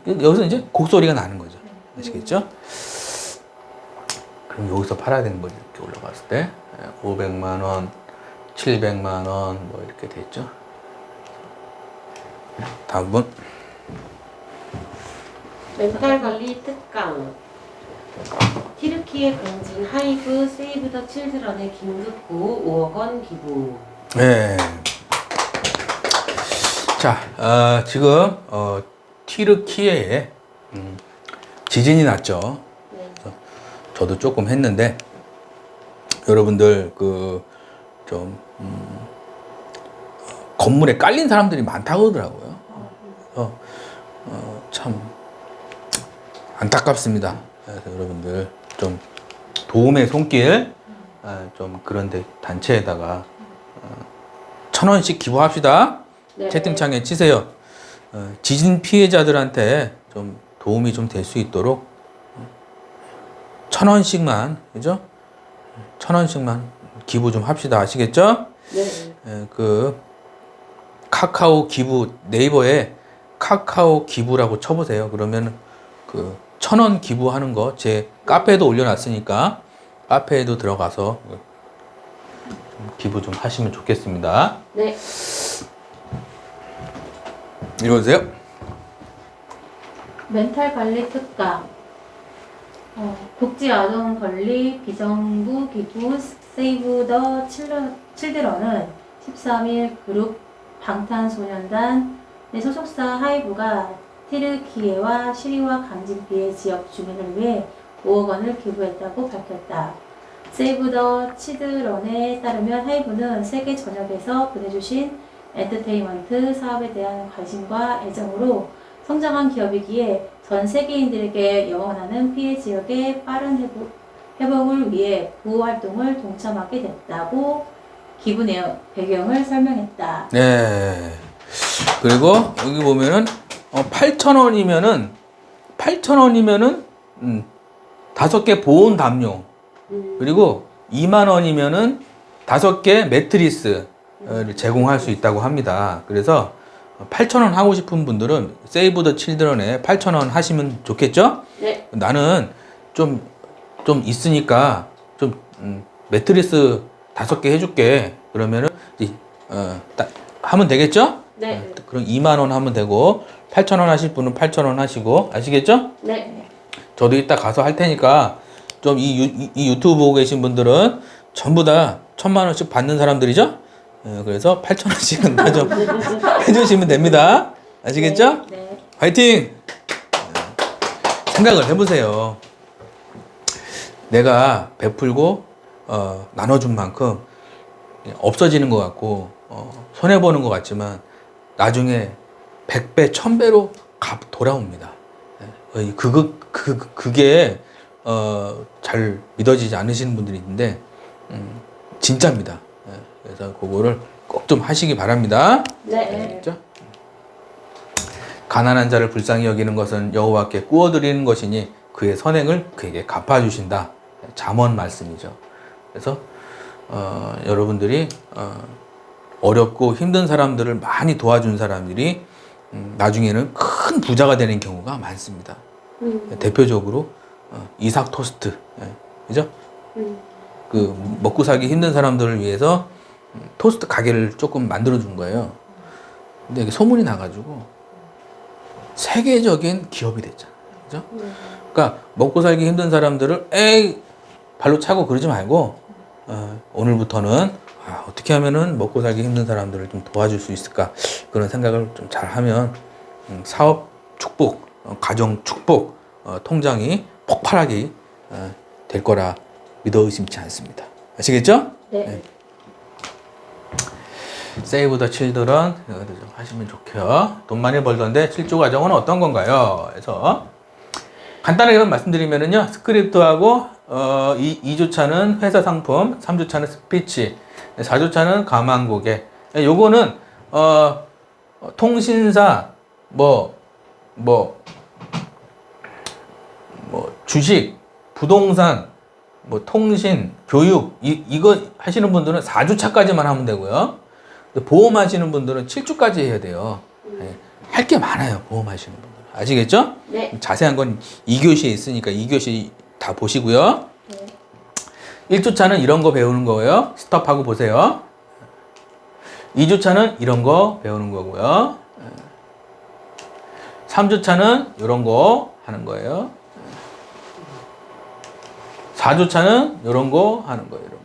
여기서 이제 곡소리가 나는 거죠. 아시겠죠? 그럼 여기서 팔아야 되는 거죠. 이렇게 올라갔을 때 500만 원, 700만 원 뭐 이렇게 됐죠. 다음 분. 멘탈 관리 특강. 티르키예 강진 하이브 세이브 더 칠드런의 긴급구 5억 원 기부. 네. 자, 지금 티르키예에 지진이 났죠. 네. 저도 조금 했는데 여러분들 건물에 깔린 사람들이 많다고 하더라고요. 참 안타깝습니다. 그래서 여러분들 좀 도움의 손길 좀 그런데 단체에다가 1,000원씩 기부합시다. 네. 채팅창에 치세요. 지진 피해자들한테 좀 도움이 좀 될 수 있도록 1,000원씩만, 그죠? 1,000원씩만 기부 좀 합시다. 아시겠죠? 네. 카카오 기부, 네이버에 카카오 기부라고 쳐보세요. 그러면 1,000원 기부하는 거 제 카페에도 올려놨으니까 카페에도 들어가서 좀 기부 좀 하시면 좋겠습니다. 네. 읽어주세요. 멘탈 관리 특강. 복지아동 권리 비정부 기부 세이브 더 칠드런은 13일 그룹 방탄소년단의 소속사 하이브가 티르키예와 시리와 강진 피해 지역 주민을 위해 5억 원을 기부했다고 밝혔다. 세이브 더 칠드런에 따르면 하이브는 세계 전역에서 보내주신 엔터테인먼트 사업에 대한 관심과 애정으로 성장한 기업이기에 전 세계인들에게 영원하는 피해 지역의 빠른 회복을 위해 구호 활동을 동참하게 됐다고 기부 내용 배경을 설명했다. 네. 그리고 여기 보면은 8,000원이면은 5개 보온 담요, 그리고 2만 원이면은 5개 매트리스를 제공할 수 있다고 합니다. 그래서 8,000원 하고 싶은 분들은 세이브 더 칠드런에 8,000원 하시면 좋겠죠? 네. 나는 좀 있으니까 좀 매트리스 5개 해줄게. 그러면은 하면 되겠죠? 네. 그럼 2만 원 하면 되고 8,000원 하실 분은 8,000원 하시고, 아시겠죠? 네. 저도 이따 가서 할 테니까 좀 이 유튜브 보고 계신 분들은 전부 다 1,000만 원씩 받는 사람들이죠? 그래서 8,000원씩은 다 좀 해주시면 됩니다. 아시겠죠? 네. 화이팅! 생각을 해보세요. 내가 베풀고 나눠준 만큼 없어지는 것 같고 손해보는 것 같지만 나중에 100배, 1000배로 돌아옵니다. 그게 잘 믿어지지 않으시는 분들이 있는데 진짜입니다. 그래서 그거를 꼭 좀 하시기 바랍니다. 네. 그렇죠? 가난한 자를 불쌍히 여기는 것은 여호와께 구워드리는 것이니 그의 선행을 그에게 갚아주신다. 잠언 말씀이죠. 그래서 여러분들이 어렵고 힘든 사람들을 많이 도와준 사람들이 나중에는 큰 부자가 되는 경우가 많습니다. 대표적으로 이삭 토스트, 그죠? 그 먹고 살기 힘든 사람들을 위해서 토스트 가게를 조금 만들어 준 거예요. 근데 이게 소문이 나가지고 세계적인 기업이 됐잖아요. 그죠? 그러니까 먹고 살기 힘든 사람들을 발로 차고 그러지 말고 오늘부터는 어떻게 하면은 먹고 살기 힘든 사람들을 좀 도와줄 수 있을까, 그런 생각을 좀 잘 하면 사업 축복, 가정 축복, 통장이 폭발하게 될 거라 믿어 의심치 않습니다. 아시겠죠? 네. 세이브 더 칠드런 하시면 좋고요. 돈 많이 벌던데 7조 과정은 어떤 건가요? 그래서 간단하게 말씀드리면은요, 스크립트하고 2주차는 회사 상품, 3주차는 스피치, 4주차는 가망고개. 요거는 통신사, 주식, 부동산, 통신, 교육, 이거 하시는 분들은 4주차까지만 하면 되고요. 보험 하시는 분들은 7주까지 해야 돼요. 할 게 많아요, 보험 하시는 분들. 아시겠죠? 네. 자세한 건 2교시에 있으니까 2교시 다 보시고요. 네. 1주차는 이런 거 배우는 거예요. 스톱하고 보세요. 2주차는 이런 거 배우는 거고요. 3주차는 이런 거 하는 거예요. 4주차는 이런 거 하는 거예요. 이런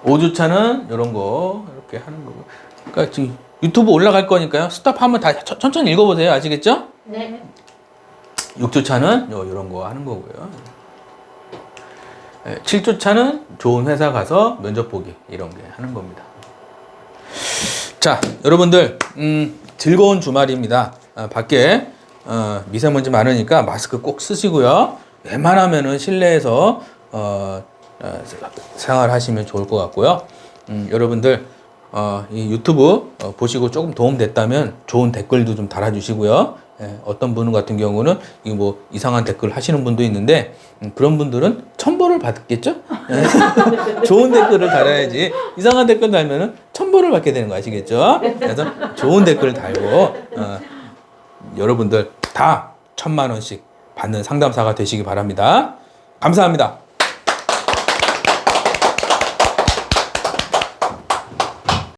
거. 5주차는 이런 거 이렇게 하는 거고. 그러니까 지금 유튜브 올라갈 거니까요. 스톱하면 다 천천히 읽어보세요. 아시겠죠? 네. 6주차는 이런 거 하는 거고요. 7주차는 좋은 회사 가서 면접 보기 이런 게 하는 겁니다. 자, 여러분들 즐거운 주말입니다. 밖에 미세먼지 많으니까 마스크 꼭 쓰시고요. 웬만하면은 실내에서 생활하시면 좋을 것 같고요. 여러분들 이 유튜브 보시고 조금 도움 됐다면 좋은 댓글도 좀 달아주시고요. 어떤 분 같은 경우는 이 뭐 이상한 댓글 하시는 분도 있는데 그런 분들은 천벌을 받겠죠? 좋은 댓글을 달아야지 이상한 댓글 달면은 천벌을 받게 되는 거 아시겠죠? 그래서 좋은 댓글 달고 여러분들 다 1,000만 원씩 받는 상담사가 되시기 바랍니다. 감사합니다.